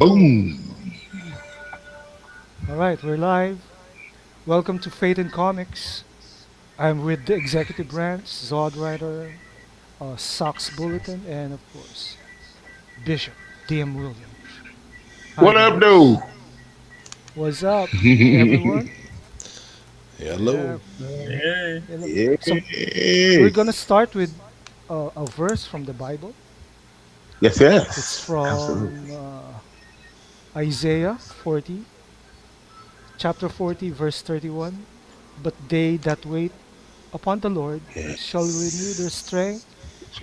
Boom. All right, we're live. Welcome to Fate and Comics. I'm with the executive branch, Zod Writer, Sox Bulletin, and of course, Bishop DM Williams. Hi, What up, dude? guys. What's up, everyone? Hello. Yeah, Hey, so we're Yes, gonna start with a verse from the Bible. yes, It's yes. from Absolutely. Isaiah 40, chapter 40, verse 31. But they that wait upon the Lord shall renew their Yes. strength.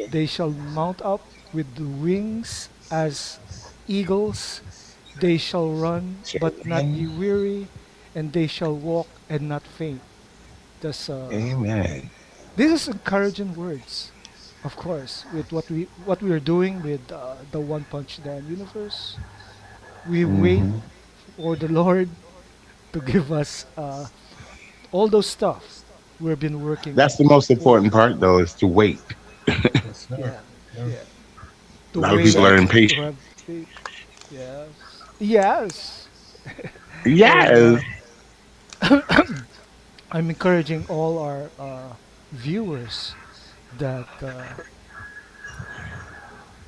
They shall mount up with the wings as eagles. They shall run but not be Amen. weary, and they shall walk and not faint. That's Amen. this is encouraging words, of course, with what we are doing with the One Punch Man universe. We wait Hmm. for the Lord to give us all those stuff we've been working That's the most for. important part, though, is to wait. yes, sir. Yeah, Yeah. yeah. To A lot of people wait, are Exactly. to impatient. have faith. Yes. Yes. And Yes. I'm encouraging all our viewers that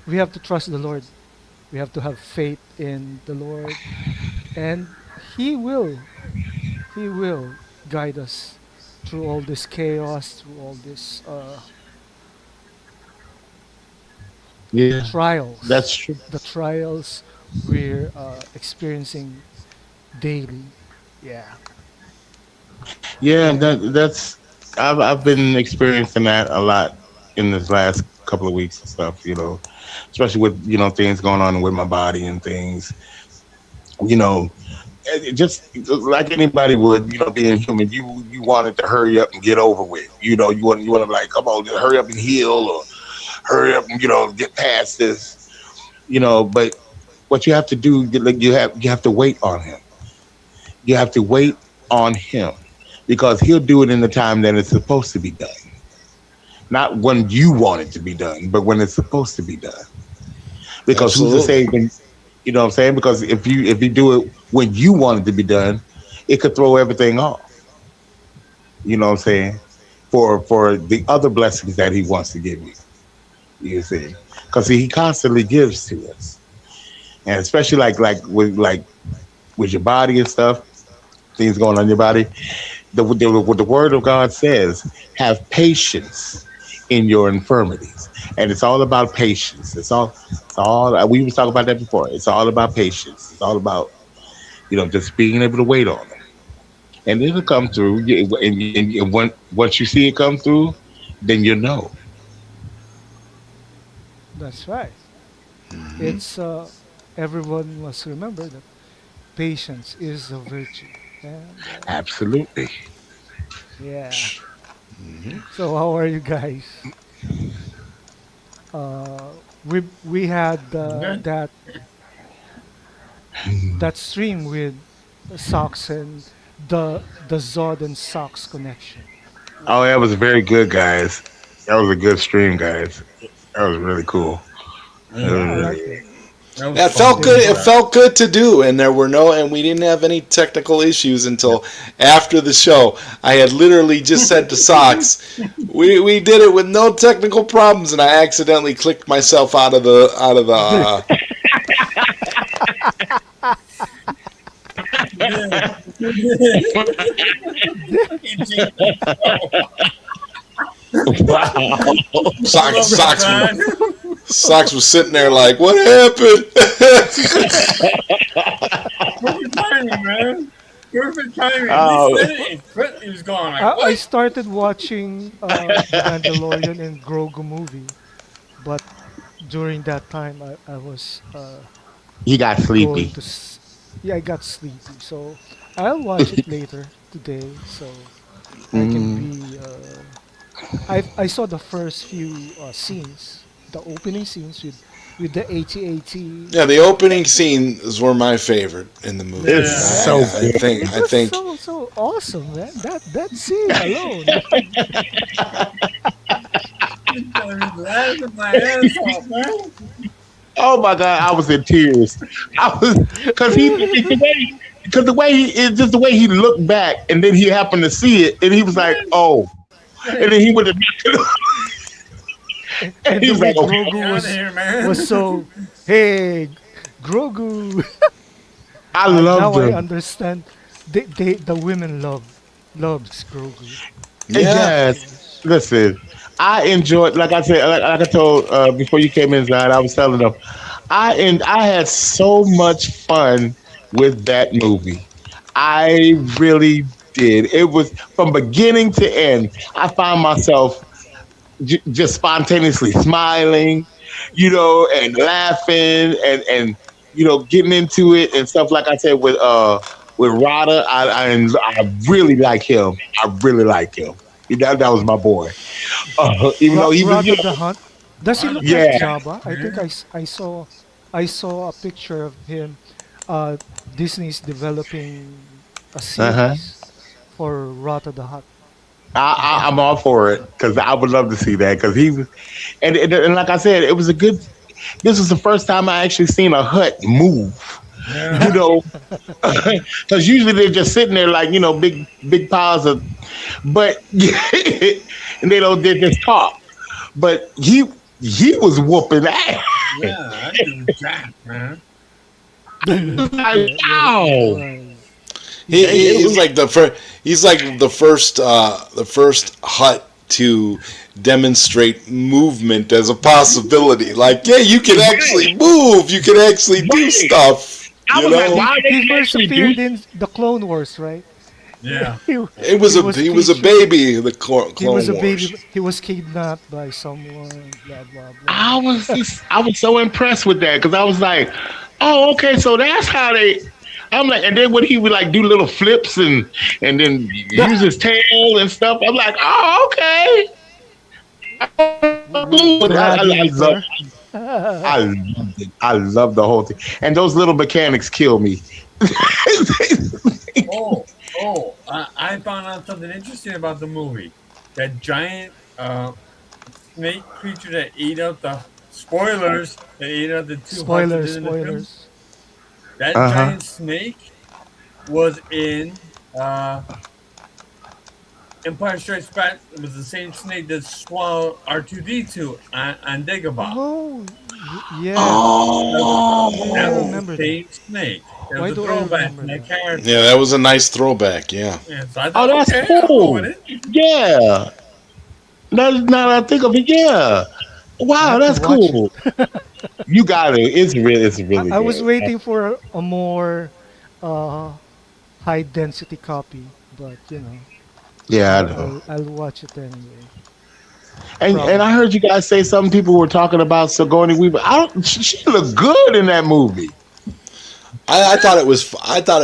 we have to trust the Lord. We have to have faith in the Lord, and He will guide us through all this chaos, through all this Yeah, that's trials, true. the trials we're experiencing daily. Yeah, Yeah, and that's. I've been experiencing that a lot in this last couple of weeks and stuff. Especially with things going on with my body and things. You know, just like anybody would, being human, you want it to hurry up and get over with. You want to like, come on, just hurry up and heal, or hurry up and get past this. But what you have to do, you have to wait on him. You have to wait on him because he'll do it in the time that it's supposed to be done, not when you want it to be done, but when it's supposed to be done. Because who's to Absolutely. say when what I'm saying? Because if you do it when you want it to be done, it could throw everything off. You know what I'm saying? For the other blessings that he wants to give you. You see, because he constantly gives to us, and especially like with your body and stuff, things going on in your body. What the Word of God says, have patience in your infirmities, and it's all about patience. It's all. We was talking about that before. It's all about patience. It's all about just being able to wait on them, and it'll come through. And once you see it come through, then you know. that's right. Hmm. It's everyone must remember that patience is a virtue, and Absolutely. yeah. So how are you guys? We had Okay. that stream with Socks and the Zod and Socks connection. Oh, that Wow. was very good, guys. That was a good stream, guys. That was really cool. It Yeah, was Yeah, I really. like it. that was That fun felt to good. They It do. felt good to do, and we didn't have any technical issues until after the show. I had literally just said to Socks, "We did it with no technical problems," and I accidentally clicked myself out of the. Yeah. Eugene, Wow. I Socks love that Socks man. Socks was sitting there like, "What happened?" Perfect timing, man. Perfect timing. We Oh, said it, and quick, he was gone. Like, I what? started watching the Mandalorian and Grogu movie, but during that time I was he got going sleepy. to yeah, I got sleepy. So I'll watch it later today so I can Mm. be I saw the first few scenes, the opening scenes with the AT-AT. Yeah, the opening scenes were my favorite in the movie. It's Yeah. so Yeah, I good. think it I was think so awesome, man. That scene alone. He's got me laughing my ass off, man. Oh my God, I was in tears. I was because the way he it's just the way he looked back and then he happened to see it and he was like, Right, oh, and right. then he went to and And he the was way like, okay, Get me Grogu out of here, was man. so, hey, Grogu. I I loved now I him. understand. The women loves Grogu. And Yeah. yes, Yes. listen, I enjoyed like I said, like I told before you came inside, I was telling them, I had so much fun with that movie. I really did. It was from beginning to end. I found myself just spontaneously smiling, and laughing and getting into it and stuff. Like I said with Rada, I really like him. I really like him. That was my boy. Even though he was, Rata the Hunt. Does he Run the look like yeah, Jabba? badass, I think man. I saw a picture of him. Uh, Disney's developing a uh huh. series for Rata the Hunt. I'm all for it because I would love to see that because he was, and like I said, it was a good. This was the first time I actually seen a hut move. Yeah. You know, because usually they're just sitting there like big piles of, but and they just talk. But he was whooping ass. Yeah, that dude jacked, man. Like, Yes, he wow. was. He He, It was. he's like the first hut to demonstrate movement as a possibility. Like, yeah, you can actually right, move. You can actually do right. stuff. I You was like, know, wow, they He can first actually do. appeared in the Clone Wars, right? Yeah. He was he was a featured. baby. The He was Clone a baby. Wars. He was kidnapped by someone. Blah blah blah. I was so impressed with that because I was like, oh, okay, so that's how they. I'm like, and then when he would like do little flips and then use his tail and stuff, I'm like, oh, okay. I love Gladiator. I loved it. I love the whole thing, and those little mechanics kill me. Oh, I found out something interesting about the movie. That giant snake creature that ate up the spoilers, that ate up the two hunters Spoilers, in the film. spoilers. That Uh huh. giant snake was in Empire Strikes Back. It was the same snake that swallowed R2D2 on Dagobah. Oh, yes. That was, Yeah, I that was the remember that. same snake. That was Why a do I throwback remember from that that? Yeah, character. that was a nice throwback. Yeah. Yeah, so I Oh, thought, that's okay, I'll go with cool. it. Yeah. Now that I think of it, yeah. I Wow, have to that's watch it. cool. You got it. It's really I was good. waiting for a more uh, high density copy, but Yeah, I know. I'll watch it anyway. And I Probably. heard you guys say some people were talking about Sigourney Weaver. She looked good in that movie. I thought it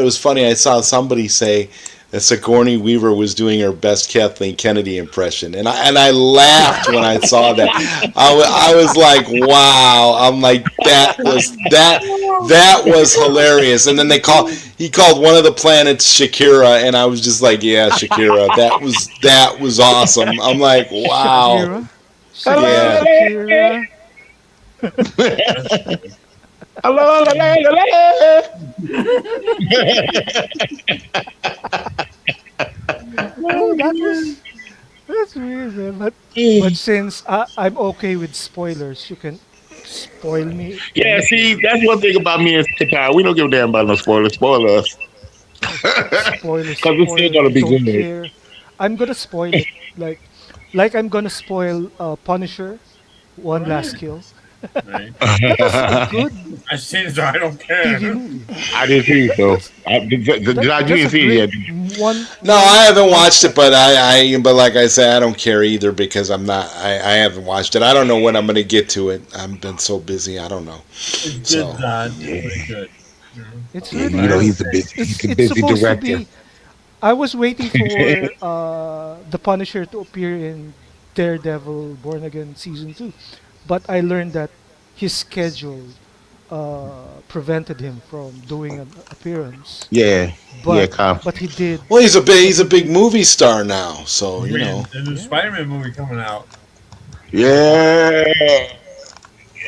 was funny. I saw somebody say that Sigourney Weaver was doing her best Kathleen Kennedy impression, and I laughed when I saw that. I was like, wow. I'm like, that was hilarious. And then he called one of the planets Shakira, and I was just like, yeah, Shakira. That was awesome. I'm like, wow. Shakira, Yeah. Shakira. That's funny. Oh, that's weird, man. But since I'm okay with spoilers, you can spoil me Yeah, see, anything. that's one thing about me and Qatar. We don't give a damn about no spoilers. Spoil us. Spoiler, Because it's still spoiler. going to be Don't good. care. I'm gonna spoil it. Like I'm gonna spoil Punisher. One Last Right. Kill. Right. That was a good I seen it, so I don't TV care. movie. I did too, so. You That's a didn't see it great yet. No, I haven't one watched it, shot. but but like I said, I don't care either because I haven't watched it. I don't know when I'm going to get to it. I've been so busy. I don't know. It's good, So Zod. It's Yeah. really good. You know? It's Yeah, really you know Right? good. he's a It's busy supposed to director. be. I was waiting for the Punisher to appear in Daredevil Born Again season 2, but I learned that his schedule prevented him from doing an appearance. Yeah, yeah, But but he did. well, But he's he a big did. movie star now. So The new Yeah. Spider-Man movie coming out. yeah.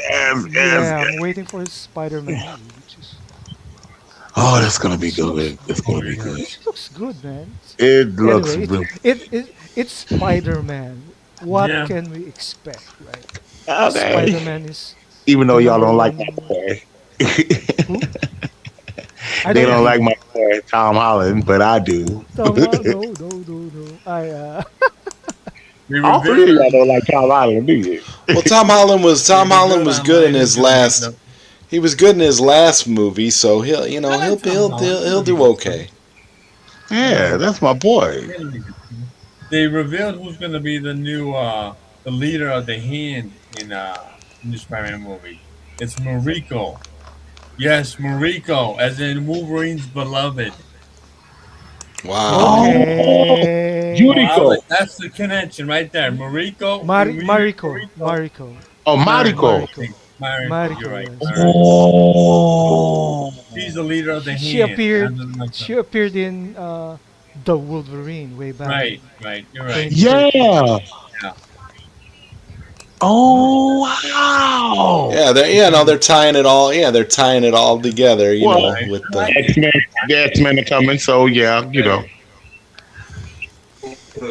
Yes, yes, Yeah, I'm yes. waiting for his Spider-Man movie, Oh, that's gonna be which looks good. It's Oh gonna be yeah. good. which looks good, man. It looks Anyway, really. it's Spider-Man. What Yeah. can we expect, right? Okay. Spider-Man is Even though the y'all number don't like my one. boy, Who? I they don't don't Yeah. like agree. my boy Tom Holland, but I do. Tama, no, no, no, no. We All three of revealed y'all don't like Tom Holland, do you? Well, we Tom Holland revealed was good in online who's his gonna be last. the. He was good in his last movie, so he'll I like Tom Holland. He's he'll gonna be do good too. okay. Yeah, Yeah. that's my boy. He's gonna be good too. They revealed who's gonna be the new the leader of the Hand in new Spider-Man movie. It's Mariko. Yes, Mariko, as in Wolverine's beloved. Wow. Oh, Okay. Yuriko. That's the connection right there. Mariko, Mariko. Mariko. Oh, Mariko. Mariko. Mariko. Mariko, you're Mariko, right. yes, Mariko. yes. Oh, She's the leader of the She Hand. appeared she appeared in The Wolverine way back Right, in right. You're right. 2013. yeah. Yeah, Oh, wow. Yeah, they're tying it all. Yeah, they're tying it all together. Well, right. With I the like it. The X Men are coming, so yeah, you know.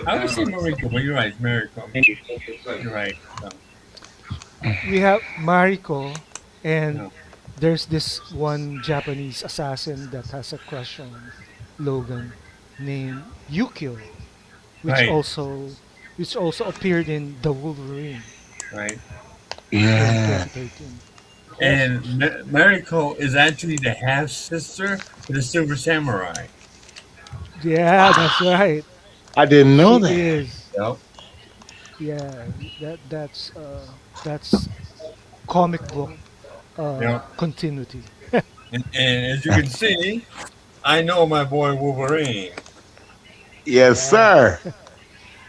I would say Mariko, but you're right. It's Mariko. You're right. So, We have Mariko, and yeah. there's this one Japanese assassin that has a crush on Logan named Yukio, which Right, also which also appeared in The Wolverine right. in Yeah. 2013. Also, And Mariko is actually the half sister to the Silver Samurai. yeah, that's right. I didn't know She that. is. Yep. Yeah, that's comic book Yep. continuity. And as you can see, I know my boy Wolverine. Yes, Yeah. sir.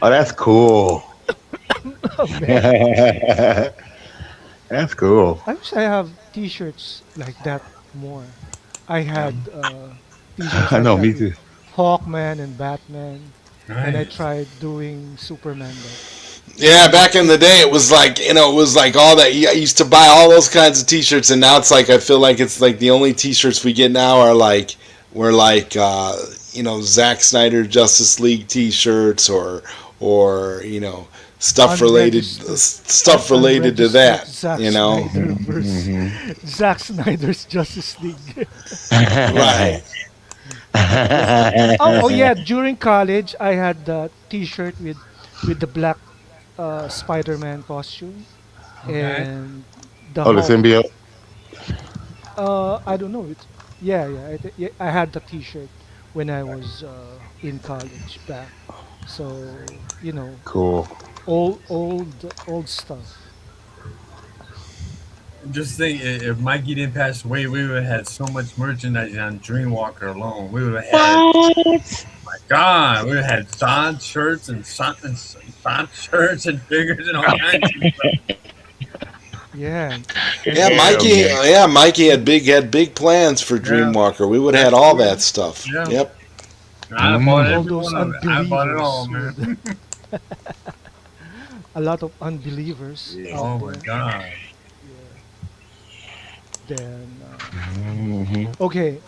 Oh, that's cool. Oh man, That's cool. I wish I have T-shirts like that more. I Yeah. had T-shirts I like know, that me with too. Hawkman and Batman, and I Nice. tried doing Superman, but Yeah, I'm not. back in the day, it was like it was like all that. I used to buy all those kinds of T-shirts, and now it's like I feel like it's like the only T-shirts we get now are like we're like Zack Snyder Justice League T-shirts or Unregistered, stuff related to unregistered that. Zack You know, Snyder verse Hmm. Zack Snyder's Justice League. right? Yeah. Oh yeah. During college, I had the T-shirt with the black Spider-Man costume Okay. and the Oh, the Hulk. symbiote. I don't know. Yeah. Yeah. I had the T-shirt when I was in college back. So Cool. old stuff. Just think, if Mikey didn't pass away, we would have had so much merchandise on Dreamwalker alone. We would have had, What? my God, we would have had Zod shirts and Zod shirts and figures and all kinds of stuff. Yeah. Yeah, And Yeah, man. Mikey had big plans for Yeah, Dreamwalker. We would have had that's all true. that stuff. Yeah, Yep. I bought all every those one of it. I bought it all, unbelievers man. would a lot of unbelievers out Oh my there. God. Yeah. Then Hmm. okay,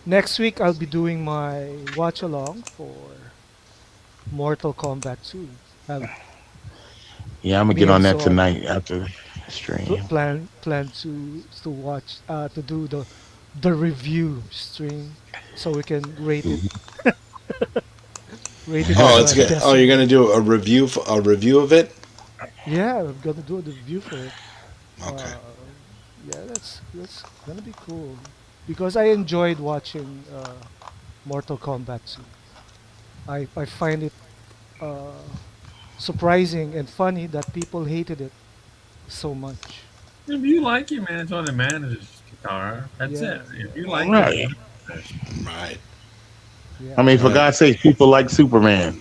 next week I'll be doing my watch along for Mortal Kombat 2. Have Yeah, I'm gonna me get on and that Zod tonight after the stream. plan to watch to do the review stream so we can rate it Oh, as Yeah. it's a good. Oh, you're gonna decimal. do a review of it. Yeah, I'm gonna do the review for it. Okay. Yeah, that's gonna be cool because I enjoyed watching Mortal Kombat 2. I find it uh, surprising and funny that people hated it so much. If you like it, man, it's all that matters, Katara. That's it. Yeah, If you yeah, like it, Right. that's what matters. Right. I yeah. mean, for Right. God's sake, people like Superman.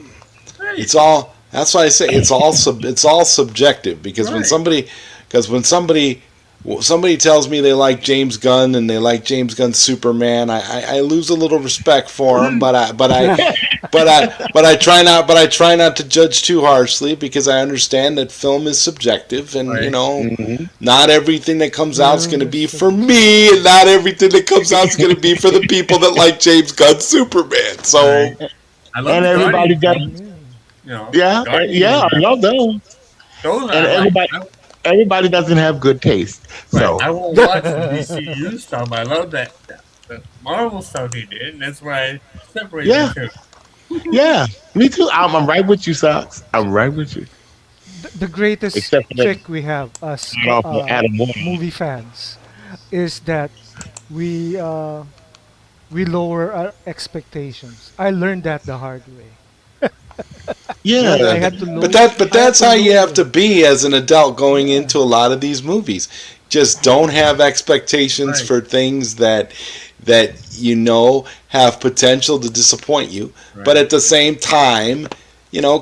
Right, It's all. That's why I say it's all subjective because right. when somebody somebody tells me they like James Gunn and they like James Gunn's Superman, I lose a little respect for him, but I try not to judge too harshly because I understand that film is subjective, and Right. Mhm. not everything that comes out is going Film to is be for subjective. me, and not everything that comes out is going to be for the people that like James Gunn's Superman. Right. So I love And the everybody Guardian does. films. Yeah. Yeah, Guardians. yeah, I love those. Those And I like. everybody doesn't have good taste. Right. So I won't watch the DCU stuff. I love the Marvel stuff he did, and that's why I separate the yeah, two. yeah, me too. I'm right with you, Socks. I'm right with you. The greatest Except for that trick we have as off of Adam Warlock. movie fans is that we uh, we lower our expectations. I learned that the hard way. yeah, Yeah, I had to but I had that's to how you have to lower. be as an adult going Yeah, into a lot of these movies. Just don't yeah, have expectations Right. for things that have potential to disappoint you, but Right. at the same time,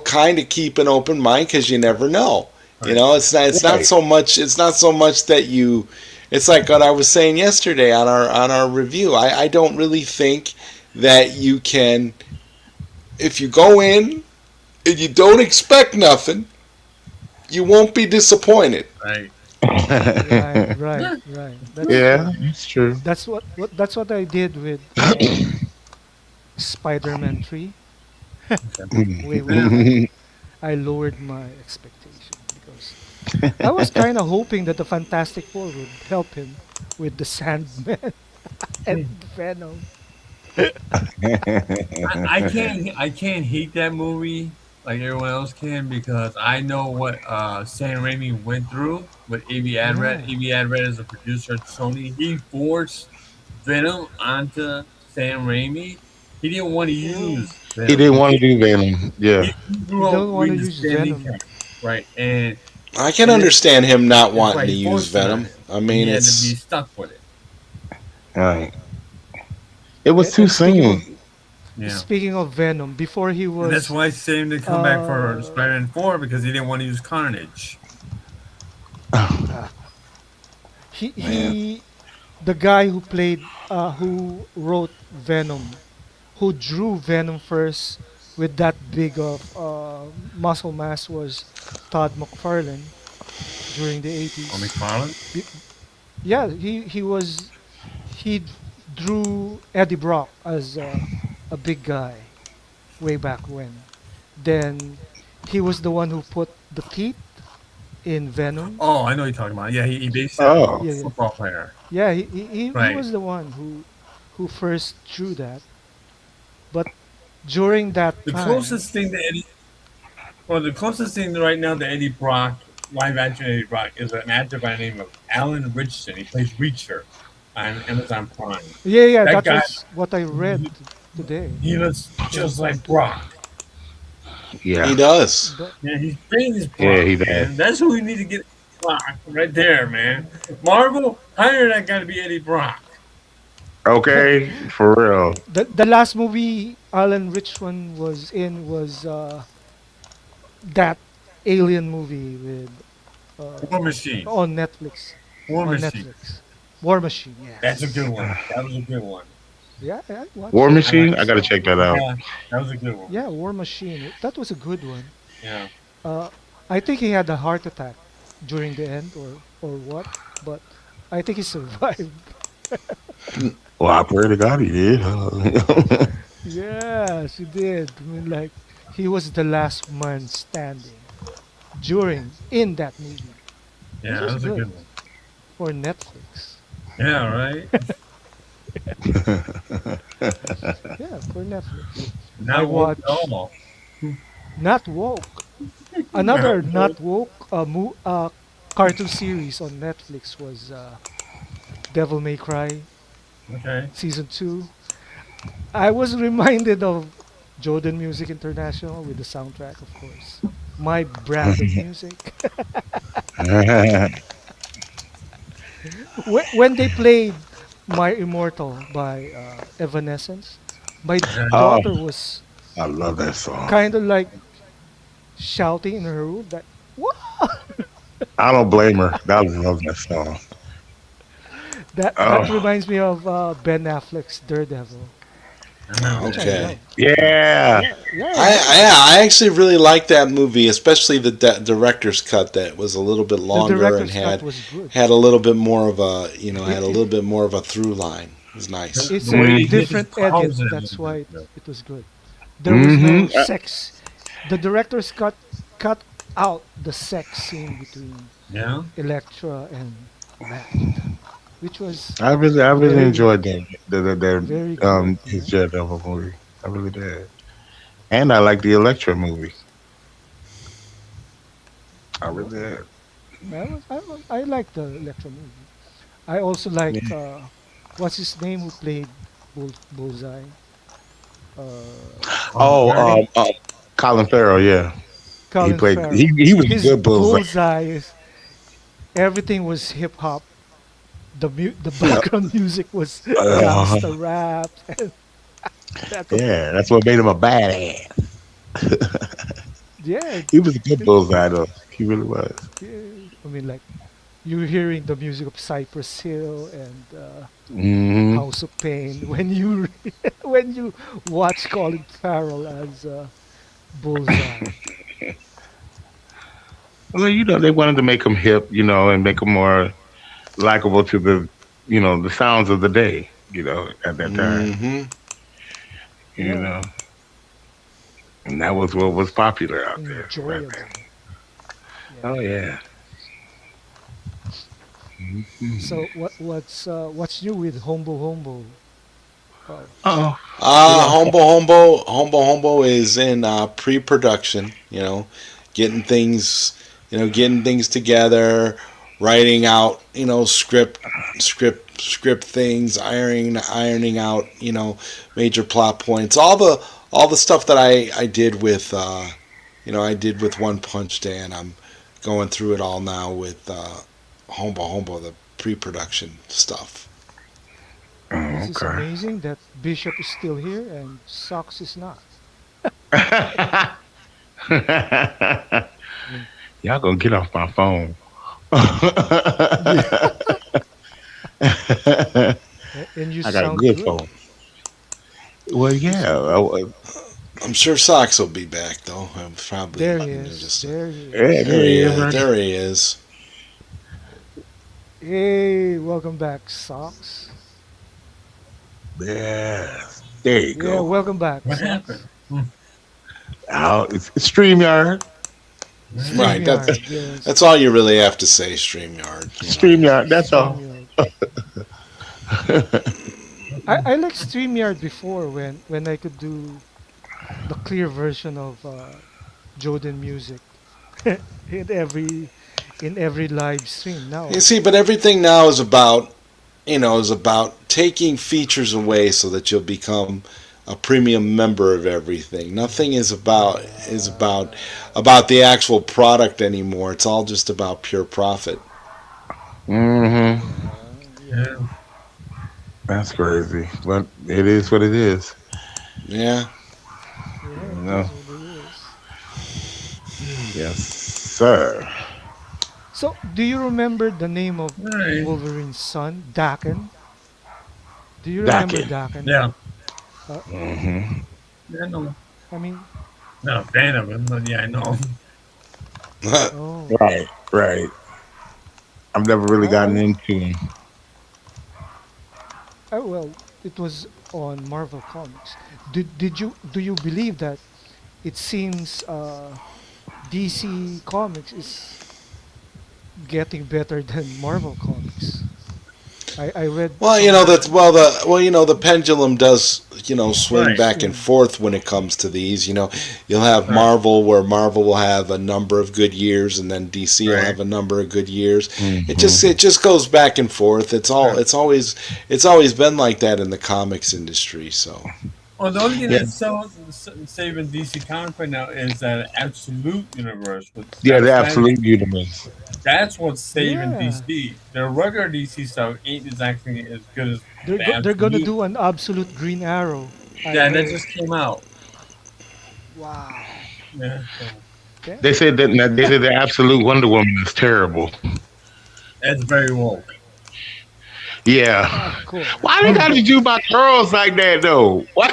kind of keep an open mind because you never know. Right. right. It's not so much that you. It's like what I was saying yesterday on our review. I don't really think that you can, if you go in and you don't expect nothing, you won't be disappointed. Right. right. That's Yeah, true. it's true. That's what I did with Spider-Man 3 Okay. way back. I lowered my expectation because I was kind of hoping that the Fantastic Four would help him with the Sandman and Venom. I can't hate that movie like everyone else can because I know what Sam Raimi went through with A.B. Adred. Yeah. A.B. Adred is a producer at Sony. He forced Venom onto Sam Raimi. He didn't want to Oh, use He Venom. didn't want to do Venom. Yeah. He he grew up don't want to reading the use Stan Lee Venom. comics, right? And I can and it, understand him not that's why wanting to he use forced it on Venom. him, I and he mean, had to be it's stuck with it. All right. It was too And soon. Yeah. speaking of Venom, before he And that's was why Sam didn't come back for uh, Spider-Man 4 because he didn't want to use Carnage. uh he Man. the guy who played who wrote Venom, who drew Venom first with that big of muscle mass was Todd McFarlane during the Or 80s. McFarlane? Be- yeah, he drew Eddie Brock as a big guy way back when. Then he was the one who put the teeth in Venom. Oh, I know what you're talking about. Yeah, he based it off Oh. a Yeah, yeah, football player. yeah. He Right. was the one who first drew that. But during that The time, closest thing to Eddie, well, the closest thing right now to Eddie Brock, live action Eddie Brock, is an actor by the name of Alan Richardson. He plays Reacher on Amazon Prime. yeah, That that guy, was what I he, read today. he looks just like Brock. he Yeah. does. But Yeah, he's big as Yeah, Brock, he does. man. That's who we need to get Brock right there, man. Marvel, hire that guy to be Eddie Brock. Okay, for real. the last movie Alan Richman was in was that alien movie with War Machine. on Netflix. War On Machine. Netflix. War Machine, That's a good yes. one. That was a good one. Yeah, I watched War that. I like Machine. I gotta check that out. Yeah, that was a good one. Yeah, War Machine. That was a good one. Yeah. Uh, I think he had a heart attack during the end, or what, but I think he survived. Well, I pray to God he did. Yes, he did. I mean, like he was the last man standing during in that movie. This Yeah, that was was a good good one. for Netflix. Yeah, right? Yeah, for Netflix. I Not woke at watch all. Not Woke. Not Another woke. Not Woke cartoon series on Netflix was Devil May Cry Okay. season 2. I was reminded of Jordan Music International with the soundtrack, of course. My brand of music. When they played My Immortal by Evanescence, my Okay. Oh, daughter was I love that song. kind of like shouting in her room that, what? I don't blame her. I love that song. That Oh, reminds me of Ben Affleck's Daredevil, I remember which I that. Okay. love. yeah. Yeah, yeah, I I, love I that. yeah, I actually really liked that movie, especially the director's cut that was a little bit The longer and director's cut was good. had a little bit more of a It, had a it little bit more of a through line. It was nice. it's The a way he did his different edit. powers in that That's movie why was good. it was good. There was no Mm-hmm. sex. The director's cut out the sex scene between Yeah. Elektra and Matt, which was I really very enjoyed very good. his Daredevil movie. I really did, and I like the Electra movie. I Oh, really did. I like the Elektra movie. I also like Yeah. what's his name who played Bullseye? Oh, Hardy. Colin Farrell. Yeah, he Colin played. Farrell. He was a His good bullseye. Bullseye is everything was hip hop. The background music was Uh, gangster rap, and that was yeah, that's what made him a badass. yeah. He was a good It, bullseye though. He really was. yeah. I mean, like you're hearing the music of Cypress Hill and Hmm. House of Pain when you when you watch Colin Farrell as Bullseye. Well, they wanted to make him hip, and make him more likable to the sounds of the day, at that time, Hmm. you Yeah, know, and that was what was popular out there back then. enjoyable. Yeah. Oh yeah. Hmm. So what's new with Hombo Hombo? Oh, Oh, you know, Hombo is in pre-production. Getting things, getting things together, writing out, script things, ironing out, major plot points. All the stuff that I did with, I did with One Punch Day, and I'm going through it all now with Hombo, the pre-production stuff. this oh, is okay. amazing that Bishop is still here and Sox is not. Y'all gonna get off my phone. Yeah, I and you got a sound good good. phone. Well, You yeah. sound I'm sure Sox will be back though. I'm probably there. He is. just There he Yeah, is. there there he he is, is. right? There he is. Hey, welcome back, Sox. Yeah. There you Yeah, go. welcome back, What Sox. happened? Hmm. Oh, it's StreamYard. Yeah. Right. StreamYard, That's yes. all you really have to say. Streamyard. StreamYard. That's all. StreamYard. I like StreamYard before when I could do the clear version of Jordan music in every live stream. You Now, see, but everything now is about taking features away so that you'll become a premium member of everything. Nothing is about the actual product anymore. It's all just about pure profit. Hmm. yeah, Yeah. That's crazy, but it is what it is. Yeah. yeah. You It know. is what it is. Yes, sir. So, do you remember the name of Right. Wolverine's son, Daken? Do you remember Docking. Daken? Yeah. Uh, Hmm. Yeah, no. I mean, Not a fan of him, but yeah, I know. oh, Right. Right. I've never really gotten I, into him. well, it was on Marvel Comics. Do you believe that it seems DC Comics is getting better than Marvel Comics? I read Well, somewhere. the pendulum does swing Right. back and Swing. forth when it comes to these. You'll have Right. Marvel where Marvel will have a number of good years, and then DC will Right. have a number of good years. It Hmm. just it just goes back and forth. Right. It's always been like that in the comics industry. So Well, the only thing Yeah. that's saving DC Comics right now is that Absolute Universe with Yeah. Scott The Snyder. absolute universe. That's what's saving Yeah, DC. The regular DC stuff ain't exactly as good as the they're gonna Absolute. do an absolute Green Arrow. I Yeah, that heard. just came out. Wow. Yeah, so They Damn. said the absolute Wonder Woman is terrible. that's very woke. Yeah. Of course, Why they of got to do course. my girls like that though? Why?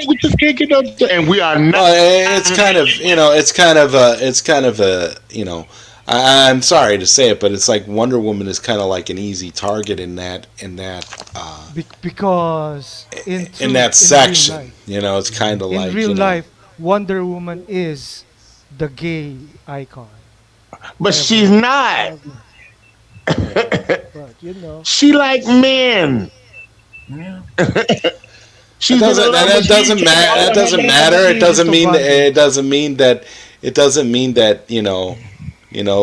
We just can't get no. And we are not. Well, it's kind of I'm sorry to say it, but it's like Wonder Woman is kind of like an easy target Because in real section. life, It's kind of in like real life, Wonder Woman is the gay icon But she's ever, not. ever. But She like men. Yeah. That She's in doesn't love, but that she ain't doesn't trying to matter. That offer her doesn't love. matter. she's into bondage. It doesn't mean that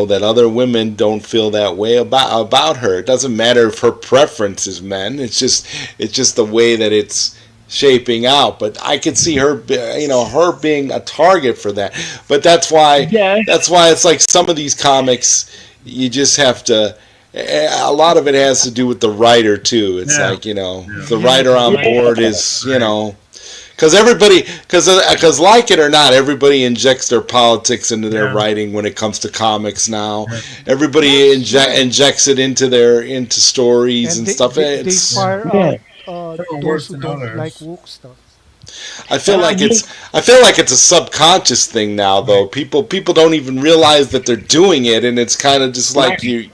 that other women don't feel that way about her. It doesn't matter if her preference is men. It's just the way that it's shaping out. But I could see her, her being a target for that. But Yeah. that's why it's like some of these comics, you just have to. A lot of it has to do with the writer too. It's Yeah. like if Yeah. the Yeah, writer the on Yeah. board writer. is Right. because everybody, because like it or not, everybody injects their politics into their Yeah. writing when it comes to comics now. Yeah. Everybody That's true. injects it into stories And and they, stuff. they, they It's fire Yeah. out Some are those worse who than don't like others. woke stuff. And I will. I feel like it's a subconscious thing now though. Right. People don't even realize that they're doing it, and it's kind of just like Right. you.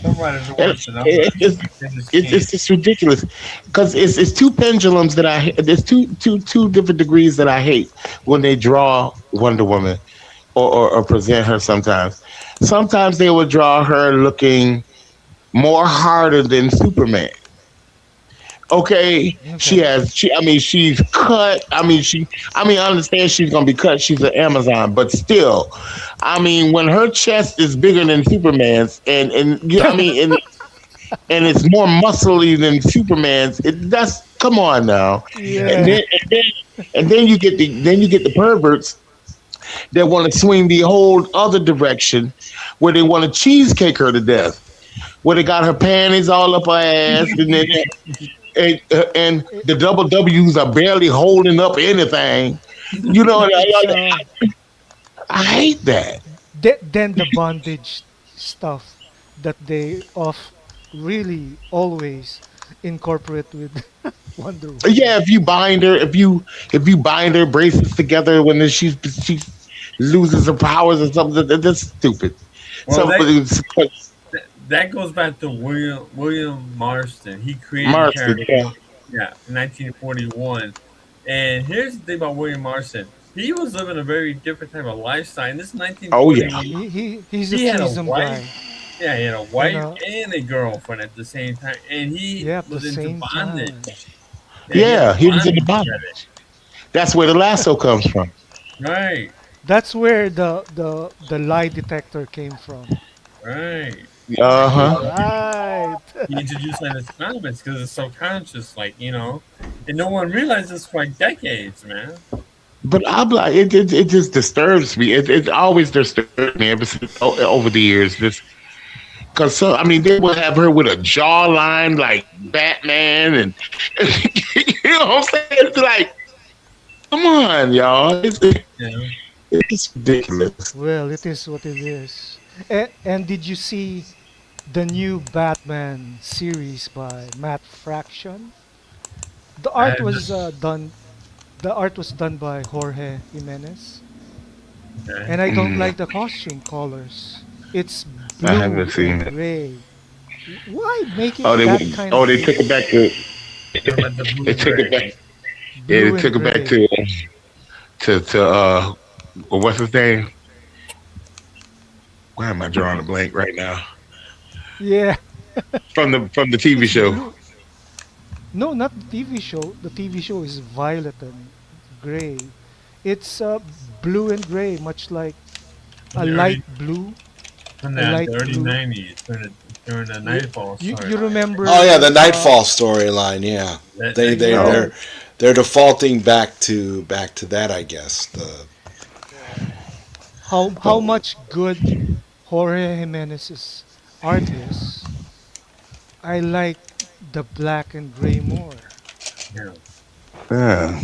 Some writers are And worse than It's others. it's They just it's can't. just ridiculous because it's two pendulums that there's two different degrees that I hate when they draw Wonder Woman or present her sometimes. Sometimes they will draw her looking more harder than Superman. Okay, Okay. I mean she's cut. I understand she's gonna be cut. She's an Amazon, but still, I mean when her chest is bigger than Superman's, and it's more muscly than Superman's. That's come on now, and Yeah. then and then and then you get the perverts that want to swing the whole other direction, where they want to cheesecake her to death, where they got her panties all up her ass, and It, the double W's are barely holding up anything. You know, it's I hate that. then the bondage stuff that they of really always incorporate with Wonder Woman. Yeah, if you bind her bracelets together when she loses her powers or something, that's stupid. Well, So that goes back to William Marston. He created the Marston, character, yeah. yeah, in 1941. And here's the thing about William Marston. He was living a very different type of lifestyle. In this Oh yeah, 1941, He's a he had a threesome wife. guy, Yeah, he had a you wife know. and a girlfriend at the same time, and he Yeah, at the was into same time. bondage. Yeah, he had a yeah. He was in the bondage bottom. fetish. That's where the lasso comes from. Right, That's where the lie detector came from. right. Uh He, huh. Right. he introduced like this comics because it's subconscious, and no one realized this for like decades, man. But I'm like, it just disturbs me. It always disturbed me ever since over the years. This because they would have her with a jawline like Batman, and you know what I'm saying? It's like, come on, y'all. Yeah. It's ridiculous. Well, it is what it is. And did you see the new Batman series by Matt Fraction? The I art had was this. done. The art was done by Jorge Jimenez, Okay. and I don't Mm, like the costume colors. It's I haven't blue seen and it. gray. Why make it Oh, that kind of they took it back to What about the they blue and took it gray? back. Yeah, they blue and took it back gray? to what's his name? Why am I drawing a blank right now? Yeah, From the TV it's show. blue. No, not the TV show. The TV show is violet and gray. It's blue and gray, much like From a the light early blue, from a light the early blue. '90s, during the You, Nightfall you storyline. Oh yeah, the remember? Nightfall storyline. Yeah, they That they came Oh, Yeah, they're they're defaulting back to that. I guess the how oh, much good Jorge Jimenez's art is. I like the black and gray more. yeah. yeah.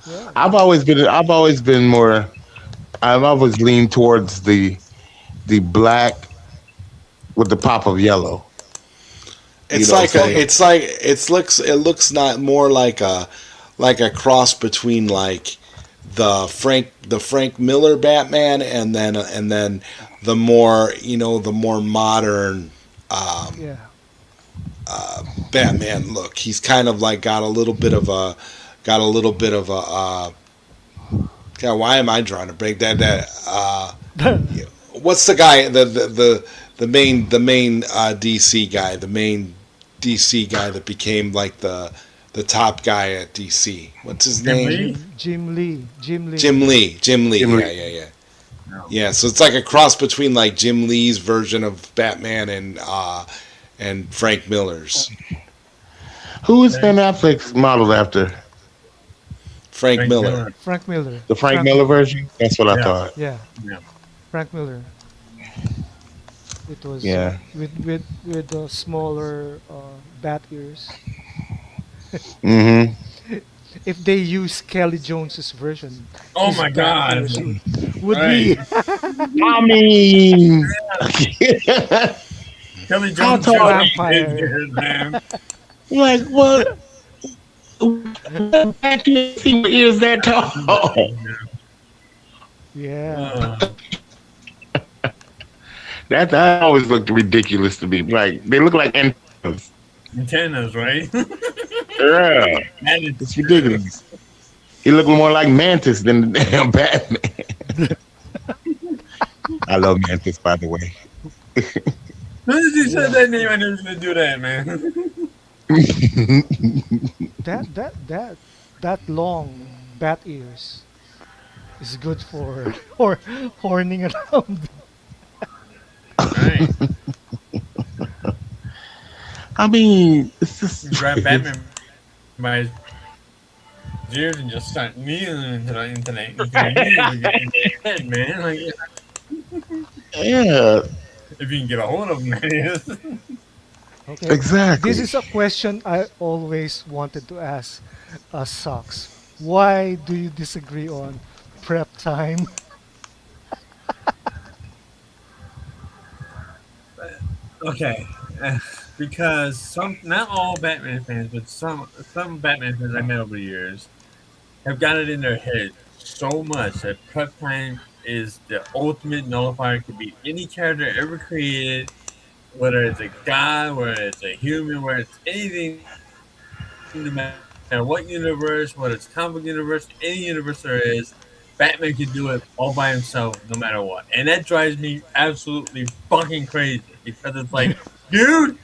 Yeah, I've always leaned towards the black with the pop of yellow. You It's know what I'm like saying? it looks not more like a cross between like the Frank Miller Batman and then the more the more modern um, Yeah. Batman look. He's kind of like got a little bit of a God, why am I trying to break that what's the guy the main DC guy, the main DC guy that became like the top guy at DC. What's his Jim name? Lee? Jim Lee. Jim Lee. Jim Lee. Jim Lee. Jim Yeah, Lee. yeah, yeah. No. Yeah, so it's like a cross between like Jim Lee's version of Batman and Frank Miller's. Who is Ben Okay. Affleck's modeled after? Frank Frank Miller. Miller. Frank Miller. The Frank Frank Miller Miller. version? That's what I Yeah. thought. Yeah. Yeah. Frank Miller. It was Yeah. with the smaller bat ears. Hmm. If they use Kelly Jones's version, Oh his my bat God. ears would Right. be I mean, Kelly how Jones just tall? ain't his vampire. ears, man. Like what back you see with ears that tall? Yeah. Uh, That always looked ridiculous to me. Like they look like antennas. antennas, right? Yeah, That is it's true. ridiculous. He looked more like Mantis than the damn Batman. I love Mantis, by the way. As soon as you said Yeah. that name, I knew he was gonna do that, man. That long bat ears is good for or horning around. Right. I mean, it's You just grab Batman by his ears and just start kneeling into the knees, into the head, man. Like, yeah, if you can get a hold of him, that is. Okay. This exactly. is a question I always wanted to ask Socks. Why do you disagree on prep time? Okay, because not all Batman fans, but some Batman fans I met over the years have got it in their head so much that prep time is the ultimate nullifier. It could be any character ever created, whether it's a god, whether it's a human, whether it's anything, no matter what universe, whether it's comic book universe, any universe there is, Batman can do it all by himself no matter what. And that drives me absolutely fucking crazy because it's like, dude,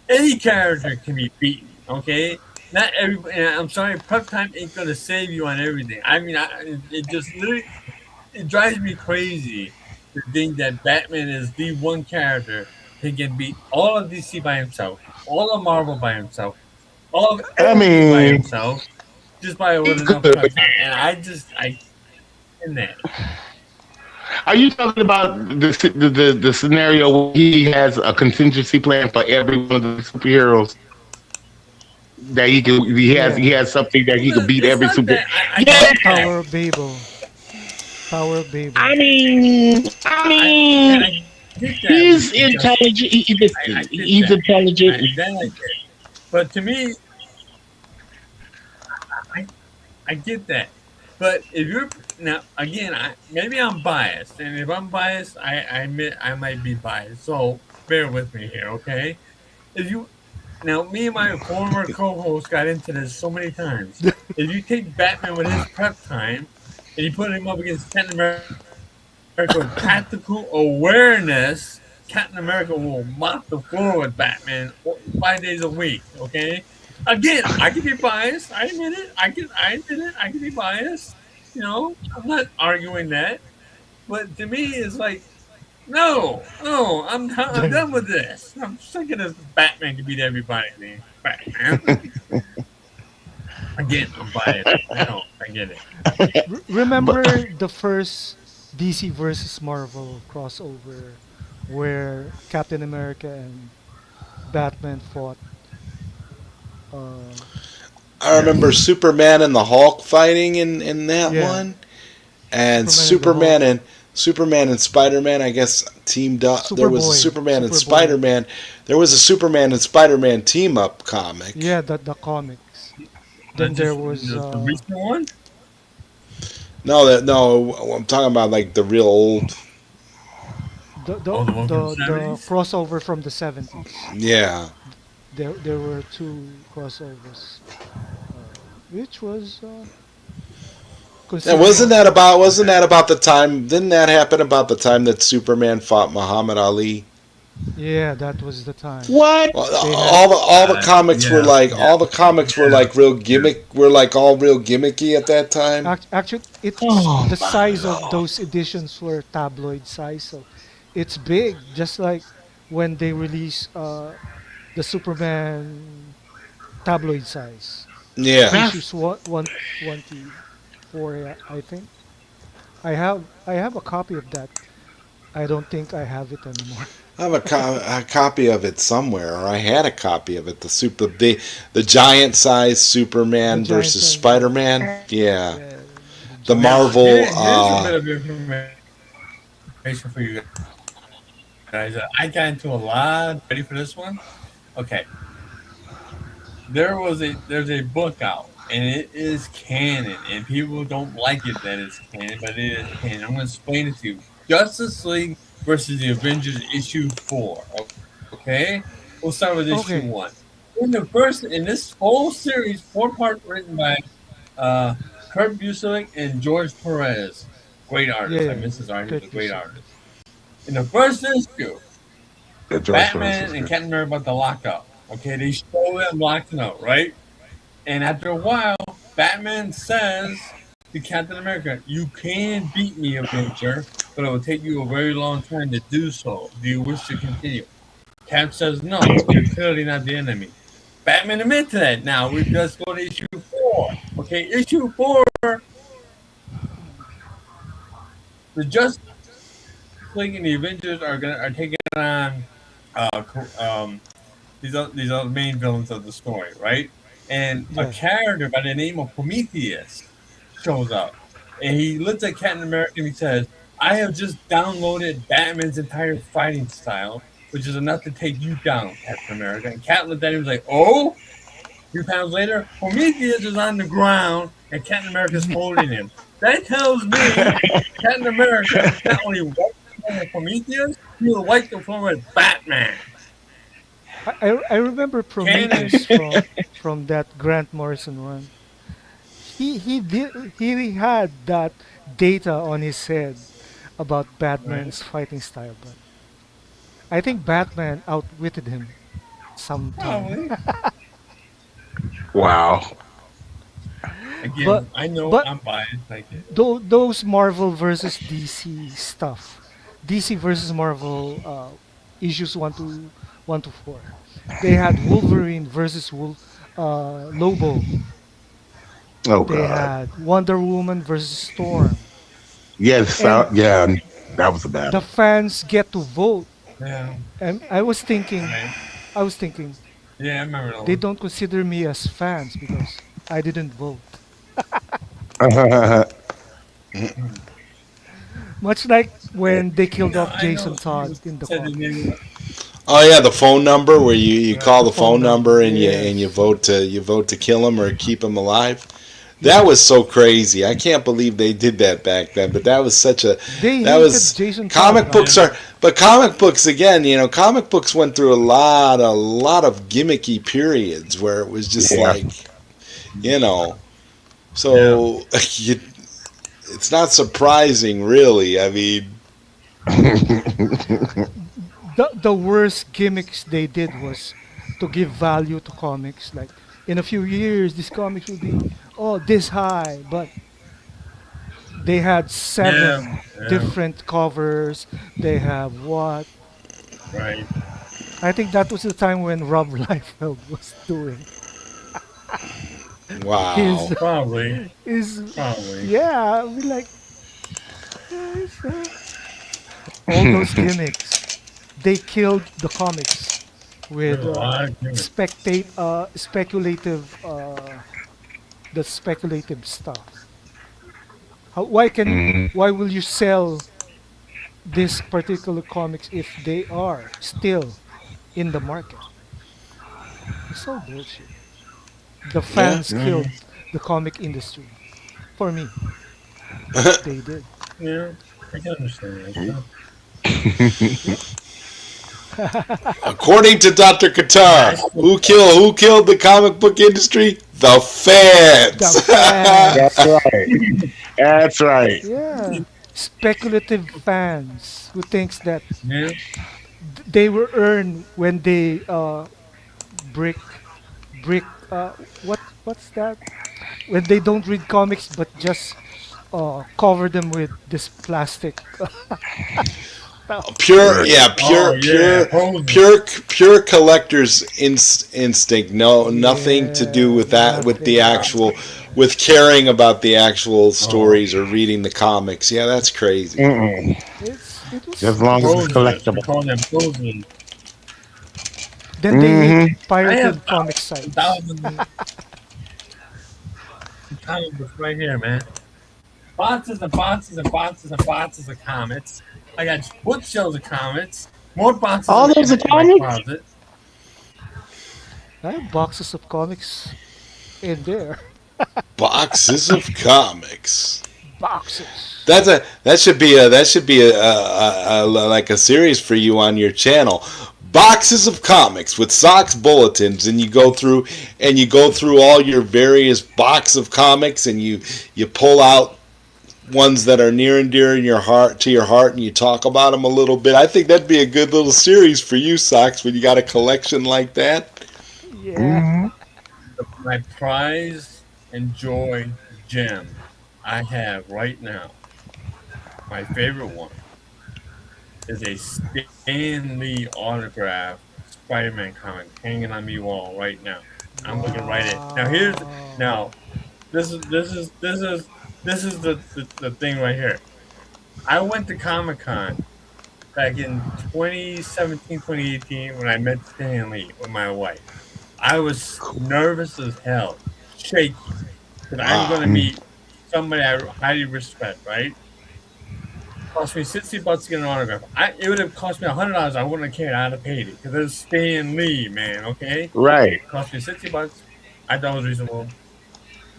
any character can be beaten, okay? Not everybody. And I'm sorry, prep time ain't gonna save you on everything. I mean, it just literally it drives me crazy to think that Batman is the one character who can beat all of DC by himself, all of Marvel by himself, all of I everything by mean, himself, just by he with enough could. prep time. And I can't stand that. Are you talking about the scenario where he has a contingency plan for every one of the superheroes that he Yeah. has something that he could Well, beat it's every not super. that I Yeah, get that. Tower of Babel. Tower of Babel. I mean, I And mean, I get that with he's Injustice. intelligent. I Listen, get that. he's intelligent. That I get. But to me, I I get that. But if you're now again, maybe I'm biased, and if I'm biased, I admit I might be biased. So bear with me here, okay? If you now, me and my former co-host got into this so many times. If you take Batman with his prep time and you put him up against Captain America with tactical awareness, Captain America will mop the floor with Batman 5 days a week. Okay, again, I can be biased. I admit it. I admit it. I can be biased. I'm not arguing that. But to me, it's like, no, no, I'm done with this. I'm sick of this Batman can beat everybody thing. Batman. Again, I'm biased. I know. I get it. But Remember the first DC versus Marvel crossover where Captain America and Batman fought uh I remember Yes. Superman and the Hulk fighting in that yeah, one, and Superman and the Hulk. Superman and Spider Man, I guess, teamed up. There was a Superboy, Superman and Spider Superboy. Man. There was a Superman and Spider Man team up comic. Yeah, the comics. Not Then there just was the recent one. No, I'm talking about like the real old. Oh, the one from the the '70s. crossover from the 70s. Yeah, There were two crossovers, which was and considered. wasn't that about the time? Didn't that happen about the time that Superman fought Muhammad Ali? Yeah, that was the time. What? Well, They had all the comics were Yeah, like yeah, all the comics were yeah, like real yeah. gimmick. Were like all real gimmicky at that time. actually it's Oh the my size of lord! those editions were tabloid size, so it's big, just like when they release the Superman tabloid size Yeah, That's issues 124, yeah, I think. I have a copy of that. I don't think I have it anymore. I have a copy of it somewhere, or I had a copy of it. The giant size The Superman giant versus size, Spider yeah, Man. Yeah, yeah, the the giant Now, size. Marvel. here's a bit of information for you guys. I got into a lot. Ready for this one? Okay. There's a book out, and it is canon, and people don't like it that it's canon, but it is canon. I'm going to explain it to you. Justice League versus the Avengers issue 4. Okay, we'll start with issue 1. Okay, In this whole series, 4 parts written by uh, Kurt Busiek and George Perez. Great yeah, artist. I yeah, miss his art. He was a Kurt great Busiek. artist. In the first issue, yeah, George Perez Batman was and good. Captain America about to lock up. Okay, they show them locking up, right? And after a while, Batman says to Captain America, "You can beat me, Avenger, but it will take you a very long time to do so. Do you wish to continue?" Cap says, "No, you're clearly not the enemy." Batman admits to that. Now we just go to issue 4. Okay, issue 4, the Justice League and the Avengers are taking on uh, co- um, these are the main villains of the story, right? And a Yeah. character by the name of Prometheus shows up, and he looks at Captain America and he says, "I have just downloaded Batman's entire fighting style, which is enough to take you down, Captain America." And Captain looked at him and was like, "Oh." A few pounds later, Prometheus is on the ground and Captain America's holding him. That tells me Captain America not only wiped the floor with Prometheus, he will wipe the floor with Batman. I remember Canon. Prometheus from that Grant Morrison run. He had that data on his head about Right? Batman's fighting style, but I think Batman outwitted him sometime. Probably. Wow. but Again, I know but I'm biased. I get it. those Marvel versus DC stuff, DC versus Marvel issues 1 to 4. They had Wolverine versus Lobo. Oh They God. had Wonder Woman versus Storm, Yes. and Yeah. That was a the battle. fans get to vote. Yeah. And Right. I was thinking, Yeah, I remember that they one. don't consider me as fans because I didn't vote. Hmm. Much like when they You killed know, off I know Jason you Todd in the said the name of comics. Oh yeah, the phone number where you call right. The the phone phone number, number and you yes, vote to kill him or keep him alive. That was yes. so crazy. I can't believe they did that back then. But that was such a They that hated was Jason Todd comic back books Yeah. are then. but comic books again. Comic books went through a lot of gimmicky periods where it was just Yeah. like you know. Yeah. So it's not surprising, really. I mean, The worst gimmicks they did was to give value to comics. Like in a few years, this comics will be this high, but they had Yeah. 7 Yeah. different covers. They have what? Right. I think that was the time when Rob Liefeld was doing wow. his Probably. his Probably. yeah. I mean, like guys, all those gimmicks. They killed the comics There's with a lot of gimmicks. speculative the speculative stuff. Why Mhm. will you sell these particular comics, if they are still in the market, it's all bullshit. The Yeah. fans Mhm. killed the comic industry. For me, they did. Yeah, I can understand that. Sure. Yep. According to Dr. Yeah, I Katara, still who killed the comic book industry? The The fans. That's fans. right. That's right. Yeah. Speculative fans who thinks that yeah. they will earn when they brick brick what's that? When they don't read comics but just cover them with this plastic stuff. Pure, Right. yeah, Oh yeah, posing. pure collector's instinct. No, nothing to do Yeah, with that. With the nothing. actual, with caring about the actual Oh, stories or reading the comics. Yeah, that's crazy. Mm-mm. It was Just as long as it's posers. We collectible. call them posers. then they hit Hmm. I have pirated comic thousands and sites. thousands of comic books right here, man. Boxes and boxes and boxes and boxes of comics. I got bookshelves of comics. More boxes All those are in my comics. closet. I have boxes of comics in there. Boxes of comics. Boxes. That should be a like a series for you on your channel. Boxes of comics with socks bulletins, and you go through all your various box of comics, and you pull out ones that are near and dear in your heart, and you talk about them a little bit. I think that'd be a good little series for you, Socks, when you got a collection like that. Yeah. Hmm. My prize and joy gem I have right now, my favorite one, is a Stan Lee autograph Spider-Man comic hanging on me wall right now. I'm looking right at it. Wow. Now this is the thing right here. I went to Comic Con back in 2017, 2018 when I met Stan Lee with my wife. I was nervous as hell, shaky, because I'm going to Wow. meet somebody I highly respect, right? Cost me $60 to get an autograph. It would have cost me $100. I wouldn't have cared. I'd have paid it because it's Stan Lee, man. Okay, Right. cost me $60. I thought it was reasonable.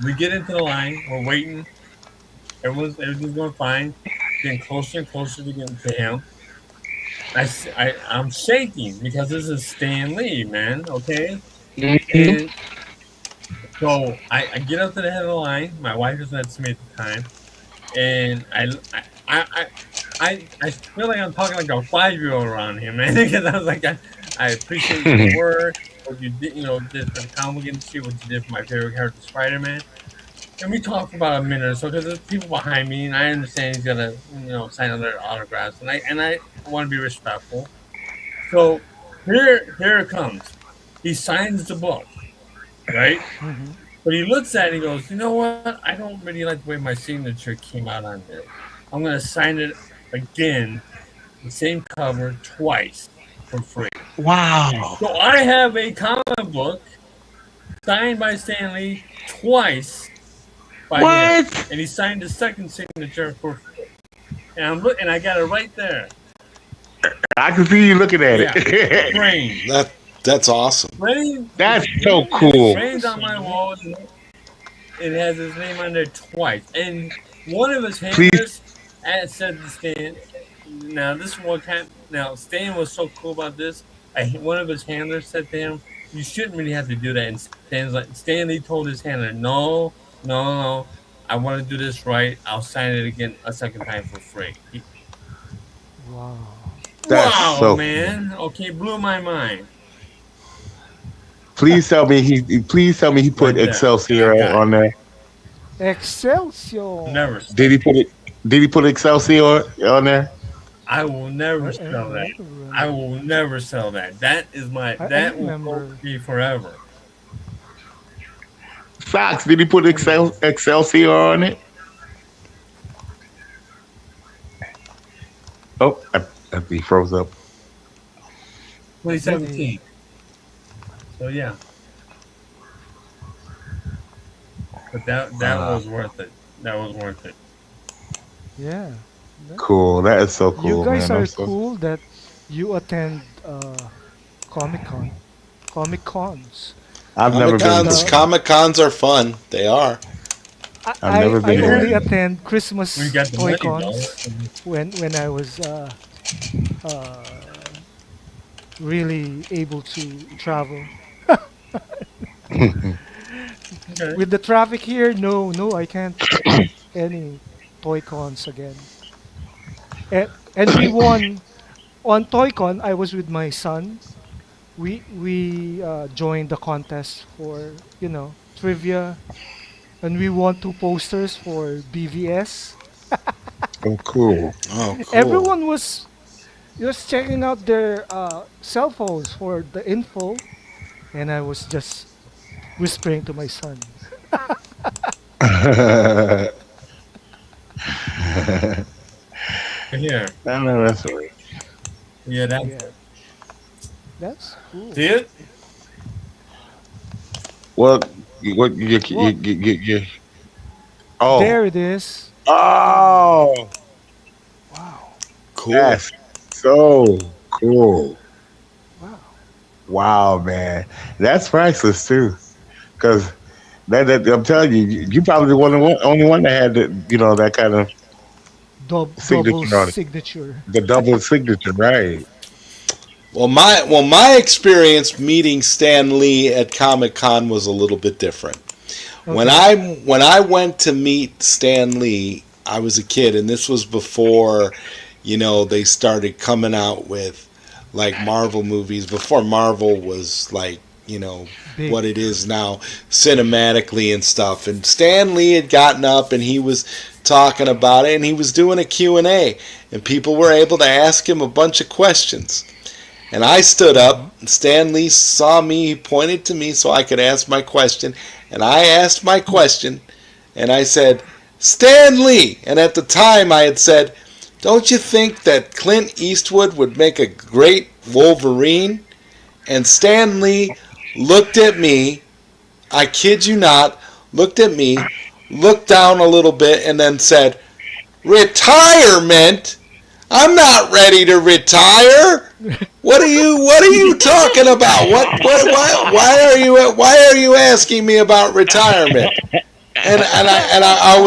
We get into the line. We're waiting. Everything's going fine. Getting closer and closer to getting to him. I'm shaking because this is Stan Lee, man. Okay, Hmm. and so I get up to the head of the line. My wife is next to me at the time, and I feel like I'm talking like a 5-year-old around here, man. Because I was like, I appreciate your work, what you did, did for the comic industry, what you did for my favorite character, Spider Man. And we talked for about a minute or so because there's people behind me, and I understand he's gonna, sign other autographs, and I want to be respectful. So here it comes. He signs the book, right? Hmm. But he looks at it and he goes, you know what? I don't really like the way my signature came out on this. I'm going to sign it again, the same cover, twice for free. Wow. So I have a comic book signed by Stanley twice by him. What? And he signed the second signature for free. And I got it right there. I can see you looking at Yeah. it. Framed. That's awesome. Framed. That's so Yeah, It's cool. framed on my awesome. wall. It has his name on there twice. And one of his Please. handlers said to Stan, now this one kind. Now Stan was so cool about this. One of his handlers said to him, "You shouldn't really have to do that." And Stanley told his handler, "No, no, no. I want to do this right. I'll sign it again a second time for free." Wow. That's Wow, so cool. man. Okay, blew my mind. Please tell me he put Right there. I Excelsior got it. on there. Never Excelsior. Did sell he that. put it did he put Excelsior on there? I will never I sell that. don't I remember. will never sell that. I That will go remember. with me forever. Socks, did he put I remember. Excelsior on it? Oh, he froze up. Hey. 2017. So yeah, but that Wow. was worth it. That was worth it. Yeah. No? Cool. That is so You cool, guys man. I'm are so. cool that you attend Comic Con, Comic Cons. I've never Comic been to Cons, The one. Comic Cons are fun. They are. I, I've I never I been to only one. attend We Christmas got the toy money though. cons when I was uh, really able to travel. Okay. With the traffic here, no, I can't any toy cons again. And we won on toy con. I was with my son. We joined the contest for trivia, and we won two posters for BVS. Oh, cool. Oh, cool. Everyone was just checking out their cell phones for the info, and I was just whispering to my son. I Here. know that's right. Yeah, that's Yeah, it. that's See cool. it? Well, what What? oh, There it is. oh, Wow. Cool. that's so cool. Wow. Wow, man, that's priceless too. Because that I'm telling you, you probably the only one that had that kind of Double signature on it, signature. the double signature, right? Well, my experience meeting Stan Lee at Comic Con was a little bit different. When Okay. I when I went to meet Stan Lee, I was a kid, and this was before, they started coming out with like Marvel movies. Before Marvel was like, Big. what it is now, cinematically and stuff. And Stan Lee had gotten up and he was talking about it, and he was doing a Q&A, and people were able to ask him a bunch of questions. And I stood Uh-huh. up, and Stan Lee saw me, he pointed to me so I could ask my question. And I asked my question, and I said, Stan Lee! And at the time I had said, don't you think that Clint Eastwood would make a great Wolverine? And Stan Lee looked at me, I kid you not, looked at me, looked down a little bit, and then said, retirement? I'm not ready to retire. What are you talking about? What why are you asking me about retirement? And I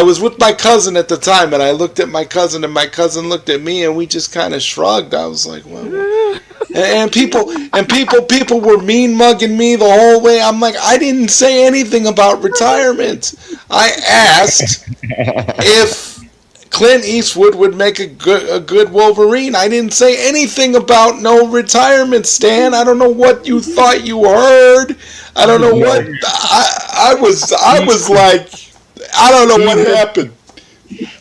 was with my cousin at the time, and I looked at my cousin, and my cousin looked at me, and we just kind of shrugged. I was like, what? And people were mean mugging me the whole way. I'm like, I didn't say anything about retirement. I asked if Clint Eastwood would make a good Wolverine. I didn't say anything about no retirement, Stan. I don't know what you thought you heard. I don't know what No, I was he like. I don't know he what did happened.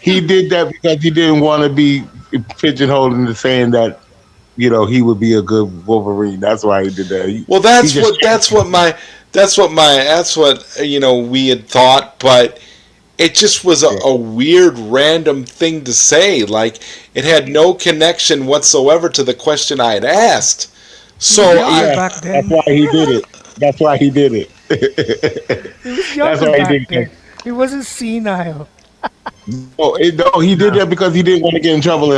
he did that because he didn't want to be pigeonholed into saying that he would be a good Wolverine. That's why he did that. Well, He that's just what that's what my that's what we had thought, but it just was a, yeah. a weird random thing to say. Like, it had no connection whatsoever to the question I had asked. He was So younger I Yeah, back that's then. why he did it. That's why he did it. He was That's younger why he back did it. then. He wasn't senile. No, he did that because he didn't want to get in trouble,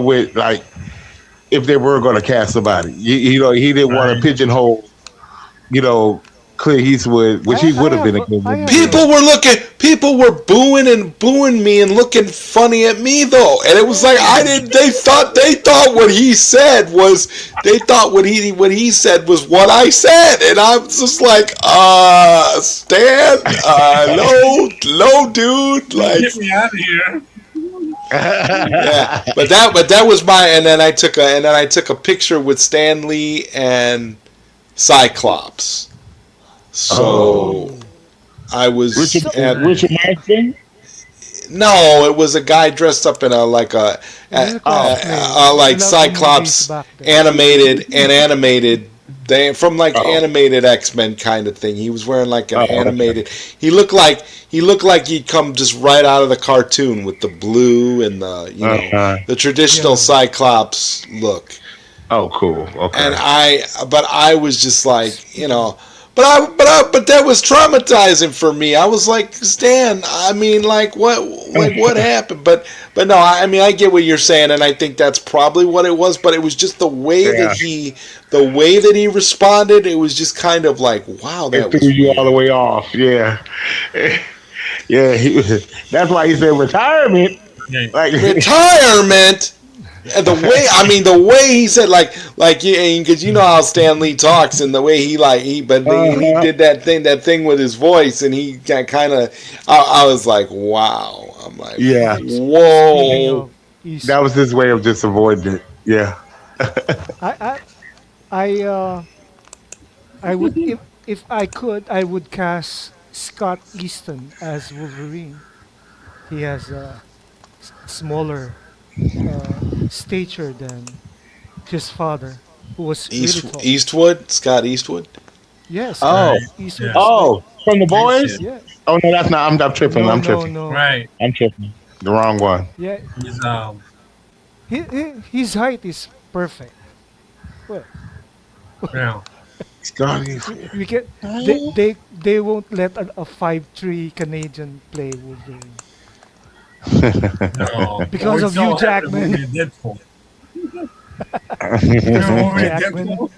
with like if they were going to cast somebody. He didn't want to Right. pigeonhole, you know, Clint Eastwood, which he would have been a good I have Wolverine. people were booing and booing me and looking funny at me though, and it was like I oh didn't. They thought what he said was they thought what he said was what I said, and I was just like, Stan, low, dude, like, Get me out of here. yeah, but that was my, and then I took a picture with Stan Lee and Cyclops. So Oh, oh. I was So at Richard Nice. Marston. no, it was a guy dressed up in a it was a Oh, cosplay. I like love the movies Cyclops back then. animated. They from like oh, animated X-Men kind of thing. He was wearing like an oh, okay. animated. He looked like he'd come just right out of the cartoon with the blue and the Uh, the traditional Yeah. Cyclops look. oh, cool. And Okay. but I was just like, but that was traumatizing for me. I was like, Stan, I mean, what happened? But no, I mean, I get what you're saying, and I think that's probably what it was. But it was just Yeah, the way that he responded. It was just kind of like, wow, it that threw was you all the weird. way off. Yeah, yeah. That's why he said retirement. Yeah. Like, Retirement. And the way, I mean, the way he said, because you know how Stan Lee talks, and the way he uh-huh. did that thing with his voice, and he got kind of, I was like, wow. I'm like, Yeah, Okay, speaking whoa. of that was Eastwood, his way of just avoiding it. Yeah. I I I I would if I could I would cast Scott Easton as Wolverine. He has a smaller stature than his father, who was really tall. Scott Eastwood. Yes, Oh, Right. Eastwood Yeah. is like oh, from the Makes boys. it. yeah. Oh no, that's not. I'm tripping. No, I'm no, tripping. no. Right. I'm tripping. The wrong one. Yeah, He's his height is perfect. Well, yeah. Scotty. we can they won't let a 5'3" Canadian play Wolverine No. Or because we of Hugh saw him in the Jackman. movie Deadpool. Because of Hugh Remember the movie Jackman. Deadpool?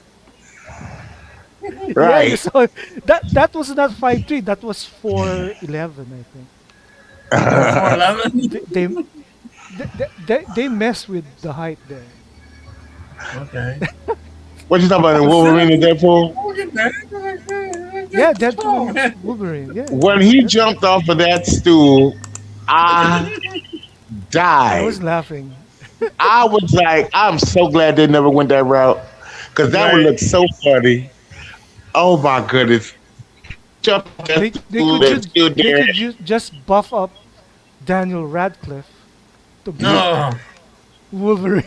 Yeah, you Right. saw that was not 5'3", that was 4'11", I think. Oh, 4'11"? They they they mess with the height there. Okay. What you talking about in The Wolverine and cinema. Deadpool? Look at that. Yeah, That's Deadpool tall, and man. Wolverine. Yeah, When he Deadpool. jumped off of that stool, I I died. was laughing. I was like, I'm so glad they never went that route because that would Right. look so funny. Oh my goodness. Jump off that They stool and stood there. just buff up Daniel Radcliffe to be No. Wolverine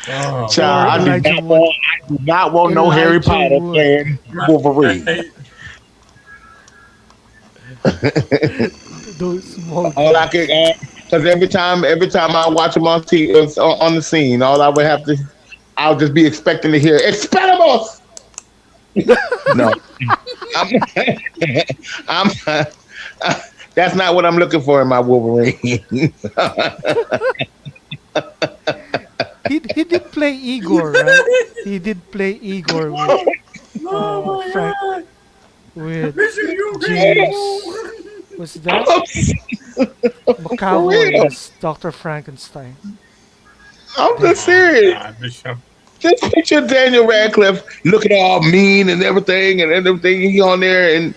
Oh, or Child, Elijah Wood. I do not want no Harry Elijah Potter Wood. playing Wolverine. right. Those small All I could, guys. because every time I watch him on the scene, all I would have to, I'll just be expecting to hear "Expendables." No, I'm, I'm, that's not what I'm looking for in my Wolverine. He did play Igor, right? He did play Igor with Oh my Frank god. with Mission James. UK. Was that For McAvoy real, as Dr. Frankenstein? I'm They just Oh my serious. god, Bishop. Just picture Daniel Radcliffe looking all mean and everything he on there, and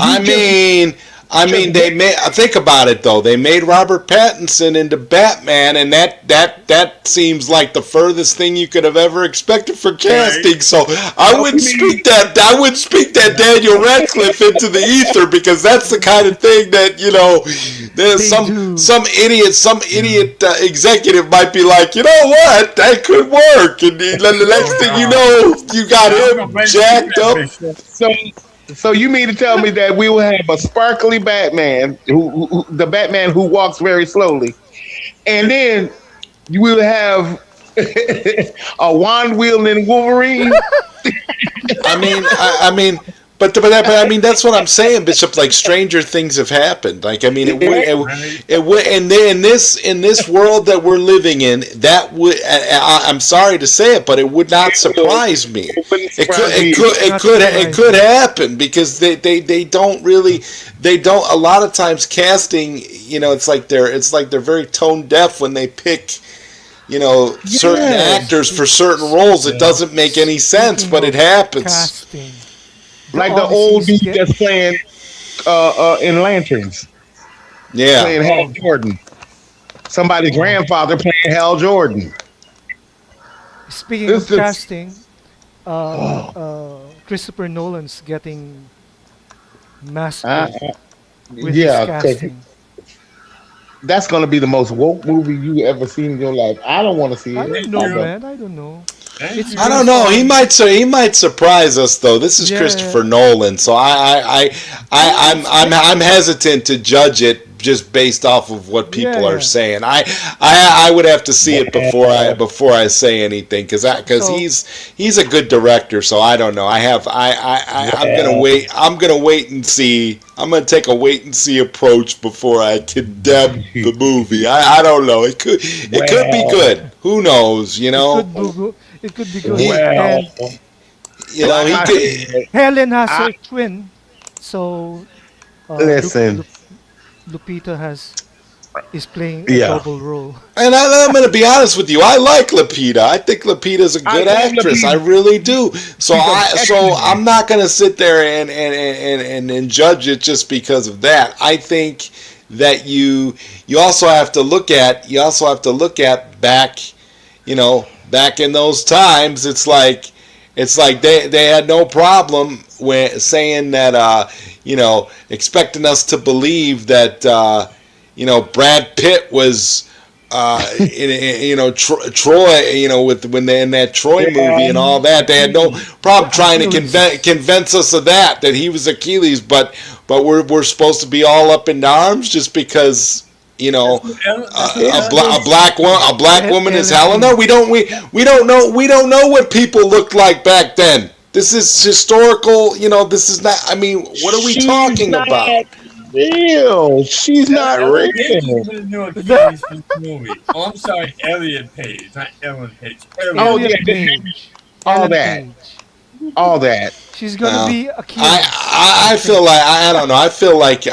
I you mean, just they made. Think about it though. They made Robert Pattinson into Batman, and that seems like the furthest thing you could have ever expected for Right. casting. So oh, you mean I wouldn't speak that Daniel Radcliffe into the ether because that's the kind of thing that there's they do. some idiot executive might be like, you know what, that could work, and the next Oh thing you god. know, you got I'm him gonna let you keep jacked that, up. Bishop. so? So you mean to tell me that we will have a sparkly Batman, the Batman who walks very slowly, and then you will have a wand wielding Wolverine? I mean, but I mean that's what I'm saying, Bishop. Like stranger things have happened. Like I mean, Yeah, Right. it would, and in this world that we're living in, that would. I'm sorry to say it, but it would not it will. surprise me. It wouldn't surprise me. It Not could surprising. happen because they don't really they don't a lot of times casting. It's like they're very tone deaf when they pick certain Yes, actors for Spe- certain roles. It Yeah. doesn't make any sense, Speaking but it of happens. casting, the like the Odyssey old is dude get. that's playing in Lanterns, Yeah. playing Hal Oh, Jordan. Somebody's oh, grandfather playing Hal Jordan. Speaking It's of just casting, oh, Christopher Nolan's getting uh, massacred with his yeah, because casting. that's gonna be the most woke movie you ever seen in your life. I don't want to see I it. don't thank I know, you. don't. man. I don't know. Thank It's I you. don't based know. on He might surprise us though. This is Christopher yeah. Nolan, so I it's I'm hesitant to judge it just based off of what Yeah, people are yeah. saying. I would have to see it before I say anything because So he's a good director. So I don't know. I'm gonna Well, wait. I'm gonna wait and see. I'm gonna take a wait and see approach before I condemn the movie. I don't know. It could be well, good. Who knows? You it know. could be it could be good. He well. And Like he I could. said, Helen has I her twin, so listen. Lupita has is playing a Yeah, double role. And I'm going to be honest with you. I like Lapita. I think Lapita's a I good love actress. I Lapita. really do. So She's an so excellent I'm not going to sit there and judge it just because of that. I think that you also have to look at back, back in those times. It's like they had no problem when saying that expecting us to believe that Brad Pitt was Troy, with when they in that Troy movie and all that. They had no problem trying to Achilles. convince us of that he was Achilles, but we're supposed to be all up in arms just because That's what Ellen. That's what a, It's Ellen bla- a just Page black one did. a black woman is Ellen Helena. Page. We don't know what people looked like back then. This is historical. This is not. I mean, what are we she's talking not about? real. She's not Ellen Page is real. going to do The Achilles for this movie. Oh, I'm sorry, Elliot Page, not Ellen Page. Oh Elliot yeah, Elliot Page. Page. all Ellen that, Page. all that. She's gonna Now, be Achilles, I I feel think. like I don't know. I feel like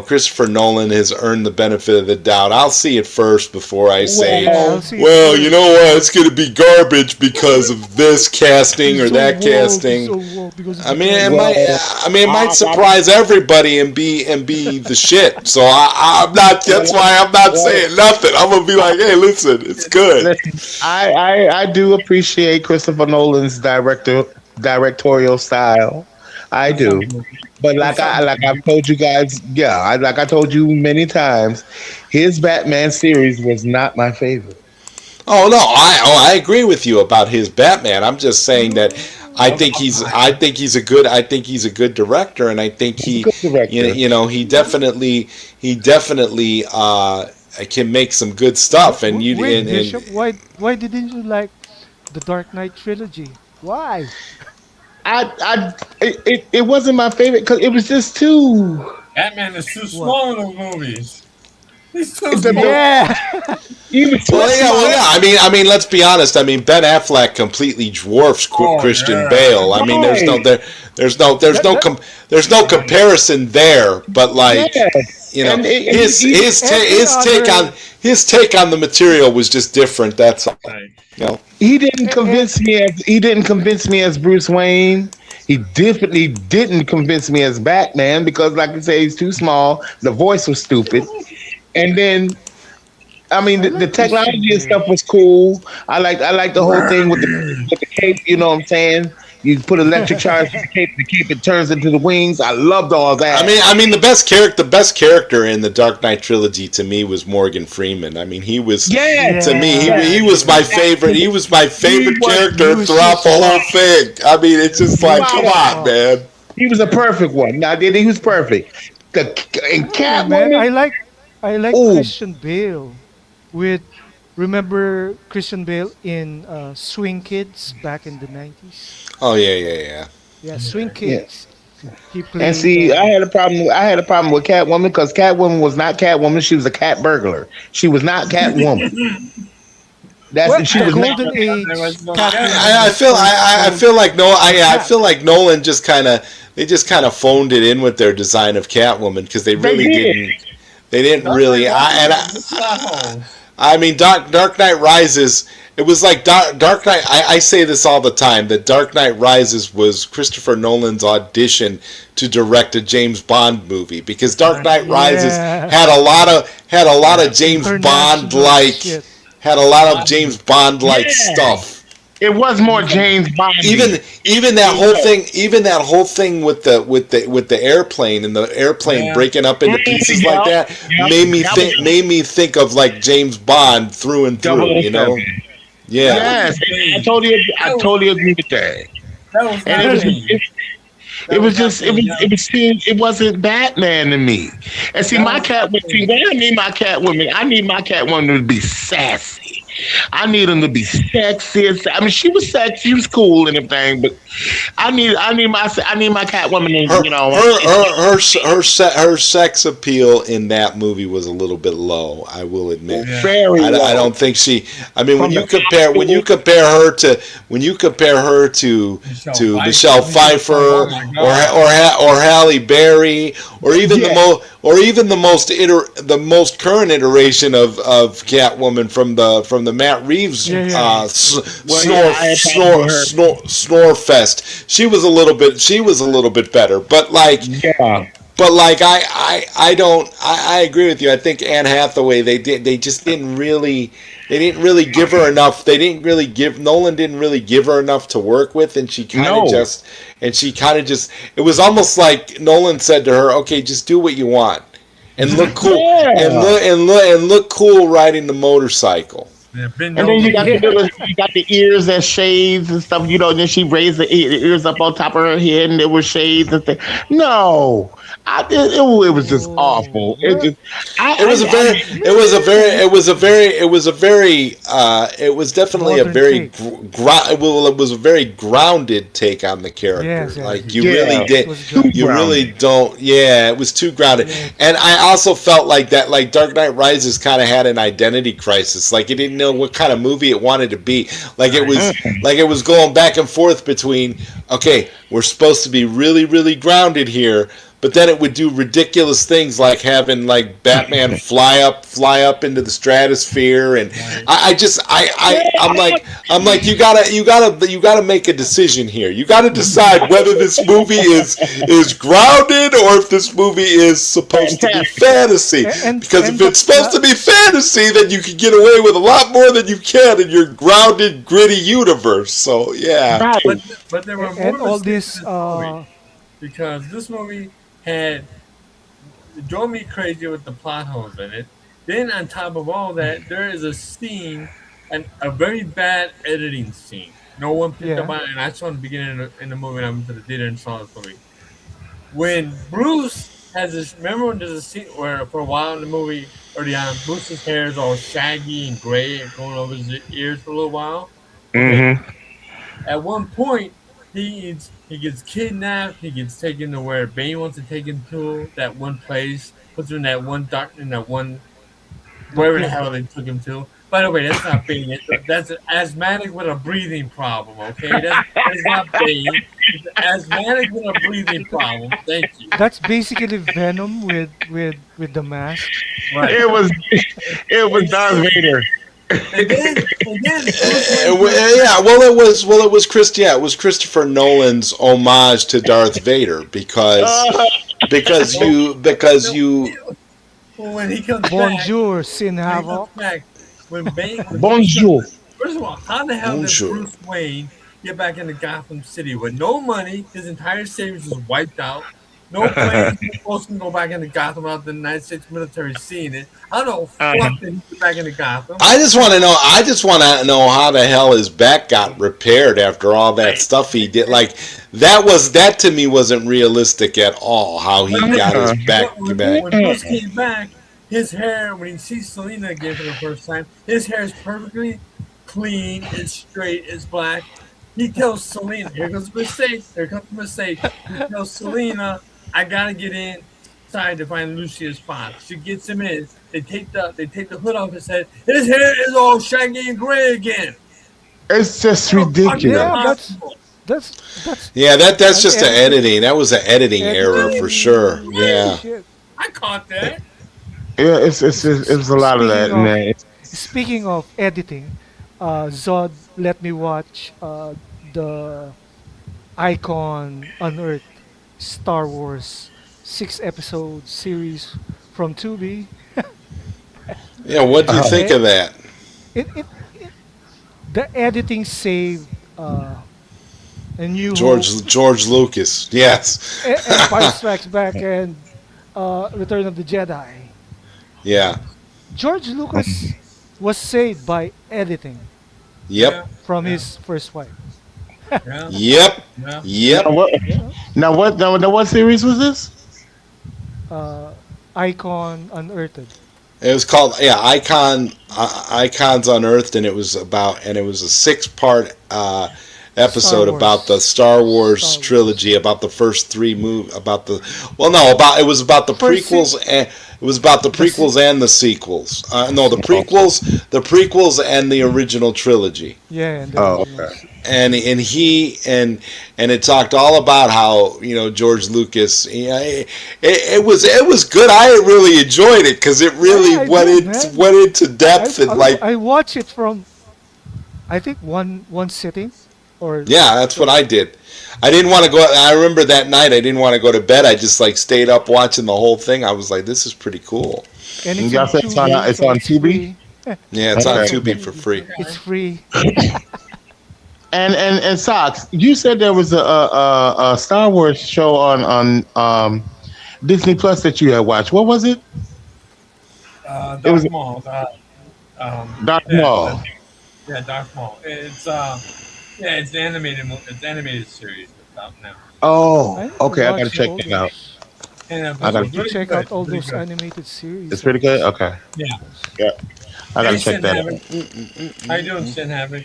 Christopher Nolan has earned the benefit of the doubt. I'll see it first before I say, Yeah, I'll Well, see it well, you know first. what, it's going to be garbage because of this casting He's or so that woke. He's casting. so woke because of I the mean, it casting. might. well, I mean, it might I, surprise everybody and be the shit. So I'm not. That's well, why I'm not well, saying nothing. I'm gonna be like, hey, listen, it's good. listen. I do appreciate Christopher Nolan's directorial style. I For some do. movies. But For like some I've movies. told you guys, yeah, like I told you many times, his Batman series was not my favorite. Oh no, I agree with you about his Batman. I'm just saying that Okay. I think he's a good director, and I think He's a good director. he definitely can make some good stuff. And you Wait, and Bishop, why didn't you like the Dark Knight trilogy? Why? It wasn't my favorite because it was just too. Batman is too What? small in those movies. He's too The, small. Yeah. he was too well, yeah. small. Let's be honest. I mean, Ben Affleck completely dwarfs Oh Christian yeah. Bale. I mean, Right. there's That, no that, there's no comparison there. But like, yes. And Every other his take on the material was just different. That's all. Like, You know. and he didn't convince me as Bruce Wayne. He definitely didn't convince me as Batman because, like you say, he's too small. The voice was stupid. And then, I mean, I the like Christian technology and Bale. stuff was cool. I like the whole thing with the cape. You know what I'm saying? You put electric charge to the cape, it turns into the wings. I loved all that. The best character in the Dark Knight trilogy to me was Morgan Freeman. I mean, he was Yes, to me he Yeah, was my yeah. favorite. He was my he favorite was He character was so throughout the whole smart. thing. I mean, it's just He like, was come so wow. on, smart. man. He was a perfect one. Now, he was perfect. The I and don't know, man. Catwoman. I like Oh, Christian Bale with remember Christian Bale in Swing Kids back in the 90s? Oh yeah, yeah, yeah. Yeah, Swing yeah. Kids. He And played see, I had a problem. I had a problem with Catwoman because Catwoman was not Catwoman. She was a cat burglar. She was not Catwoman. well, She the was not. golden there was age no Catwoman I was feel first I called feel like no I the yeah, I Cat. feel like Nolan just kind of phoned it in with their design of Catwoman because they They really did. didn't they didn't Dark Knight really Rises was a plot hole. I mean, Dark Knight Rises. It was like Dark Knight. I say this all the time that Dark Knight Rises was Christopher Nolan's audition to direct a James Bond movie because Dark Knight Rises Yeah, had a lot of James Bond international like shit. had a lot of James Bond like Yeah. stuff. It was more James Even Bondy. even that whole thing, with the airplane and the airplane Yeah. breaking up into pieces like Yep. that Yep. That was made me think of like James Bond through and through. You know. 007. Yeah. That was Yes, James. I totally agree with that. That was And not James. It That was was just happening. it wasn't Batman to me. And see, That my was cat would see happening. when I need my cat women, I need my cat woman to be sassy. I need them to be sexy. I mean, she was sexy, she was cool and everything, but I need my cat woman to, her you know, her sex appeal in that movie was a little bit low. I will admit. Yeah. very I low don't think she. I mean, from the costume. when you compare her to Michelle Michelle Pfeiffer. Michelle Pfeiffer Oh Pfeiffer. my God. or Halle Berry or even Yeah, the most current iteration of Catwoman from the Matt Reeves Yeah, yeah, yeah. well, yeah, I had problems with her. snore fest. She was a little bit better, Yeah, I don't I agree with you. I think Anne Hathaway they just didn't really give her enough. They didn't really give Nolan didn't really give her enough to work with, no, and she kind of just it was almost like Nolan said to her, "Okay, just do what you want and look cool yeah. and look cool riding the motorcycle." Yeah, bend And then over. Yeah. you got the ears as shades and stuff, you know. And then she raised the ears up on top of her head, and there were shades and things. No, it was just Oh, awful. It well, just, I it was definitely a modern very take. well, it was a very grounded take on the character. Yes, yes. Like you really yeah, It did, was too grounded. you really grounded. don't. Yeah, it was too grounded, Yeah, and I also felt like that. Like Dark Knight Rises kind of had an identity crisis. Like it didn't know what kind of movie it wanted to be. Right. Like it was going back and forth between okay, we're supposed to be really grounded here, but then it would do ridiculous things like having like Batman fly up into the stratosphere, and Right. I'm like you gotta make a decision here. You gotta decide whether this movie is grounded or if this movie is supposed to be Fantastic. fantasy. Because if and it's supposed to be fantasy, then you can get away with a lot more than you can in your grounded, gritty universe. So yeah. But Right. but there were more and all mistakes in this this movie because this movie had it drove me crazy with the plot holes in it. Then on top of all that, there is a scene, a very bad editing scene. No one picked up yeah, on it, and I saw in the beginning in the movie. And I went to the theater and saw this movie. When Bruce has this, remember when there's a scene where for a while in the movie early on, Bruce's hair is all shaggy and gray and going over his ears for a little while. Okay, Hmm. at one point, he gets kidnapped. He gets taken to where Bane wants to take him to that one place. Puts him in that one dark in that one the wherever the pit. hell they took him to. By the way, that's not Bane. That's an asthmatic with a breathing problem. Okay, that's not Bane. It's an asthmatic with a breathing problem. Thank you. That's basically Venom with the mask. Right. It was it was And Darth then Vader. Bruce Wayne comes back. Yeah, it was Christopher Nolan's homage to Darth Vader Uh, No, because no. you When he comes back, Bonjour, Sin when he comes Havoc. back, when Bruce comes Bonjour. back, first of all, how the hell did bonjour. Bruce Wayne get back into Gotham City with no money? His entire savings was wiped out. No planes, no boats can go back into Gotham without the United States military seeing it. How the fuck did he get back into Gotham? I just want to know how the hell his back got repaired after all that Right. stuff he did. Like that to me wasn't realistic at all. How he But got his back back. when Bruce came back, his hair, when he sees Selena again for the first time, his hair is perfectly clean, it's straight, it's black. He tells Selena, here comes the mistake, here comes the mistake. He tells Selena, I gotta get inside to find Lucius Fox. She gets him in. They take the hood off his head. His hair is all shaggy and gray again. It's just How the fuck is that Yeah, ridiculous. possible? that's Yeah, that's an just an editing editing. That was an editing error for sure. editing Right. Yeah. shit. I caught that. Yeah, it's a lot of Speaking that, of man. speaking of editing, Zod let me watch the Icon Unearthed Star Wars 6 episode series from Tubi. Yeah, what do you Uh, think Eh, of that? it the editing saved A New Hope, George Lucas. Yes. Empire Strikes Back, and Return of the Jedi. Yeah. George Lucas was saved by editing Yep. Yeah, from yeah, his first wife. yeah, Yep. yeah. now Yep. what? Yeah. Now what series was this? Uh, Icon Unearthed. It was called Icons Unearthed, and it was a 6 part Star episode about the Wars. Star Wars Star Wars. trilogy, about the first 3 about the well, no, about it was about the First prequels, and it was about the the se- prequels and the sequels. No, Okay. the prequels and the original trilogy. Yeah, and the Oh, original. okay. And it talked all about how George Lucas. It was good. I really enjoyed it because it Yeah, really I did, man. went into depth and like, I watch it from I think one sitting or yeah, that's what so, I did. I didn't want to go. I remember that night I didn't want to go to bed. I just like stayed up watching the whole thing. I was like, this is pretty cool. and And it's y'all on said Tubi, it's so on it's Tubi. free. Yeah, it's on Okay. Tubi for free. It's free. And Socks, you said there was a Star Wars show on Disney Plus that you had watched. What was it? It was Darth Maul. Dark Yeah, Maul. yeah, Darth Maul. Yeah, it's the it's animated series that's out now. I Oh, never okay. I gotta watched check all that out. those. And I I gotta. need it's to really check good. out all Really those good. animated It's series of pretty good. those. Okay. Yeah. Yes. Yeah, I Hey, gotta check Sin that Havoc. out. How you doing, Sin Havoc?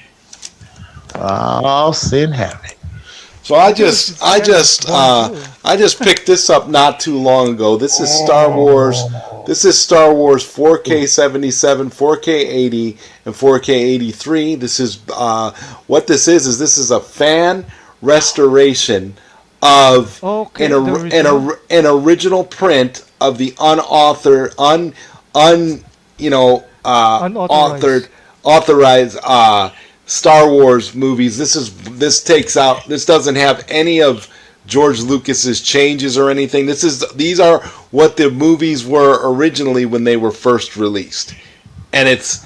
Oh, sin havoc. So I think we should add Bonjour. I just picked this up not too long ago. This is Star Wars. Oh. This is Star Wars 4K 77, 4K 80, and 4K 83. This is what this is this is a fan restoration of Okay, the original an original print of the unauthored un authored unauthorized. authorized Star Wars movies. This doesn't have any of George Lucas's changes or anything. These are what the movies were originally when they were first released, and it's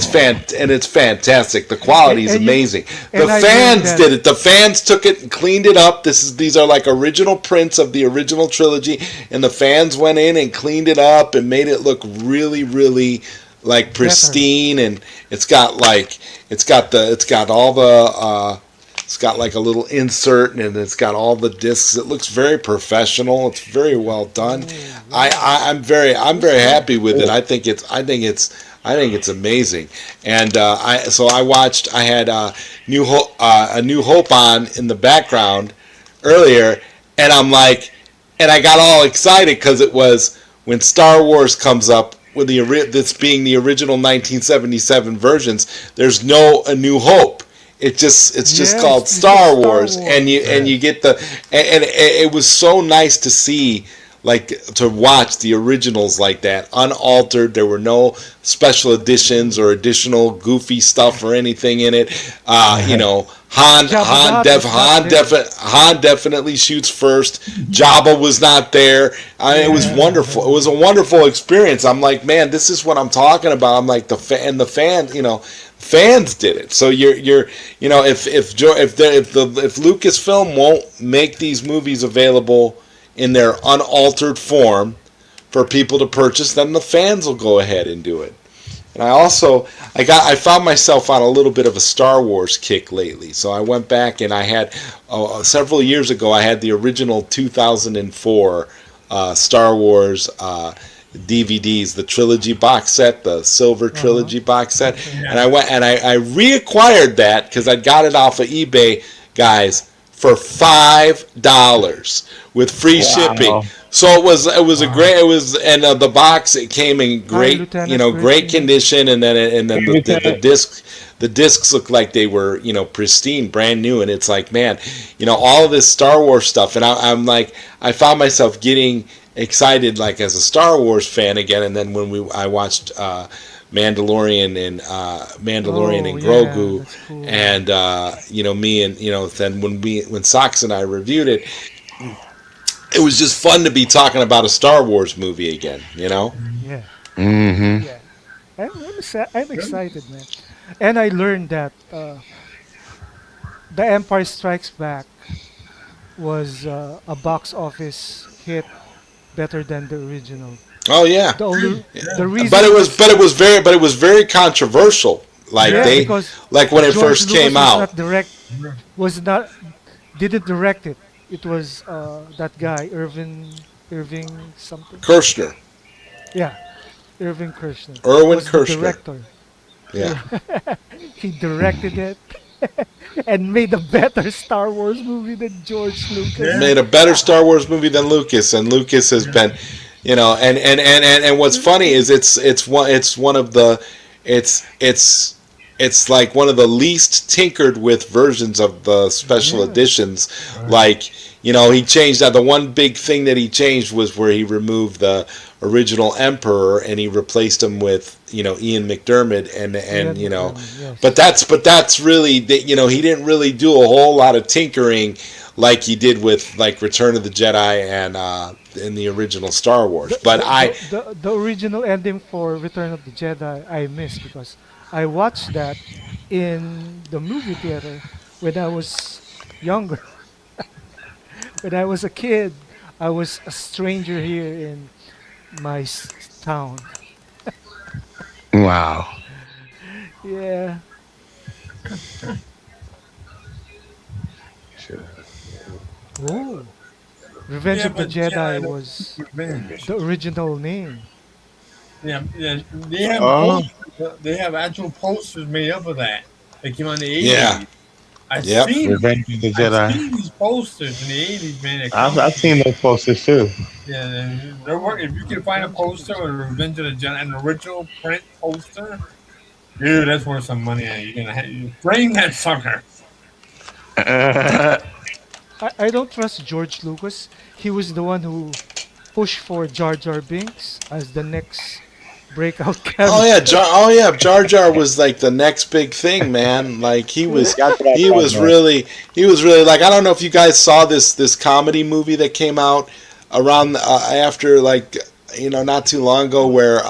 fantastic. The quality is And you amazing. The and I learned fans that did it. The fans took it and cleaned it up. These are like original prints of the original trilogy, and the fans went in and cleaned it up and made it look really, really like better. pristine. And it's got all the it's got like a little insert, and it's got all the discs. It looks very professional. It's very well done. Oh, wow. I'm That's very good. happy with it. I think it's amazing. And I watched. I had a New Hope on in the background earlier, and I'm like, and I got all excited because it was when Star Wars comes up with this being the original 1977 versions. There's no A New Hope. It's just called Yes, it's just Star Star Wars, Wars. and you Yes. get and it was so nice to see, like, to watch the originals like that unaltered. There were no special editions or additional goofy stuff or anything in it. Jabba the Hutt was not there. Han definitely shoots first. Jabba was not there. It was Yeah. wonderful. It was a wonderful experience. I'm like, man, this is what I'm talking about. I'm like, the fans, fans did it. So if Lucasfilm won't make these movies available in their unaltered form for people to purchase, then the fans will go ahead and do it. And I found myself on a little bit of a Star Wars kick lately. So I went back and I had several years ago I had the original 2004 Star Wars DVDs, the trilogy box set, the silver Uh-huh. trilogy box set, Okay. and I went and I reacquired that because I got it off of eBay, guys, for $5 with free shipping. Wow. So it was a Wow. great, it was, and the box, it came in Hi, great, Lieutenant great Brittany. condition, and then Lieutenant. the discs looked like they were pristine, brand new, and it's like, man, all of this Star Wars stuff, and I'm like, I found myself getting excited, like, as a Star Wars fan again. And then when I watched Mandalorian Oh and yeah, Grogu, that's cool. and me, and then when Sox and I reviewed it, it was just fun to be talking about a Star Wars movie again. Yeah, Mm-hmm. yeah. I'm excited, man. And I learned that The Empire Strikes Back was a box office hit better than the original. Oh yeah, The only the but reason was it was very controversial. Like yeah, they because like when it George first Lucas came out. was not didn't direct it. it was that guy Irving something. Kirshner, Yeah, Irving Krishna Erwin was the Kirshner. director. Yeah, He directed it and made a better Star Wars movie than George Lucas. Yeah. made a better Star Wars movie than Lucas, and Lucas has been, and what's funny is it's one of the it's like one of the least tinkered with versions of the special Yeah, editions. Right. Like, he changed that. The one big thing that he changed was where he removed the original Emperor and he replaced him with Ian McDermott, and Ian McDermott. but Yes. that's really he didn't really do a whole lot of tinkering like he did with like Return of the Jedi and in the original Star Wars. The, But the, I the, the original ending for Return of the Jedi I missed because I watched that in the movie theater when I was younger. When I was a kid, I was a stranger here in my town. Wow. Yeah. Shit. Oh, Revenge Yeah, of the but Jedi Jedi don't was revenge. the original name. Yeah, yeah, they have Oh, posters. They have actual posters made up of that. They came out in the Yeah, '80s. I've yep. seen them. Revenge of the I've Jedi. seen these posters in the '80s, man. They're I've coming. seen those posters too. Yeah, they're working. Oh, If you can find a Revenge of the poster with Jedi. Revenge of the Jedi, an original print poster, dude, that's worth some money. You're gonna you frame that sucker. I don't trust George Lucas. He was the one who pushed for Jar Jar Binks as the next breakout Oh yeah, character. Jar Jar was like the next big thing, man. Like he was, That's what I he thought, was man. really, he was really like, I don't know if you guys saw this comedy movie that came out around after, like, not too long ago, where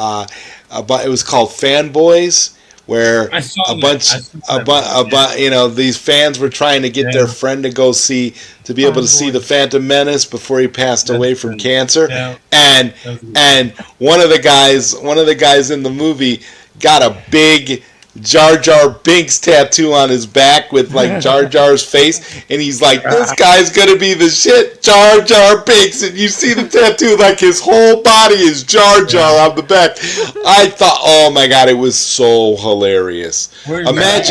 but it was called Fanboys, where I saw a that. bunch I saw that movie. Yeah, these fans were trying to get their yeah, friend to be able to see the Fanboys. Phantom Menace before he passed that's away from good. cancer, Yeah, and that's good. and one of the guys in the movie got a big Jar Jar Binks tattoo on his back with like Jar Jar's face, and he's like, "This guy's gonna be the shit, Jar Jar Binks." And you see the tattoo, like his whole body is Jar Yeah. Jar on the back. I thought, oh my god, it was so hilarious. Where's that?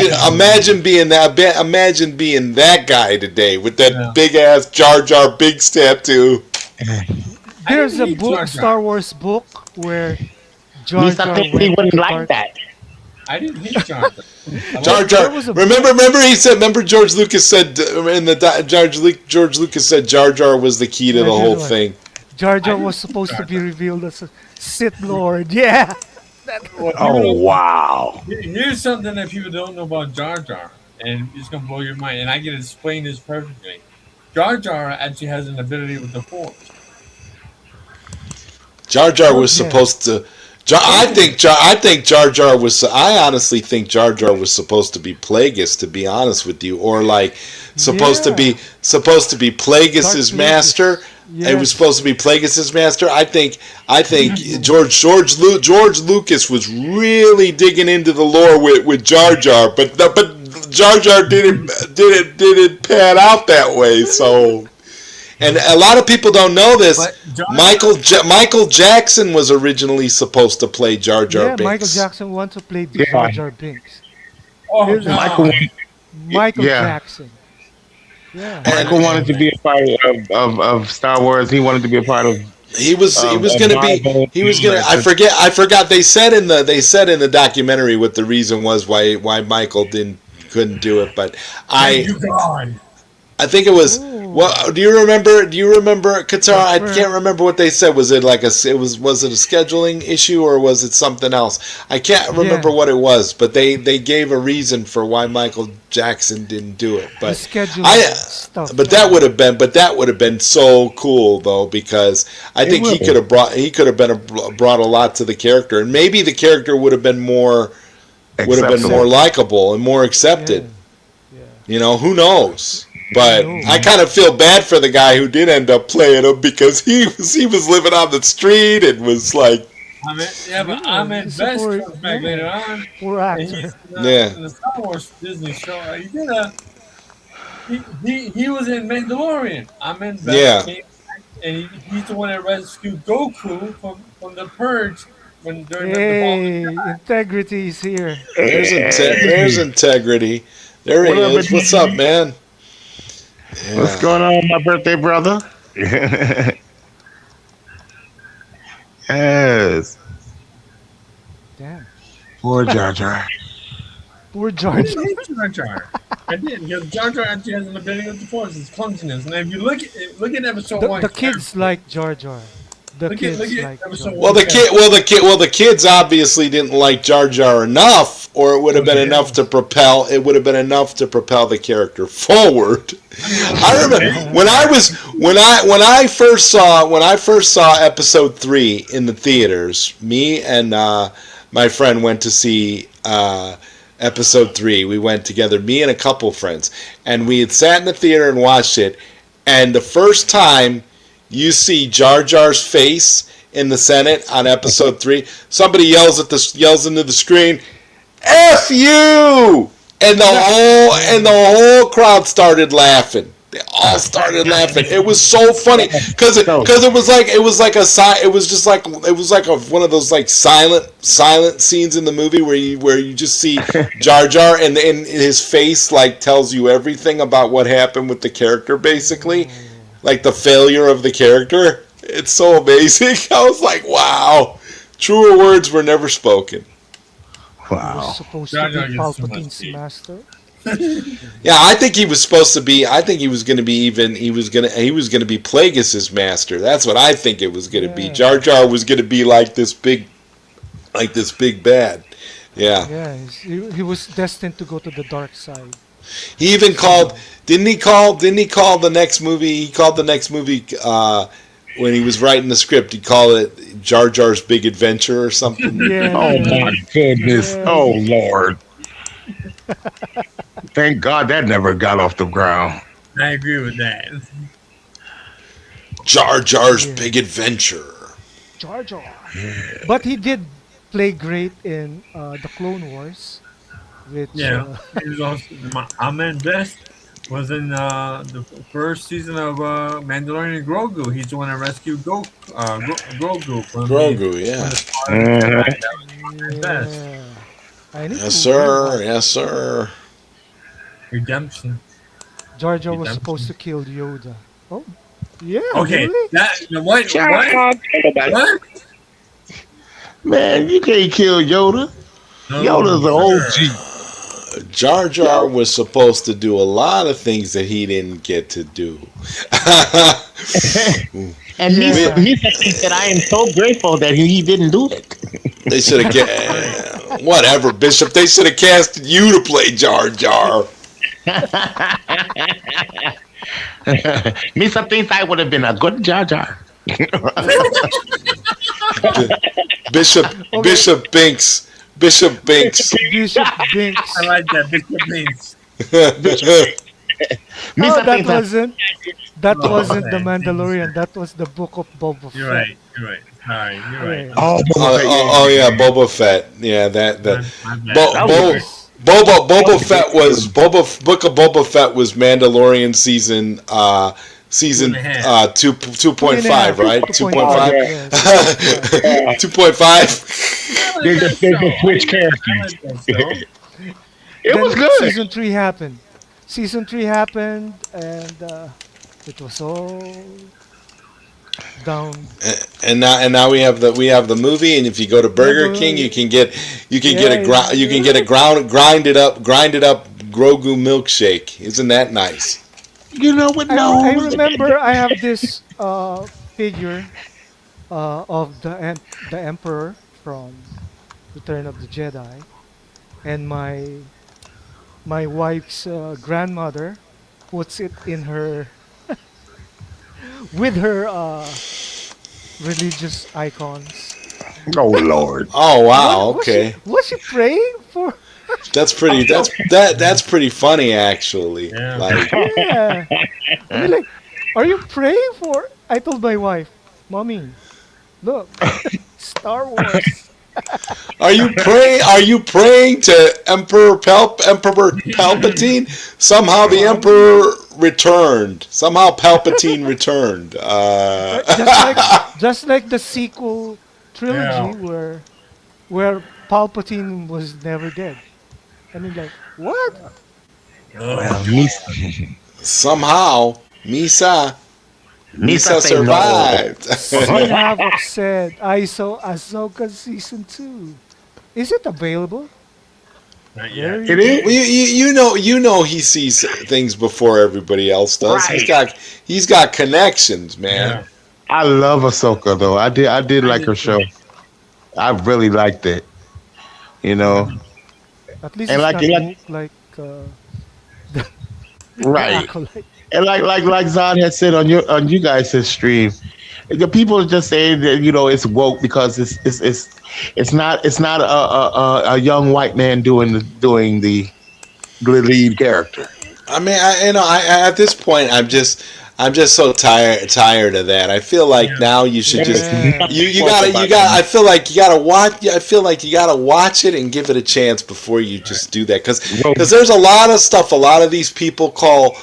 Imagine being that guy today with that Yeah. big ass Jar Jar Binks tattoo. I There's didn't a hate book, Jar Star Jar. Wars book, where Jar Least I Jar think he went to wouldn't the like dark. that. I didn't hate Jar Jar. I Jar like There Jar. was a Remember, book. remember he said. Remember George Lucas said in the George Lucas said Jar Jar was the key to Yeah, the Jar whole Jar. thing. Jar I Jar didn't was hate supposed to Jar be Jar. revealed as a Sith Lord. Yeah. Well, people Oh don't. wow. Here's something that people don't know about Jar Jar, and it's gonna blow your mind. And I can explain this perfectly. Jar Jar actually has an ability with the Force. Jar Jar was Yeah. supposed to. I think Jar Jar was. I honestly think Jar Jar was supposed to be Plagueis, to be honest with you, or like supposed to Yeah. be supposed to be Dark Plagueis's master. Plagueis. It was supposed to Yes. be Plagueis's master. I think George Lucas was really digging into the lore with Jar Jar, but Jar Jar didn't pan out that way. So, and a lot of people don't know this. But Jar Jar, Michael Jackson was originally supposed to play Jar Jar Yeah, Michael Binks. Jackson wants to play Yeah, Jar Jar Binks. oh Here's a Michael. god, Michael Yeah, Jackson. Yeah. I Michael wanted to be a part of Star Wars. He wanted to be a part He was of gonna be Marvel. he was gonna I forgot they said in the documentary what the reason was why Michael didn't couldn't do it, but thank I you God. I think it was. Oh, Well, do you remember Qatar? the I can't first. remember what they said. Was it like was it a scheduling issue or was it something else? I can't remember Yeah, what it was, but they gave a reason for why Michael Jackson didn't do it. the I scheduling stuff. but that would have been so cool though, because I It think will be. he could have brought a lot to the character, and maybe the character would have been more acceptable. Accepted. likable and more accepted. Yeah, yeah. Who knows? Who But I knows? kind of feel bad for the guy who did end up playing him, because he was living on the street and was like, I mean, yeah, but Yeah, Ahmed it's a Best poor, comes back yeah, later on, poor and he's actor. yeah. in the Star Wars Disney show. he was in Mandalorian. Ahmed Best Yeah. came back, and he's the one that rescued Goku from the purge when during the fall of the Hey, integrity is here. There's Hey, integrity. There he what up, is. What's up, Andy? man? What's Yeah. going on, my birthday brother? Yes, Damn. poor Jar Jar. Poor I Jar didn't Jar. hate Jar Jar. I did because Jar Jar actually has an ability with the Force, his clumsiness. And if you look at episode one, The it's very kids like Jar Jar. The look kids at like episode Jar Well, one Jar. the kids obviously didn't like Jar Jar enough, or it would have Oh been yeah, enough to propel. It would have been enough to propel the character forward. I mean it was I remember okay. when I first saw episode 3 in the theaters. Me and my friend went to see episode 3. We went together, me and a couple friends, and we had sat in the theater and watched it. And the first time you see Jar Jar's face in the Senate on episode 3, somebody yells into the screen, "F you!" And the whole crowd started laughing. They all started laughing. It was so funny because So, it was just like one of those like silent scenes in the movie where you just see Jar Jar and his face like tells you everything about what happened with the character, basically, Oh, like the failure of the character. It's so amazing. I was like, wow, truer words were never spoken. he was wow. supposed to Jar be Jar gets too much Palpatine's heat. master. Yeah, I think he was supposed to be. I think he was going to be even. He was going to be Plagueis' master. That's what I think it was going to be. Yeah. Jar Jar was going to be like this big bad. Yeah. Yeah, he was destined to go to the dark side He even called. somehow. Didn't he call the next movie? He called the next movie when he was writing the script. He called it Jar Jar's Big Adventure or something. Oh Yeah, my goodness. yeah. Oh Lord. Thank God that never got off the ground. I agree with that. Jar Jar's Yeah. Big Adventure. Jar Jar. But he did play great in the Clone Wars, which Yeah, he was also Ahmed Best was in the first season of Mandalorian Grogu. He's the one that rescued Grogu Grogu. from Yeah. the slaughter of the Mhm. Jedi. That was Ahmed Best. yeah. I need Yes, to sir. rewatch. Yes, sir. Redemption. Jar Jar was supposed Redemption. to kill Yoda. Oh, yeah, Okay, really? what Child, think about it. what? Man, you can't kill Yoda. No, Yoda's an sir. OG. Jar Jar Yo, was supposed to do a lot of things that he didn't get to do. And We- Yeah. Misa thinks that I am so grateful that he didn't do it. they should have whatever, Bishop. They should have casted you to play Jar Jar. Misa thinks I would have been a good Jar Jar. Bishop Okay, Bishop Binks. Bishop I Binks. like that. Bishop Binks. Oh, Misa thinks that that Oh wasn't the man, Mandalorian. That was the Book of Boba you're Fett. right. You're right. Sorry, you're right. Yeah, oh, Boba Oh, Fett, oh, yeah, oh yeah, yeah, yeah. Boba Fett. Yeah, that My bad. Bo, that was Bo, good. because Boba Fett was Book of Boba Fett was Mandalorian Two season and a half. 2.5, right? Oh 2.5. yeah. Yes, 2.5. 2.5. I like They that just they show. just switch I characters. like that show. It was Then good. season 3 happened. Season 3 happened, and it was all down. And now we have the movie, and if you go to Yeah, Burger King, but you can get yeah, you can get a grinded up Grogu milkshake. Isn't that nice? You know what? I No, remember I have this figure of the Emperor from Return of the Jedi, and my wife's grandmother puts it in her with her religious icons. oh Lord. Oh What wow, okay. was she praying for? That's pretty funny actually. Yeah. Like Yeah. I mean, like, are you praying for? I told my wife, "Mommy, look, Star Wars." Are you praying to Emperor Palpatine? Somehow the Emperor returned. Somehow Palpatine returned. Just like the sequel Yeah. trilogy where Palpatine was never dead. I mean, like what? Well, Ugh. Somehow Misa Misa say no. survived. Sin Havoc said, "I saw Ahsoka season 2. Is it available?" Not There yet. you It Well, go. is you know he sees things before everybody else does. right. He's got connections, man. Yeah. I love Ahsoka though. I did I like did her show. too. I really liked it. You Yeah. know, At least and it's like not like woke like the, the right, acolyte. and like Zod had said on you guys' stream, the people are just saying that it's woke because it's not a young white man doing the lead character. I mean, at this point, I'm just so tired of that. I feel like Yeah. now you should There's just Yeah. nothing woke you about got. them. I feel like you gotta watch. I feel like you gotta watch it and give it a chance before you Right. just do that. Well, Because there's a lot of stuff. A lot of these people call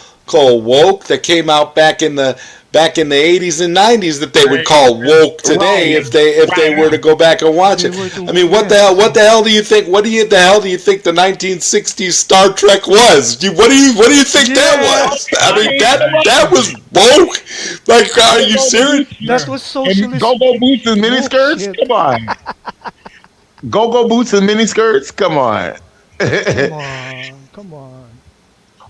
woke that came out back in the 80s and 90s that they would Right. call Yeah. woke today right, if they right. were to go back and If watch they it. were I to, mean, yes. what the hell do you think? The hell do you think the 1960s Star Trek was? What do you think that was? Yes. I mean, Right. Come that on. was woke. Like, are you Go-Go serious? Boots That Sure. was And socialist go-go boots and woke miniskirts. shit. Come on, go-go boots and miniskirts. Come on. Come on, come on.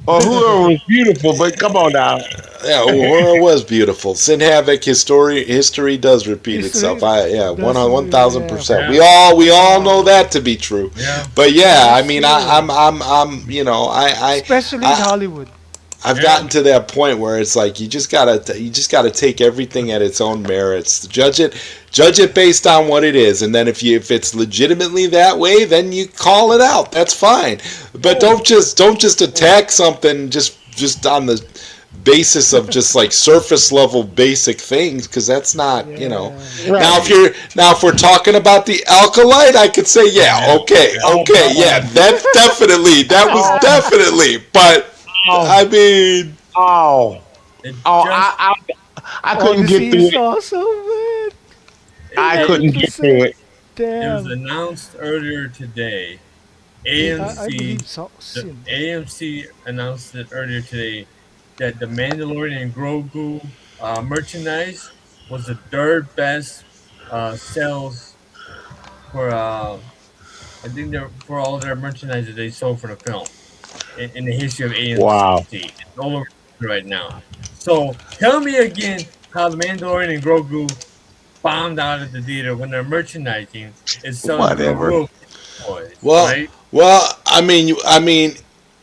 Or whoever was beautiful, but come on now. Yeah, Uhura was beautiful. Sin Havoc history does repeat itself. History One doesn't, thousand yeah. percent. Yeah. We all know Wow. that to be true. Yeah. But yeah, I Yes, mean, yes. I'm you know, Especially in I Hollywood. I've Yeah. gotten to that point where it's like you just gotta take everything at its own merits. Judge it based on what it is, and then if it's legitimately that way, then you call it out. That's fine. But Oh. don't just attack something just on the basis of just like surface level basic things, because that's not, you know. Yeah. Now Right. if we're talking about the alkalite, I could say Yeah. yeah, okay, Yeah. Oh, okay, yeah, that was oh, definitely, but oh, I mean, oh, It oh, just I couldn't get Odyssey through is it. awesome, man. I it, couldn't get through 100%. it. it was Damn. announced earlier today. I AMC believe so. the Sin. AMC announced it earlier today that the Mandalorian and Grogu merchandise was the third best sales for I think they're for all their merchandise that they sold for the film in the history of Wow. AMC. It's all over right now. So tell me again how the Mandalorian and Grogu bombed out at the theater when their merchandising is selling for Whatever. real boys, well, right? I mean,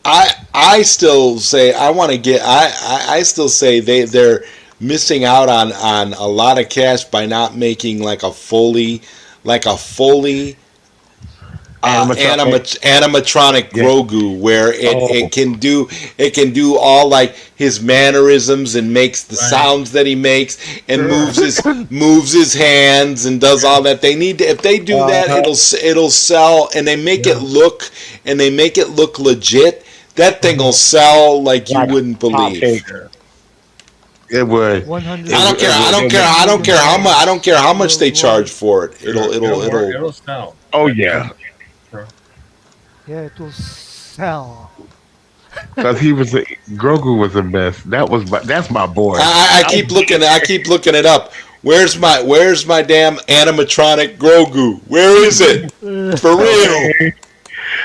I still say I want to get I still say they're missing out on a lot of cash by not making like a fully Animatronic. animatronic Yeah. Grogu where Oh, it can do all like his mannerisms and makes the Right. sounds that he makes and sure. moves his hands and does all that. They need to, if they do that, Uh-huh. it'll sell, and Yeah. they make it look legit. That thing will Mhm. sell like you Like wouldn't believe. hotcakes. Sure. It would. 100 I don't care how much. I don't care how much they charge worldwide. for it. Sure. It'll It'll sell. Oh That's yeah, sure. Yeah, it will sell. because Grogu was the best. That's my boy. I keep looking. I keep looking it up. Where's my damn animatronic Grogu? Where is it? For real. Okay,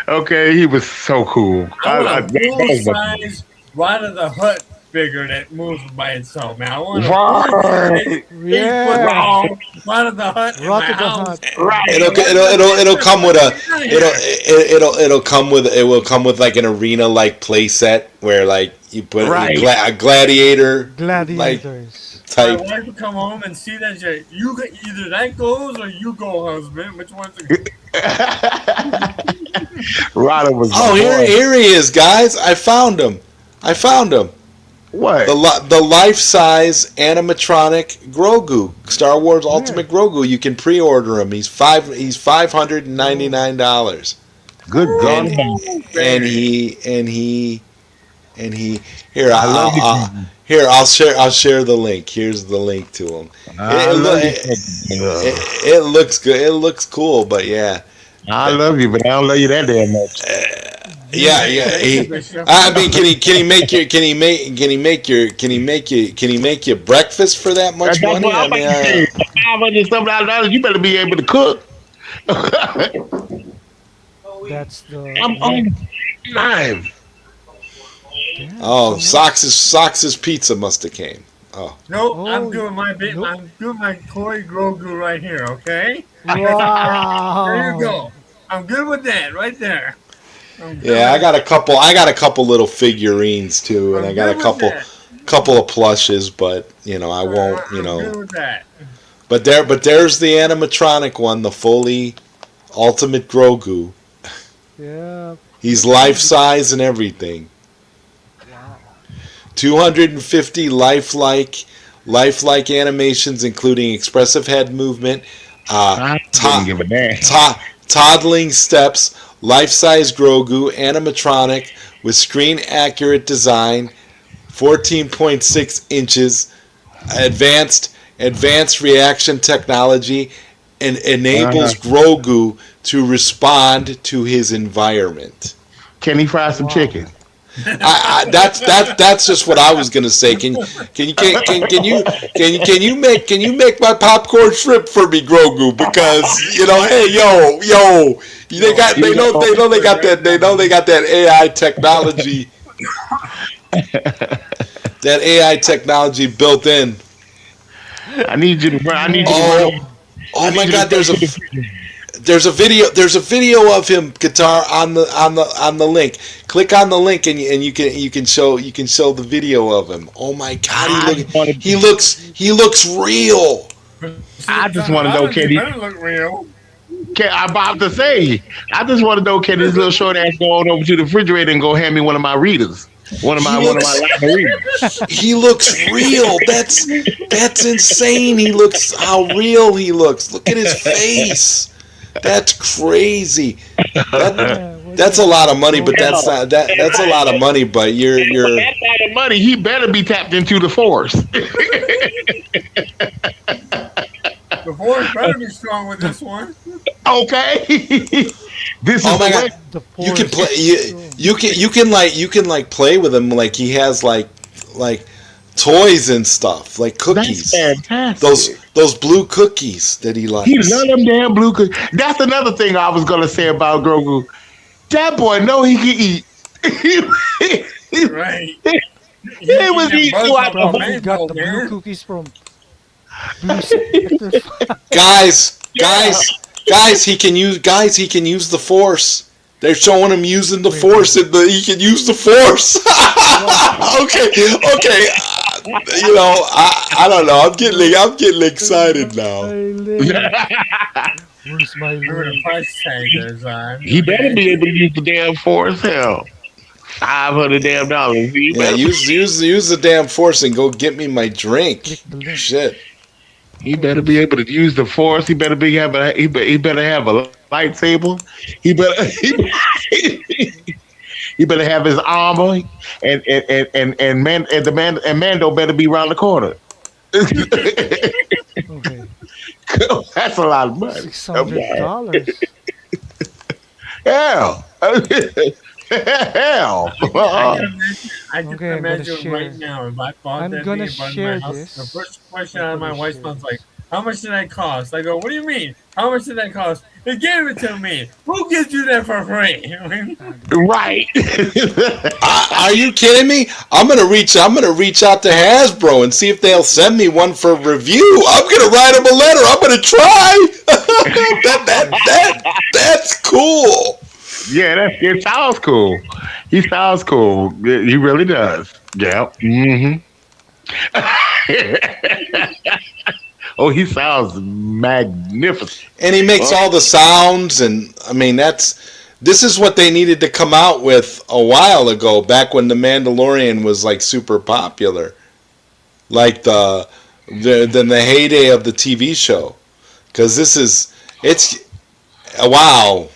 okay, he was so cool. I want a That full was size Ride of the Hut figure that moves by itself, man. I want a full size right, 8 foot Yeah. tall Ride of the Hut in Rock my of the house. Hut. Right. It'll come with a Get outta here. it will come with like an arena like play set where like you put Right. a gladiator like Gladiators. My type. wife would come home and see that shit. Either that goes or you go, husband. Which one's it? Ryder was my Oh, boy. here he is, guys. I found him. What? The life size animatronic Grogu, Star Wars Where? Ultimate Grogu. You can pre-order him. He's Oh, $599, Good God, and Oh, and baby. he and he and he here I love you, here I'll share the link. Here's the link to him. I It, it, love you. it looks good. It looks cool, but yeah. I love you, but I don't love you that damn much. Yeah, yeah. yeah. Thank you, Bishop. I mean, can he make you breakfast for that much That's what money? I'm I about mean, to say. $500 you better be able to cook. That's the I'm yeah. on live. Damn, oh, so much. Sox's pizza must have came. Oh, Nope, I'm Oh, doing my bit. nope. I'm doing my Corey Grogu right here. Okay. There you Wow. go. I'm good with that right there. I'm good yeah. with I got a that. couple. I got a couple little figurines too, and I I'm got a good with that. couple of plushes, but I won't. I'm good with that. But there's the animatronic one, the fully ultimate Grogu. Yeah, He's pretty life big. size and everything. Wow. 250 lifelike animations, including expressive head movement, uh, I wouldn't to- give a damn. toddling steps, life-size Grogu animatronic with screen-accurate design, 14.6 inches, advanced reaction technology, and enables Uh-huh. Grogu to respond to his environment. Can he fry some Wow. chicken? That's just what I was gonna say. Can you make my popcorn shrimp for me, Grogu? Because hey, yo, they Yo, got He they got know all- they know they Bishop got right that they now. know they got that AI technology built in. I need you to run. I need you to run. Oh, Over, I oh my need you to God! go to the fridge. There's a video of him guitar on the link. Click on the link and you can show the video of him. Oh my God, I just want to. he looks real. I Pursuit just Son of want to know, Knowledge, can you he? better look real. I'm about to say. I just want to know, can this little short ass go on over to the refrigerator and go hand me one of my readers, He one of my looks Latin readers? he looks real. That's insane. He looks how real he looks. Look at his face. That's crazy. That Yeah, what that's a the lot of money, but that's Grogu? not that that's a lot of money. But For you're that kind of money, he better be tapped into the force. The force better be strong with this one. Okay, this oh is the my way. God. The You can force play is you strong. you can play with him like he has like toys and stuff like That's cookies. Those fantastic. those blue cookies that he He love likes. them damn blue cookies. That's another thing I was gonna say about Grogu. That boy know he can eat. he Right. He was eating them eating bugs throughout off the the Probably whole. got mango the blue here. cookies from Blue Sector 5. Guys, Yeah. he can use the force. They're showing him using the Wait, wait. force and he can use the force. Wow. Okay. I don't know. I'm getting excited Where's now. my link? Where's my Remember the link? price tag there, Zion. He better Okay. be able to use the damn force. Hell, $500 damn. He Yeah, better. use the damn force and go get me my drink. Click the link. Shit. He better be able to use the force. He better be have a. He better have a lightsaber. He better. He better have his armor, and Mando better be around the corner. Okay. That's a lot of money. Six Oh, hundred man. dollars. Hell. Hell. I can Okay, I'm gonna imagine right share. now if I bought I'm that thing gonna in front of my share house. The this. first question I'm out of my gonna wife's share mouth is like, this. "How much did that cost?" I go, "What do you mean? How much did that cost?" They gave it to me. Who gives you that for free? I mean, Right. Are you kidding me? I'm gonna reach out to Hasbro and see if they'll send me one for review. I'm gonna write them a letter. I'm gonna try. That's cool. Yeah, it sounds cool. He sounds cool. He really does. Yeah. Oh, he sounds magnificent. And he makes Well, all the sounds, and I mean This is what they needed to come out with a while ago, back when The Mandalorian was like super popular, like the heyday of the TV show. Because it's wow.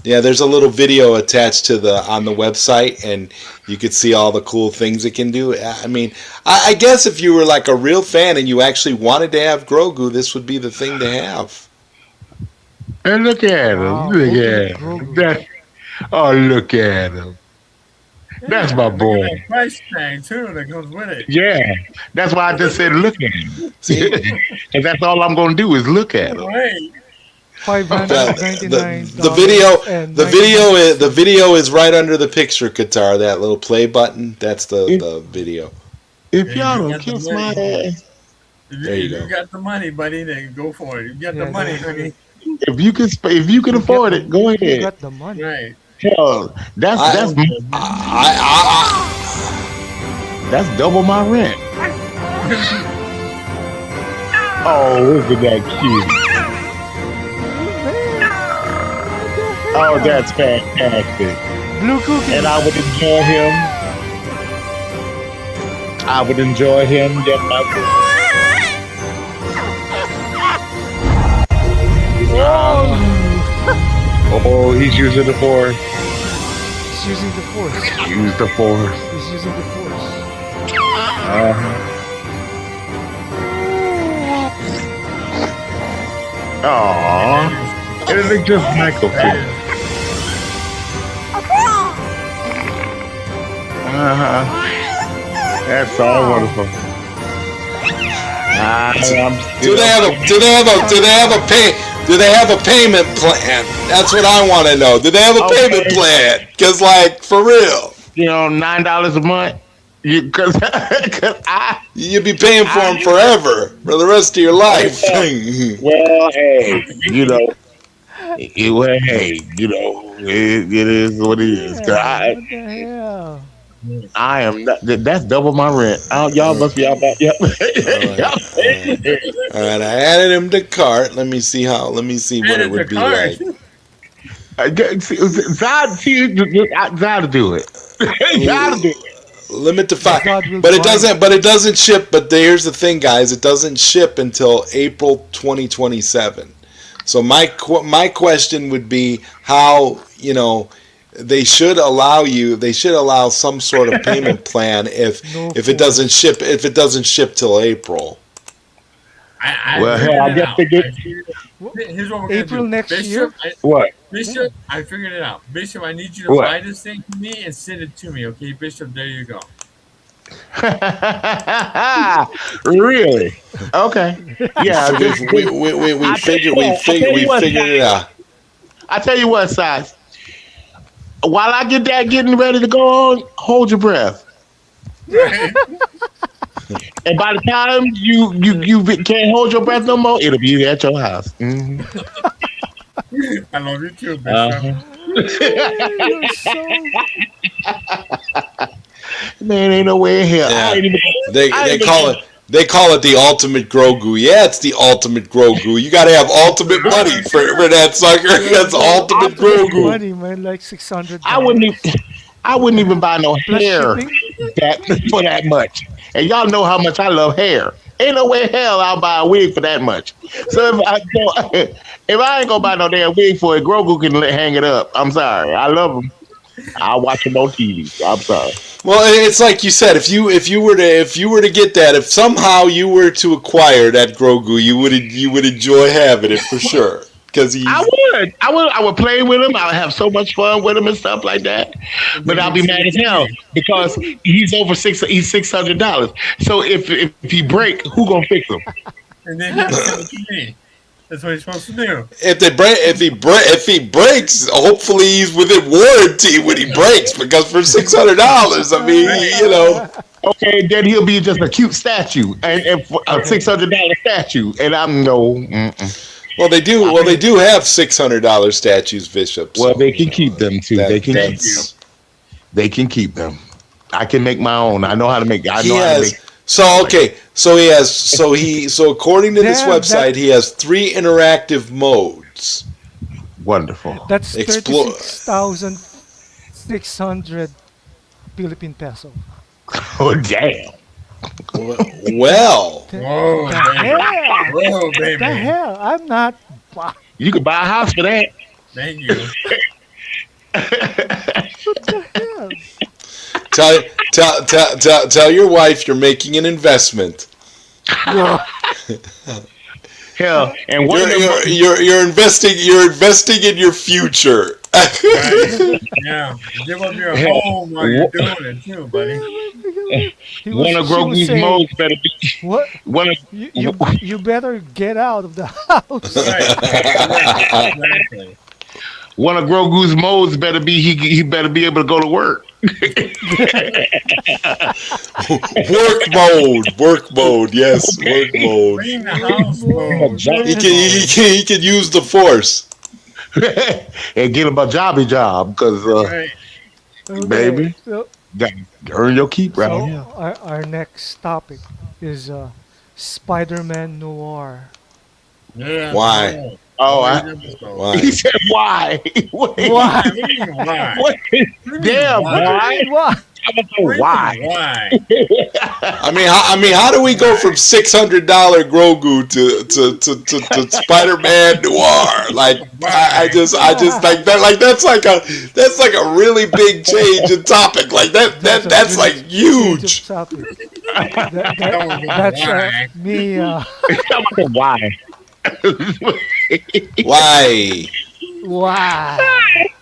Yeah, there's a little video attached to on the website, and you could see all the cool things it can do. I mean, I guess if you were like a real fan and you actually wanted to have Grogu, this would be the thing to have. And look at him. Wow, Look ultimate at him. Grogu. Oh, look at him. That's Yeah, my look at boy. that price tag too that goes with it. Yeah. That's why I just said look at him. See, And that's all I'm going to do is look at him. Right. the, $599 the video and the video is right under the picture, Qatar. That little play button. That's the video. If Yeah, y'all you don't got the kiss my money. ass, There you go. You got the money, buddy. Then go for it. You got the Yeah, money, there you honey. if you can afford it, go You ahead. got the money. Right. Hell, that's I- that's I that's double my rent. Oh, look at that cute. Oh, that's fantastic. Blue cookie. And I would enjoy him. I would enjoy him just like Oh, he's using the force. He's using the force. Use the force. He's using the force. Aww. It is just Michael too. That's so wonderful. Do they have a payment plan? That's what I want to know. Do they have a payment plan? Because, like, for real, $9 a month. Because you'd be paying for them forever for the rest of your life. well, hey, it is what it is. 'Cause What the hell? I am not, that's double my rent. Y'all must be out about. Yep. All right, I added him to cart. Let me see what it would be like. Zod to do it. Zod to do it. Limit to 5, God will but it find- doesn't. But it doesn't ship. But here's the thing, guys. It doesn't ship until April 2027. So my question would be how they should allow some sort of payment plan if No it doesn't ship till April. Well, hell, I guess they get Here's what we're April gonna do. next Bishop, year? what? Bishop, I figured it out. Bishop, I need you to What? buy this thing for me and send it to me, okay? Bishop, there you go. Really? Okay. Yeah. We figured it out. I tell you what, Size. While I get that getting ready to go on, hold your breath. And by the time you can't hold your breath no more, it'll be at your house. Mm-hmm. I love you too, Bishop. You're so Man, ain't no way in hell. Yeah. I ain't even, They I ain't call even- it the ultimate Grogu. Yeah, it's the ultimate Grogu. You got to have ultimate money for that sucker. That's ultimate Grogu. money, man, like $600. I wouldn't even buy no Plus hair shipping? for that much. And y'all know how much I love hair. Ain't no way in hell I'll buy a wig for that much. So if I ain't gonna buy no damn wig for it, Grogu can hang it up. I'm sorry. I love him. I'll watch him on TV. I'm sorry. Well, it's like you said. If you were to get that, if somehow you were to acquire that Grogu, you would enjoy having it for sure. Because I would play with him. I would have so much fun with him and stuff like that. But I'll be mad as hell because he's he's $600. So if he break, who gonna fix him? And then he send it to me. That's what he's supposed to do. if he breaks, hopefully he's within warranty when he breaks. Because for $600, I mean, Okay, then he'll be just a cute statue and for a $600 statue, and I'm no. Mm-mm. Well, they do have $600 statues, Bishop. Well, they can keep them too. They can keep them. I can make my own. I know how to make. I know how to make. So according to this Damn, website, he has 3 interactive modes. Wonderful. That's Explore. 36,600 Philippine peso. Oh damn. Well, The, Whoa, the baby. hell? Whoa, The baby. hell? I'm not. You could buy a house for that. Thank you. What the hell? tell your wife you're making an investment. No. Hell, and one of You're them you're you're, you're investing in your future. Right. Yeah. Give up your hell, home while you're doing it too, buddy. He one was. of She was Grogu's saying, modes better be "What? one of You better get out of the house." Right. Yeah. Exactly. one of Grogu's modes better be he better be able to go to work. Work mode, yes, work mode. Clean the Work house mode. mode. He Work can he Yes. mode. can he can use the force. And get him a jobby job because Right. baby, Okay. So, got earn your keep right so here. our next topic is Spider-Man Noir. Yeah. Why? No. Oh, All I, these episodes. he Why? said why? Wait, Why? Why? What do you mean why? wait, What do you mean damn, What do why? you why? mean? Why? I'm gonna What say do you why? mean why? How do we go from $600 Grogu to Spider-Man Noir? Like Why? I just Why? like that. Like that's like a really big change in topic. Like That's a that's really like change of huge. topic. Don't go That's why. me. I'm gonna say why? Why? Why?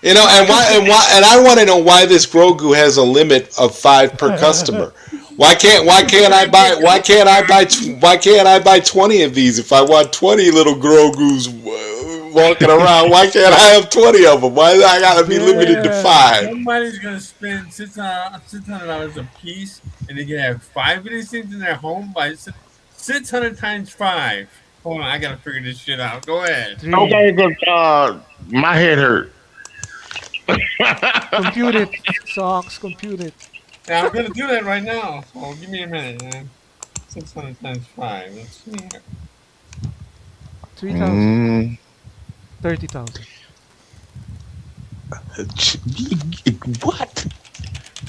And I want to know why this Grogu has a limit of 5 per customer. Why can't I buy 20 of these if I want 20 little Grogus walking around? Why can't I have 20 of them? Why do I gotta be limited to Damn. 5? Somebody's gonna spend $600 a piece, and they can have 5 of these things in their home by 600 times 5. Hold on, I gotta figure this shit out. Go ahead. Three. Okay, good. My head hurt. Compute it. Socks. Compute it. Now I'm gonna do that right now. So give me a minute, man. 600 times 5. Let's see here. 3,000. Mm, 30,000. what?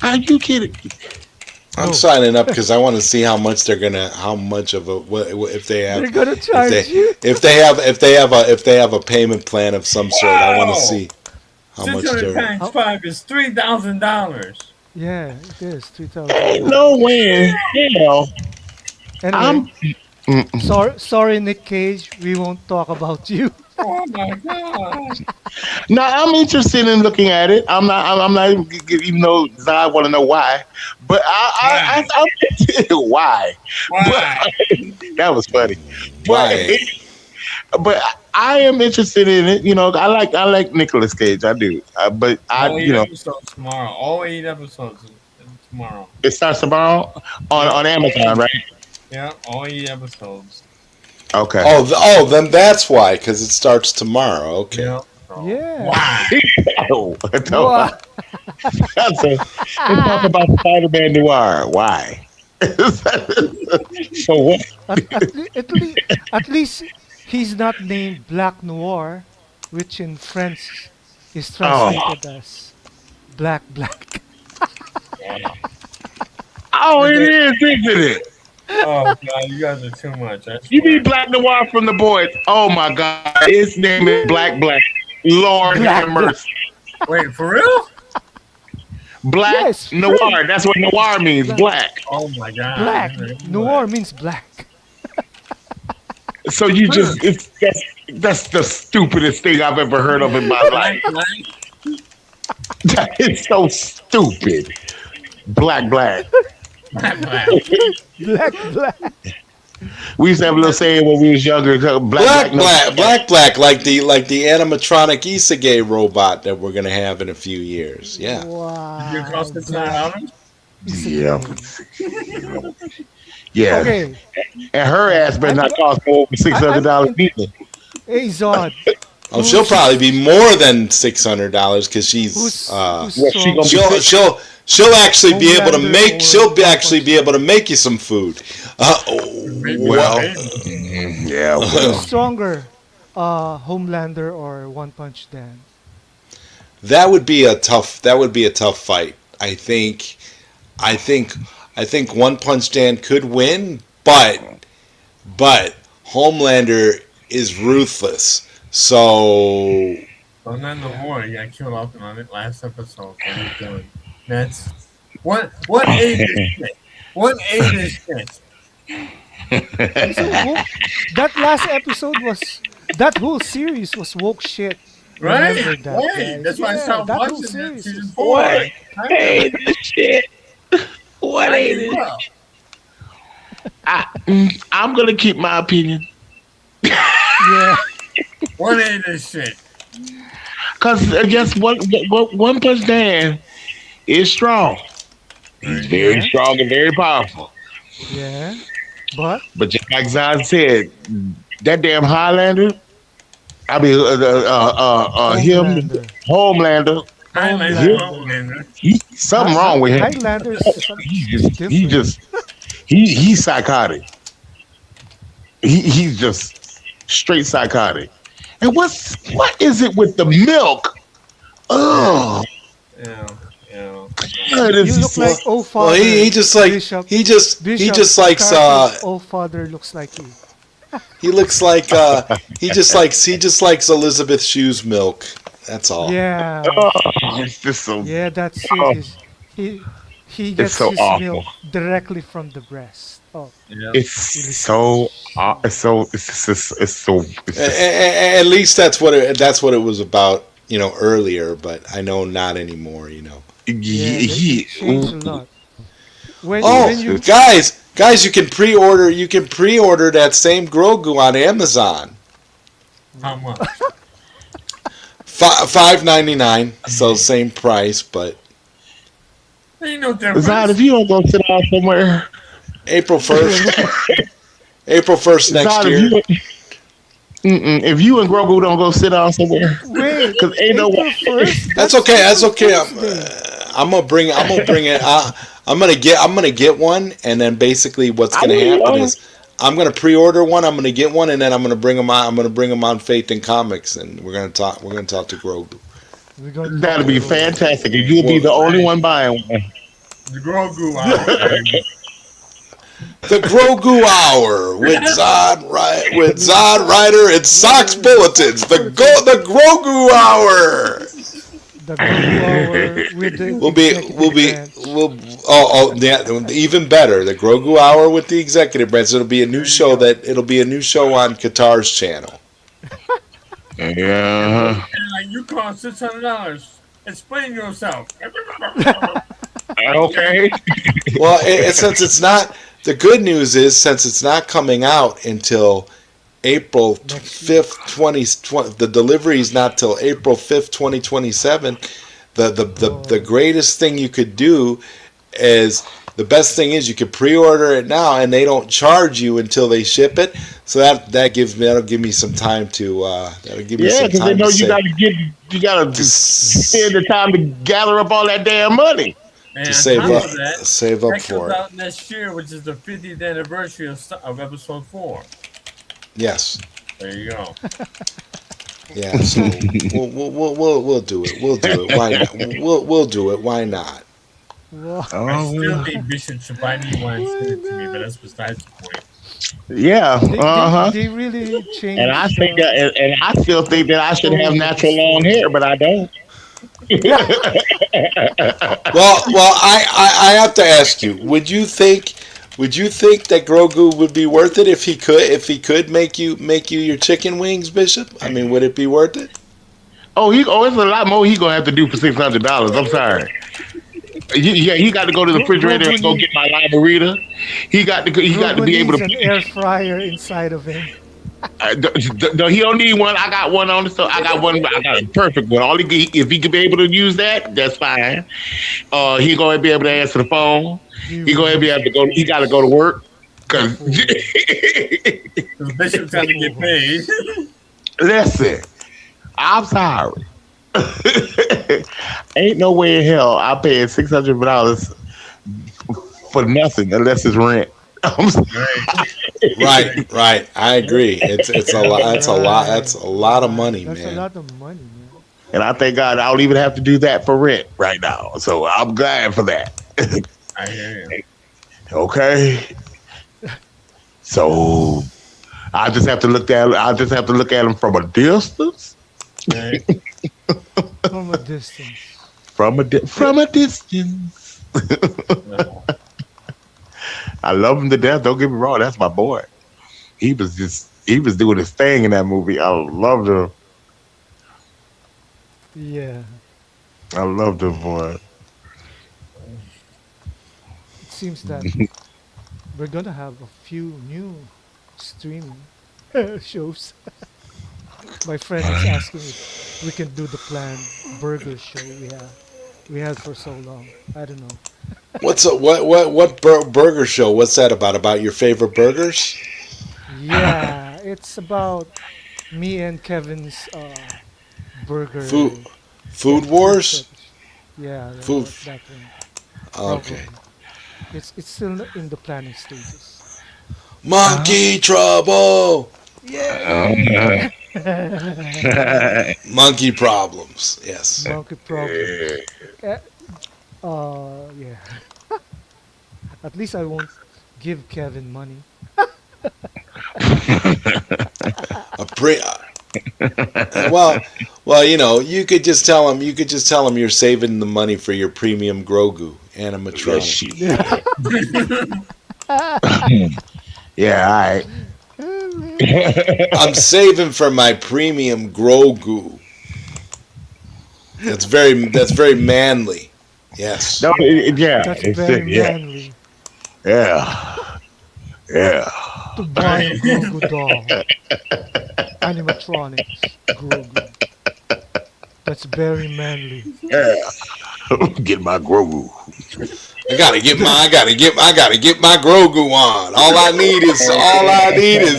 Are you kidding? I'm No. signing up because I want to see how much of a if they have They're gonna if they charge you. if they have a payment plan of some sort. I want to Wow! see how much 600 they're. times How? 5 is $3,000. Yeah, it is 3,000. Ain't no way in hell. Anyway, I'm. Mm-mm. sorry, Nick Cage. We won't talk about you. Oh my god. No, I'm interested in looking at it. I'm not even though I want to know why. But Why? I'm why. Why? But that was funny. But Why? but I am interested in it. I like Nicolas Cage. I do. But All 8 episodes tomorrow. All 8 episodes tomorrow. it starts tomorrow on Yep. on All Amazon, 8. right? Yeah, all 8 episodes. Okay. Then that's why because it starts tomorrow. Okay. Yep. So, Yeah. why? Oh, no. What? Let's talk about Spider-Man Noir. Why? So what? At least he's not named Black Noir, which in French is Oh, translated as Black. oh, it is, isn't it? Oh god, you guys are too much. I You mean swear. Black Noir from the boys? Oh my God, his name is Black. Lord have Black. mercy. Wait, for real? Black Yes, French. Noir. That's what Noir means. Black. Black. Oh my god. Black. Noir means black. So you just that's the stupidest thing I've ever heard of in my Black, life. black, That is so stupid. Black. black. Black. We used to have a little saying when we was younger. Black. No. Like the animatronic Isage robot that we're gonna have in a few years. Yeah. You Wow. cost $600? Black. Yeah. Isekai. Yeah. Okay. And her ass better I'm, not cost more than six I, hundred I'm dollars in, either. hey Zod, Oh, she'll who's probably be more than $600 because she's who's What she gonna be stronger, she'll six? she'll actually be able to Homelander make or One actually Punch be able Man? to make you some food. Maybe Well, maybe. Yeah. Who's Well. stronger, Homelander or One Punch Dan. That would be a tough fight. I think I think One Punch Dan could win, but Homelander is ruthless. So Well, not no more. He got killed off in the last episode, so he's done. That's one ate this shit. One ate this shit. So woke. That last episode was. That whole series was woke shit. Right? Remember that, Right. guys? That's why I Yeah, stopped that whole watching that series season was. four. What? Hey, this shit. What I ain't gave it? up. I'm gonna keep my opinion Yeah, One ate this shit. because I guess One Punch Dan is strong. He's Right. very yeah, strong and very powerful. yeah. But But just like Zod said, that damn Highlander. I mean, him, Homelander, Homelander. Highlander, He, Homelander. Homelander. something wrong with him. Highlander is He just, he different. just, he's psychotic. He's just straight psychotic. And what is it with the milk? Oh, Yeah, yeah. God, You it's look so, like oh well, father, he just like Bishop. he Bishop, just the likes character of oh father looks like you. he looks like he just likes Elizabeth Shue's milk. That's all. Yeah, oh, it's just so, yeah, that's it. oh, He he it's gets so his milk awful. directly from the breast. Oh, Yeah. It's Elizabeth. so, it's so, it's just, At least that's what it was about, earlier. But I know not anymore. Yeah, they changed a lot. Oh, When you guys, you can pre-order that same Grogu on Amazon. How much? $5.99, so same price, but Ain't no Zod, if difference. you don't go sit down somewhere, April 1st, April 1st next Zod, year. if you and Grogu don't go sit down somewhere, wait, because ain't no April way. 1st. That's That's okay. That's April okay. Fool's Day. I'm gonna bring it. I'm gonna get one, and then basically what's I gonna will happen know. is I'm gonna pre-order one. I'm gonna get one, and then I'm gonna bring them on. I'm gonna bring them on Faith and Comics, and we're gonna talk. We're gonna talk to Grogu. We're going to talk That'd to be Grogu. fantastic. And you'll be Well, the only Right. one buying one. The Grogu hour. the Grogu Hour with Zod Ryder and Sox Bulletins. The Grogu Hour. The Grogu hour with the We'll be we'll executive be branch. we'll yeah, even better. The Grogu Hour with the executive branch. It'll be a new There you show go. on Qatar's channel. Yeah. And like you cost $600. Explain yourself. Okay. Well, since it's not, the good news is since it's not coming out until April Next year. 5th, 2020, the delivery is not till April 5th, 2027. The Oh, greatest thing you could do is the best thing is you could pre-order it now and they don't charge you until they ship it. So that'll give me some time to Yeah, because they know you save, you gotta to, spend s- the time to gather up all that damn money. And to on save top up of that, save up that for comes it. out next year, which is the 50th anniversary of episode 4. Yes. There you go. Yeah, so we'll do it. We'll do it. Why not? We'll do it. Why not? wow. I Oh, still well. think Bishop should buy me one and send it to me, but that's besides the point. Yeah. Uh-huh. They really And I changed think that, and I still think that I should have tone of the natural long story. hair, but I don't. Well, I have to ask you. Would you think that Grogu would be worth it if he could make you your chicken wings, Bishop? I mean, would it be worth it? It's a lot more he gonna have to do for $600. I'm sorry. Yeah, he got to go to the refrigerator Grogu and go need get my limerita. He got to Grogu be able needs to. an air fryer inside of him. He don't need one. I got one on the stove. I got one. I got a perfect one. If he could be able to use that, that's fine. He gonna be able to answer the phone. He He will gonna be able to use go. He got to go to work the because. food. Because Bishop's got to get paid. Listen, I'm sorry. Ain't no way in hell I'm paying $600 for nothing unless it's rent. I'm Right. Right, Right. right. I agree. It's a lot. That's a lot. That's Right, a lot of right. money, That's a man. lot of money, man. And I thank God I don't even have to do that for rent right now. So I'm glad for that. I hear you. Okay. So I just have to look at them from a distance. Right. From a distance. From a distance. No. I love him to death. Don't get me wrong. That's my boy. He was doing his thing in that movie. Yeah. I loved him boy. It seems that we're gonna have a few new streaming shows. My friend is asking if we can do the planned burger show we had for so long. I don't know. What burger show? What's that about? About your favorite burgers? Yeah, it's about me and Kevin's Food burger Food food Wars? fetish. Yeah, yeah, Food. that one Okay. probably. It's still in the planning stages. Uh, Monkey trouble. Yeah, uh, yeah, yeah. Monkey problems. Yes. Monkey problems. Uh, yeah. At least I won't give Kevin money. A pre. Well, you could just tell him. You could just tell him you're saving the money for your premium Grogu yeah, animatronic. shit. Yeah, all right. I'm saving for my premium Grogu. That's very manly. Yes. No, yeah, That's it's very yeah, manly yeah, yeah. to buy a Grogu doll, animatronics Grogu. That's very manly. Yeah. Get my Grogu. I gotta get my Grogu on. All I need is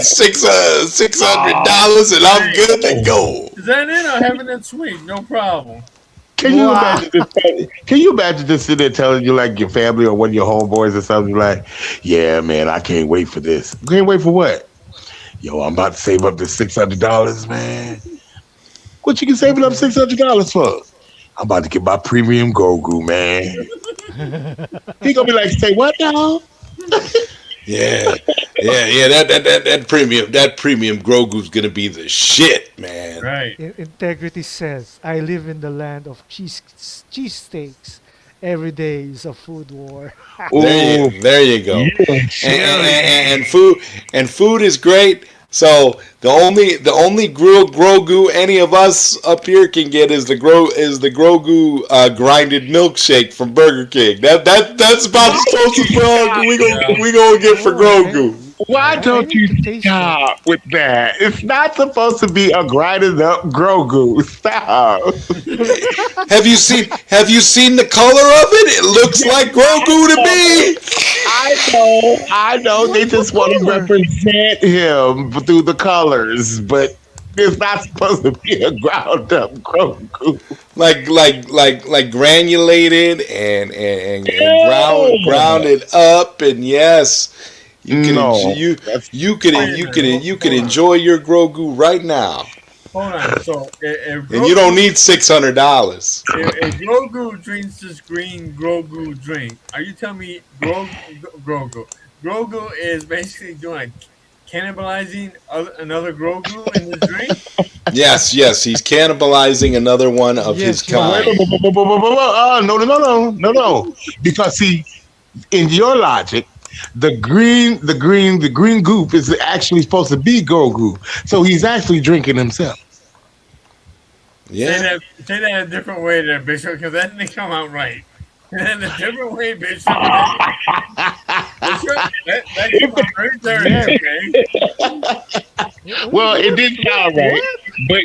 $600 and I'm Hey, good to go. is that it? Or having it sweet? No problem. Can you Wow. imagine this? Can you imagine just sitting there telling you like your family or one of your homeboys or something like, "Yeah, man, I can't wait for this. Can't wait for what? Yo, I'm about to save up this $600, man. What you can saving up Okay. $600 for? I'm about to get my premium Grogu, man. He gonna be like, say what now? Yeah, yeah. That premium Grogu's gonna be the shit, man. Right. Integrity says, "I live in the land of cheesesteaks. Every day is a food war." Oh, There you go. yeah, And, and, cherry. and, and food is great. So the only Grogu any of us up here can get is the Grogu grinded milkshake from Burger King. That's about as close as we Yeah. gonna we gonna get for Oh, Grogu. Why I don't need you to taste that. stop with that? It's not supposed to be a grinded up Grogu. Stop. Have you seen the color of it? It looks Yes, like I Grogu to know. me. I know. I know. They What just want to color? represent him through the colors, but it's not supposed to be a ground up Grogu. Like granulated and Ew. grounded up, and yes, you can enjoy, No, you that's you can Wait a you minute. can Hold, you can hold on. enjoy your Grogu right now, Hold on. So if and you don't Grogu need $600. if Grogu drinks this green Grogu drink, are you telling me Grogu is basically doing like cannibalizing another Grogu in this drink? Yes, he's cannibalizing another one of his Yes, you're no. Wait, right. kind. no, no, no, no, no, no. Because see, in your logic, the green goop is actually supposed to be Grogu, so he's actually drinking himself. Say Yeah, that say that a different way there, Bishop, because that didn't come out right. And a different way, Bishop, because Bishop, that came out very dirty, Yeah. okay? Well, it did sound right, What? but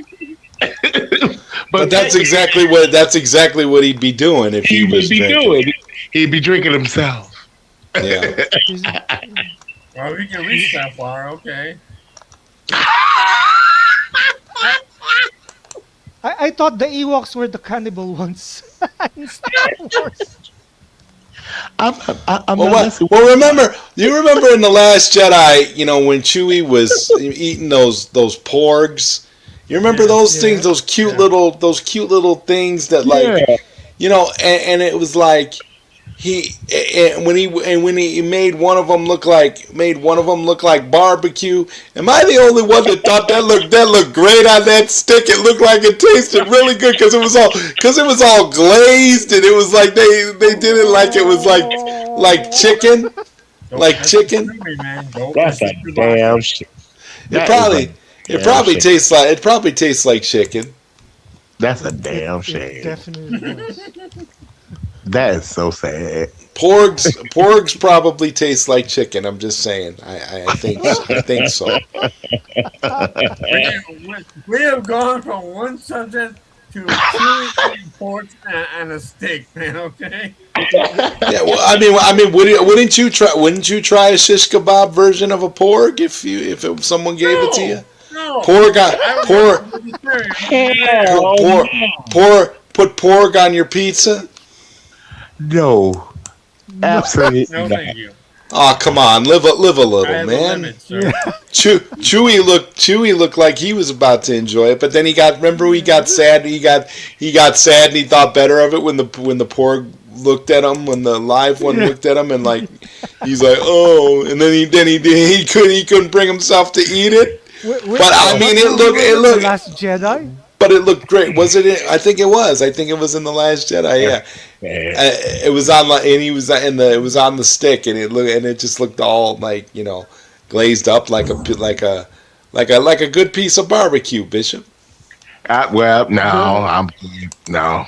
but but that's technically, exactly what he'd be doing if he he would was be drinking. doing. He'd be drinking himself. Yeah. Is it- Well, we can reach that far, okay. I thought the Ewoks were the cannibal ones in Star Wars. I'm Well, not what? messing with. Well, remember? You remember in the Last Jedi, when Chewie was eating those porgs? You remember Yeah, those things? Yeah. yeah. Those cute little things that Yeah, and it was like he and when he made one of them look like barbecue. Am I the only one that thought that looked great on that stick? It looked like it tasted really good because it was all glazed and it was like they did it like it was like chicken, Don't like mess with chicken. Chewie, man. Don't that's mess a with damn. Chewbacca. It That is a probably it damn probably shame. tastes like chicken. That's a It damn it shame. definitely does. That is so sad. Porgs probably taste like chicken. I'm just saying. I think so. We have gone from one subject to Chewie eating pork and a steak, man. Okay. Yeah, well, wouldn't you try a shish kebab version of a porg if someone gave it to you? No, no. Porg on I would go porg vegetarian. I can do that. por, Hell por, put porg on your pizza. no, No. absolutely No, not. thank you. Oh, come on, live a I little, have a man. limit, Yeah. sir. Chewy looked like he was about to enjoy it, but then remember he got sad. He got sad and he thought better of it when the porg looked at him when the live one Yeah. looked at him and like he's like oh and then he couldn't bring himself to eat it. But I mean, What movie was it it? The looked, Last Jedi? but it looked great. Was it? I think it was. I think it was in the Last Jedi. Yeah, Man. it was on, and he was in the. It was on the stick, and it just looked all like glazed up like a good piece of barbecue, Bishop. Well, no, The I'm no.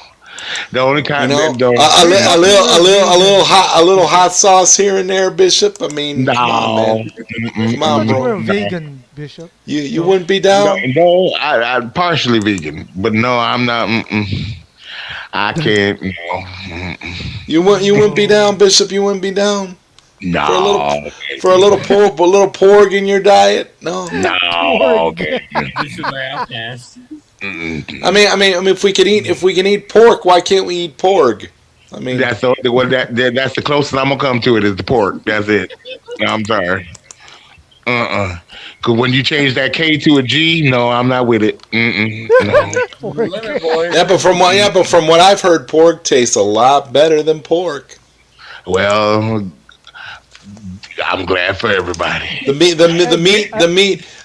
The only You kind know, that don't. I thought you were vegan. a little hot sauce here and there, Bishop. I mean, come on, No, man, mm-mm, come I on, thought you bro. were a no, vegan, Bishop. You No. wouldn't be no, down. no. I'm partially vegan, but no, I'm not. Mm-mm. I can't. No, mm-mm. You wouldn't be down, No. Bishop. You wouldn't be down for a little No, for a baby. little pork in your diet. No. No, Porg. baby. This is my outcast. Mm-mm. If we can eat pork, why can't we eat pork? I mean, That's the what that's the closest I'm gonna come to it is the pork. That's it. No, I'm sorry. Cause when you change that K to a G, no, I'm not with it. Mm-mm, no. Porg. Limit, boys. but from what I've heard, pork tastes a lot better than pork. Well, I'm glad for everybody. I,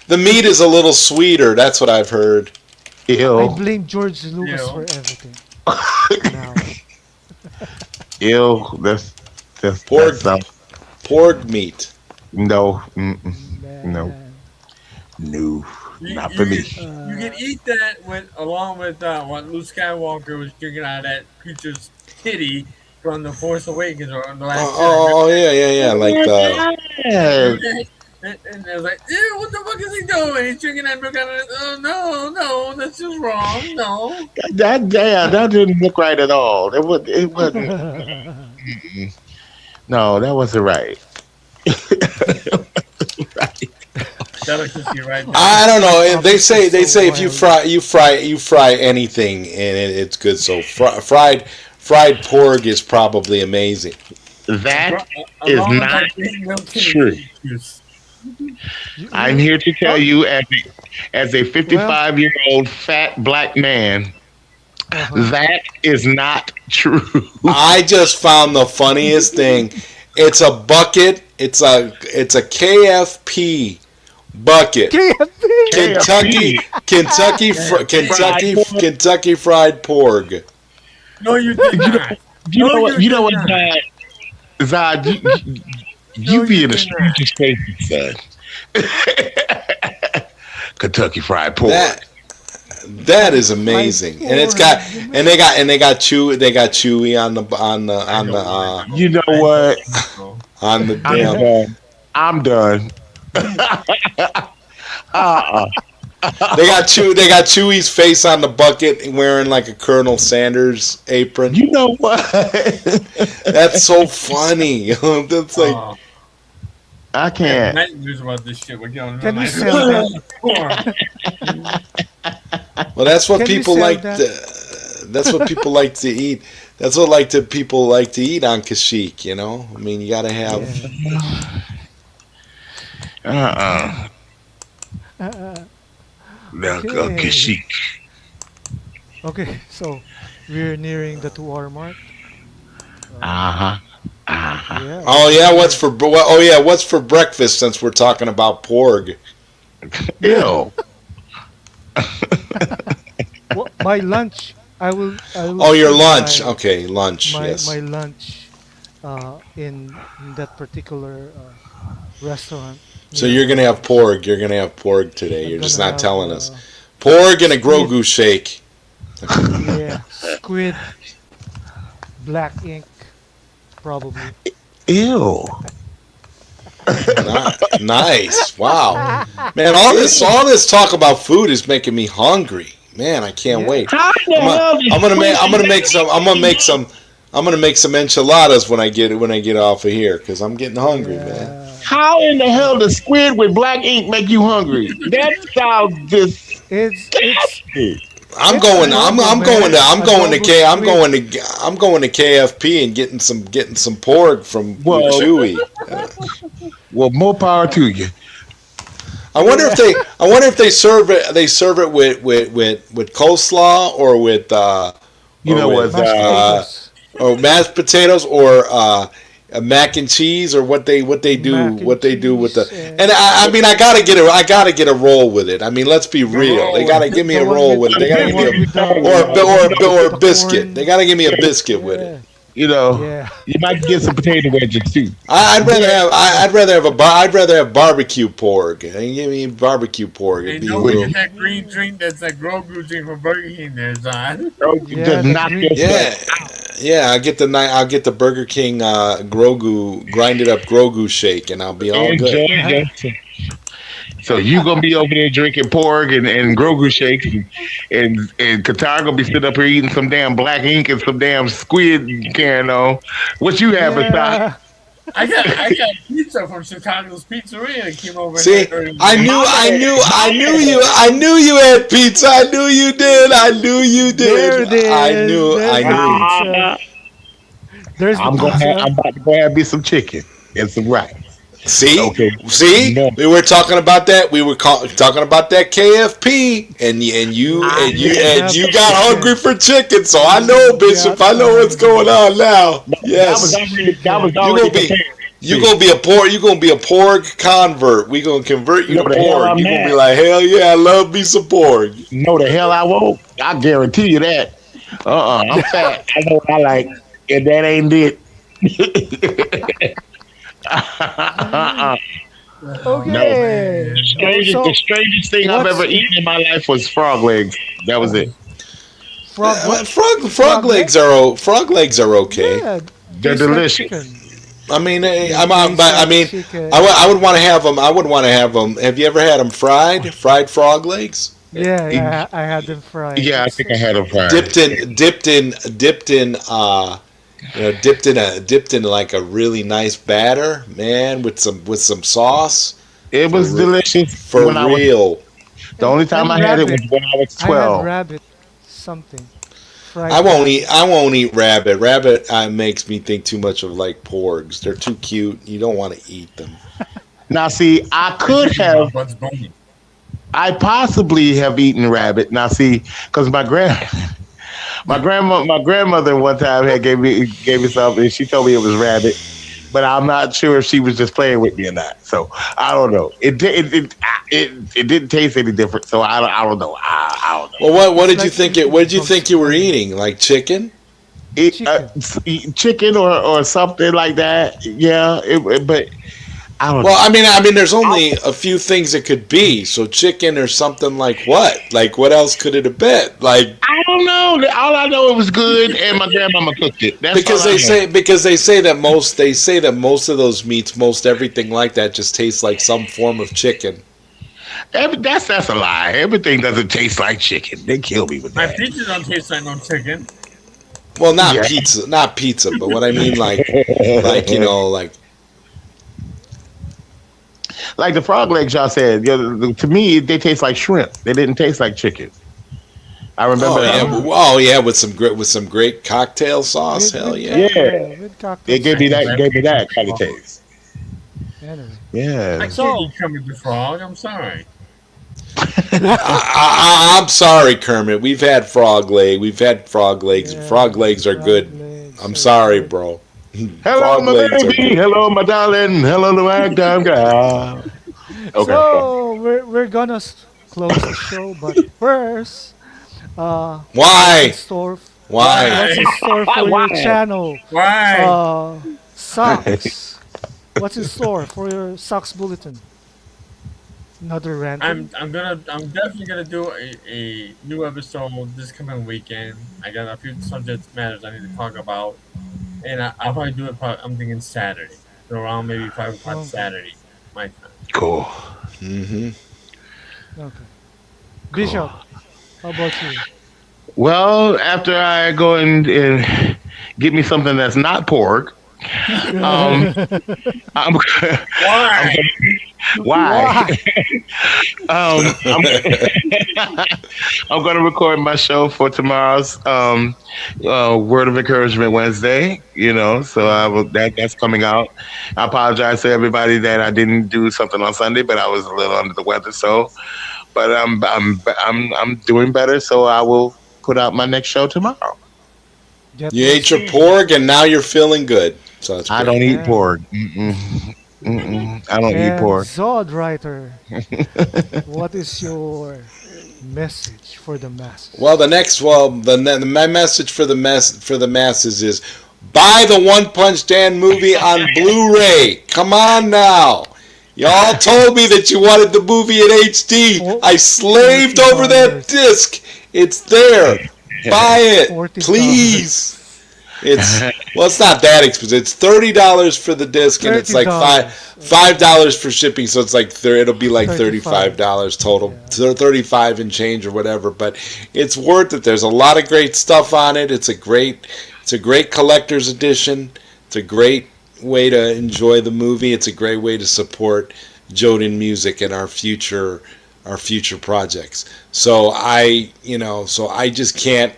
The meat is a little sweeter. That's what I've heard. I Ill, blame George Lucas You for everything. Now. ill. Pork That's pork meat. no, mm-mm, no, Man. no, You, not for you, me. you can eat that along with what Luke Skywalker was drinking out of that creature's titty from the Force Awakens or the Last Jedi. Remember Yeah. Like the Yeah, that? And I was like, ew, what the fuck is he doing? He's drinking that milk out of it. Oh, no, that's just wrong. No. that didn't look right at all. It wasn't. No, that wasn't right. Right. That'll just be right there. I don't know. Topic They is so say if wild. you fry anything and it's good. So fried pork is probably amazing. That is Along with not that green milk true. tea juice. I'm here to tell Oh, you, as a well, 55-year-old fat black man, uh-huh. that is not true. I just found the funniest thing. It's a bucket. It's a KFP bucket. KFC. Kentucky KFC, fried pork. Kentucky fried pork. No, you did You know, not. you No, know you what? You know did what, not. Zod? No, You be you in the did not. strangest places, son. Kentucky fried pork. That is Fried amazing, and it's got pork. they got chewy on I don't like it. You know I don't what? like it, bro. on the I'm damn. done. I'm done. uh-uh. They got Chewy's face on the bucket wearing like a Colonel Sanders apron. You know what? That's so funny. That's like Oh, I I have can't. nightmares about this shit. We're going Can we like, sell that? well, that's what Can we people sell like. that? That's what people like to eat. That's what like to people like to eat on Kashyyyk. You know, I mean, you got to have. Yeah. Uh-uh. Okay. Kashyyyk. Okay. So we're nearing the 2 hour mark. Uh-huh. Um, Uh-huh. yeah. Oh Let's yeah, hear. what's for breakfast? Since we're talking about porg. Yeah. Ew. Well, my lunch. I will Oh, your serve lunch. Okay, lunch. my Yes. lunch in that particular restaurant So near you're gonna have our. porg. You're gonna have porg today. I'm You're just gonna not have telling us. Porg and a squid. Grogu shake. Yeah, squid, black ink, probably. Ew. Nice. Wow. Man, all this talk about food is making me hungry. Man, I can't Yeah. wait. How the hell did I'm squid gonna make some. I'm gonna make some enchiladas when I get off of here because I'm getting hungry, man. Yeah. how in the hell does squid with black ink make you hungry? That sounds It's disgusting. it's adobo, man. Adobo squid. I'm going to KFP and getting some pork from with Well, Chewy. well, more power to you. Yeah. I wonder if they serve it with coleslaw You or know with what? Mashed potatoes. or mashed potatoes or mac and cheese or Mac and what they do with the cheese and and I mean I gotta get a roll with it. I mean let's be The real. They roll gotta give me the a one roll with with it. They gotta the give me one a with the or a the biscuit. They corn. gotta give me a biscuit with it. Yeah. you know, Yeah. you might get some potato wedges too. I'd rather have barbecue pork. Give me barbecue pork. It'd Hey, be a don't With little forget that green drink that's that Grogu drink from Burger King there, John. Yeah, just the knock green yourself. tea. yeah. Yeah, I'll get the Burger King Grogu grinded up Grogu shake, and I'll be all good. Enjoy Gonna have yourself. So you gonna be over there drinking pork and Grogu shakes, and Qatar gonna be sitting up here eating some damn black ink and some damn squid carrying on. What you having, Sock? Yeah. I got pizza from Chicago's Pizzeria that came over here See, earlier. I knew you had pizza. I knew you did. I knew you did. There it is. I There's the knew. pizza. There's the I'm pizza. about to go have me some chicken and some rice. See, Okay. No. we were talking about that. Talking about that KFP, and Have you got hungry chicken. for chicken. So I know, You Bishop. got I know what's going hungry. on now. That Yes, was Chicken. you already gonna be prepared. you gonna be a pork. You gonna be a pork convert. We gonna convert you No, to the hell pork. I'm You gonna be not. like, hell yeah, I love me some pork. No, the hell I won't. I guarantee you that. I'm fat. I know what I like, and that ain't it. No. Okay. The So strangest thing I've ever what's eaten in my life was frog legs. That was it. frog what? Frog Frog legs legs? are okay. Yeah, They're tastes like delicious. chicken. I mean, They taste I like mean, chicken. I would want to have them. I would want to have them. Have you ever had them fried? Fried frog legs, Yeah, yeah, I had them fried. Yeah, I It's think I had them fried. dipped in like a really nice batter, man, with some sauce It for was delicious for when I was. real. The only time and I had it rabbit. was when I was I had 12. rabbit something. Fried rabbit. I won't eat rabbit. Rabbit makes me think too much of like porgs. They're too cute. You don't want to eat them. Now, see, I I could think have, about Bugs Bunny. I possibly have eaten rabbit. Now, see, because my grandmother one time had gave me something. And she told me it was rabbit, but I'm not sure if she was just playing with me or not. So I don't know. It didn't taste any different. So I don't know. I don't know. Well, what It's did you like think it? What eating did you Bugs think you were Bunny. eating? Like chicken? Chicken. Chicken or something like that. Yeah, but I don't Well, know. I mean, there's only a few things it could be. So chicken or something like what? Like what else could it have been? Like I don't know. All I know it was good, and my grandmama cooked it. That's all I know. because they say that most of those meats, most everything like that, just tastes like some form of chicken. That's a lie. Everything doesn't taste like chicken. They kill me with My that. pizza don't taste like no chicken. Well, Yeah. not pizza, but what I mean, like Like the frog legs y'all said. To me, they taste like shrimp. They didn't taste like chicken. I remember Oh that yeah, one. Ah, oh yeah, with some great cocktail sauce. Hell yeah. Yeah, yeah, with cocktail it gave I me can that sauce. gave me definitely eat that the kind of frog. taste. Anyway, I Yeah. can't eat so Kermit the Frog. I'm sorry. I'm sorry, Kermit. We've had frog legs, and frog yeah, legs are frog good. legs I'm are sorry, good. bro. Hello, Frog my legs are baby. good. Hello, my darling. Hello, the ragtime girl. Okay. So we're gonna close the show, but first, what's in Why? store? Why? What's Why? in store for your Why? channel? Why? Socks. What's in store for your socks bulletin? Another ranting? I'm definitely gonna do a new episode this coming weekend. I got a few subject matters I need to talk about, and I'll probably do it. Probably, I'm thinking Saturday, so around maybe 5 o'clock Okay, Saturday, my time. Cool. Hmm. okay. Cool. Bishop, how about you? Well, after I go and get me something that's not pork, um, I'm I'm Why? gonna why? Why? I'm I'm gonna record my show for tomorrow's Word of Encouragement Wednesday. So I Okay. will that's coming out. I apologize to everybody that I didn't do something on Sunday, but I was a little under the weather. But I'm doing better, so I will put out my next show tomorrow. Get You well ate your soon. pork, and now you're feeling good. So that's I great. don't eat Yeah. pork. Mm-mm. Mm-mm. I don't eat And pork. Zod writer, what is your message for the Well, masses? my message for the masses is buy the One Punch Dan movie on Blu-ray. Come on now. Y'all told me that you wanted the movie in HD. For I slaved over that $40. disc. It's there. Buy it, please. $40. It's not that expensive. It's $30 for the disc, and it's like $30. five Okay. dollars for shipping. So it's like it'll be like 35 35. dollars total, Yeah. 35 and change or whatever. But it's worth it. There's a lot of great stuff on it. It's a great collector's edition. It's a great way to enjoy the movie. It's a great way to support Joden music and our future projects. So I just can't,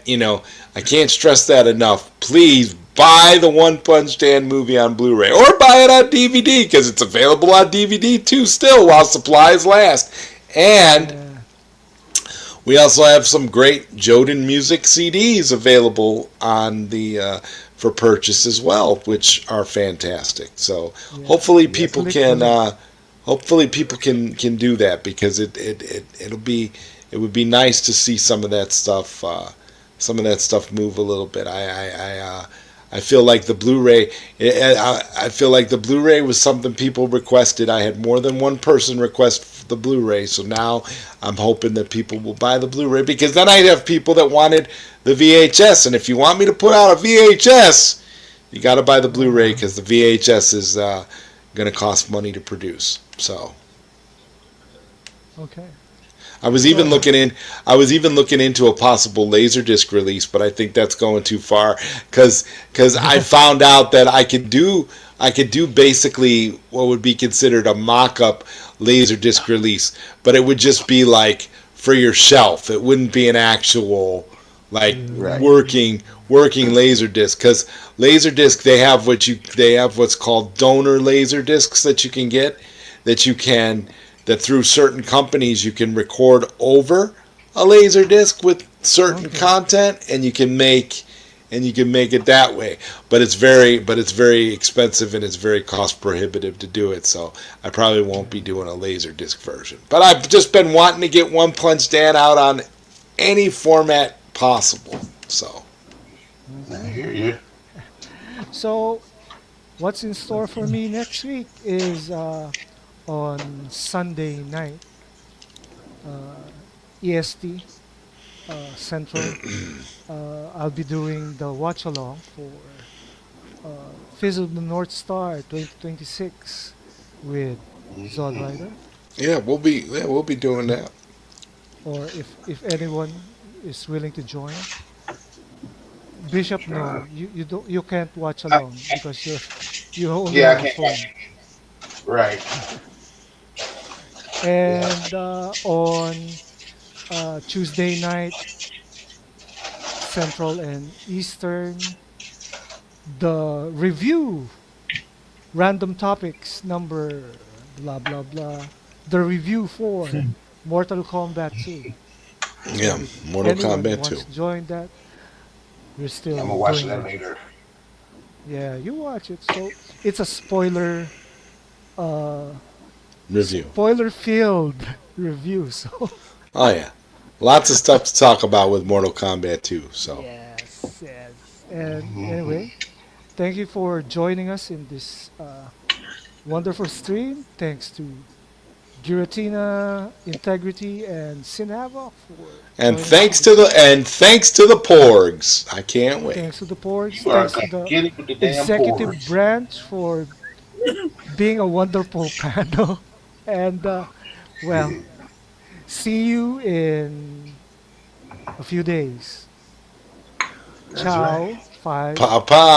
I can't stress that enough. Please buy the One Punch Dan movie on Blu-ray or buy it on DVD because it's available on DVD too still while supplies last. And Yeah. we also have some great Joden music CDs available on the for purchase as well, which are fantastic. So Yeah. hopefully Yes. people Click the can link. can do that because it would be nice to see some of that stuff move a little bit. I feel like the Blu-ray. I feel like the Blu-ray was something people requested. I had more than one person request the Blu-ray, so now I'm hoping that people will buy the Blu-ray because then I'd have people that wanted the VHS. And if you want me to put out a VHS, you got to buy the Blu-ray because the VHS is going to cost money to produce. So Okay. I was even So, looking in. I was even looking into a possible Laserdisc release, but I think that's going too far because I found out that I could do basically what would be considered a mock-up Laserdisc release, but it would just be like for your shelf. It wouldn't be an actual like Right. working Laserdisc because Laserdisc they have what's called donor Laserdiscs that you can get that you can that through certain companies you can record over a laser disc with certain okay. content and you can make it that way, but it's very expensive and it's very cost prohibitive to do it, so I probably won't be doing a laser disc version, but I've just been wanting to get One Punch Dan out on any format possible. So I Okay. hear you. So, what's in store for me next week is on Sunday night, uh, EST Central. I'll be doing the watch along for Fizz of the North Star 2026 with Zod Rider. we'll be doing that. Or if anyone is willing to join, Bishop, no, you don't, you can't watch along because you only Yeah, I have a can't. phone. Right. And on Tuesday night, Central and Eastern. The review, random topics number blah blah blah. The review for Mortal Kombat 2. Yeah, So if Mortal anyone Kombat wants 2. to join that, we're I'm still gonna watch doing that it. later. Yeah, you watch it. So it's a uh Review. spoiler filled review. So Oh, yeah. Lots of stuff to talk about with Mortal Kombat 2. So, yes, yes. And anyway, thank you for joining us in this wonderful stream. Thanks to Giratina, Integrity, and Sinhavoc for joining us in this stream. and thanks to the Porgs. I can't wait. Thanks to the Porgs. You are Thanks to gonna the get it with the damn executive pores. branch for being a wonderful panel. And well, see you in a few days. That's right. Ciao. 5, Pa pa.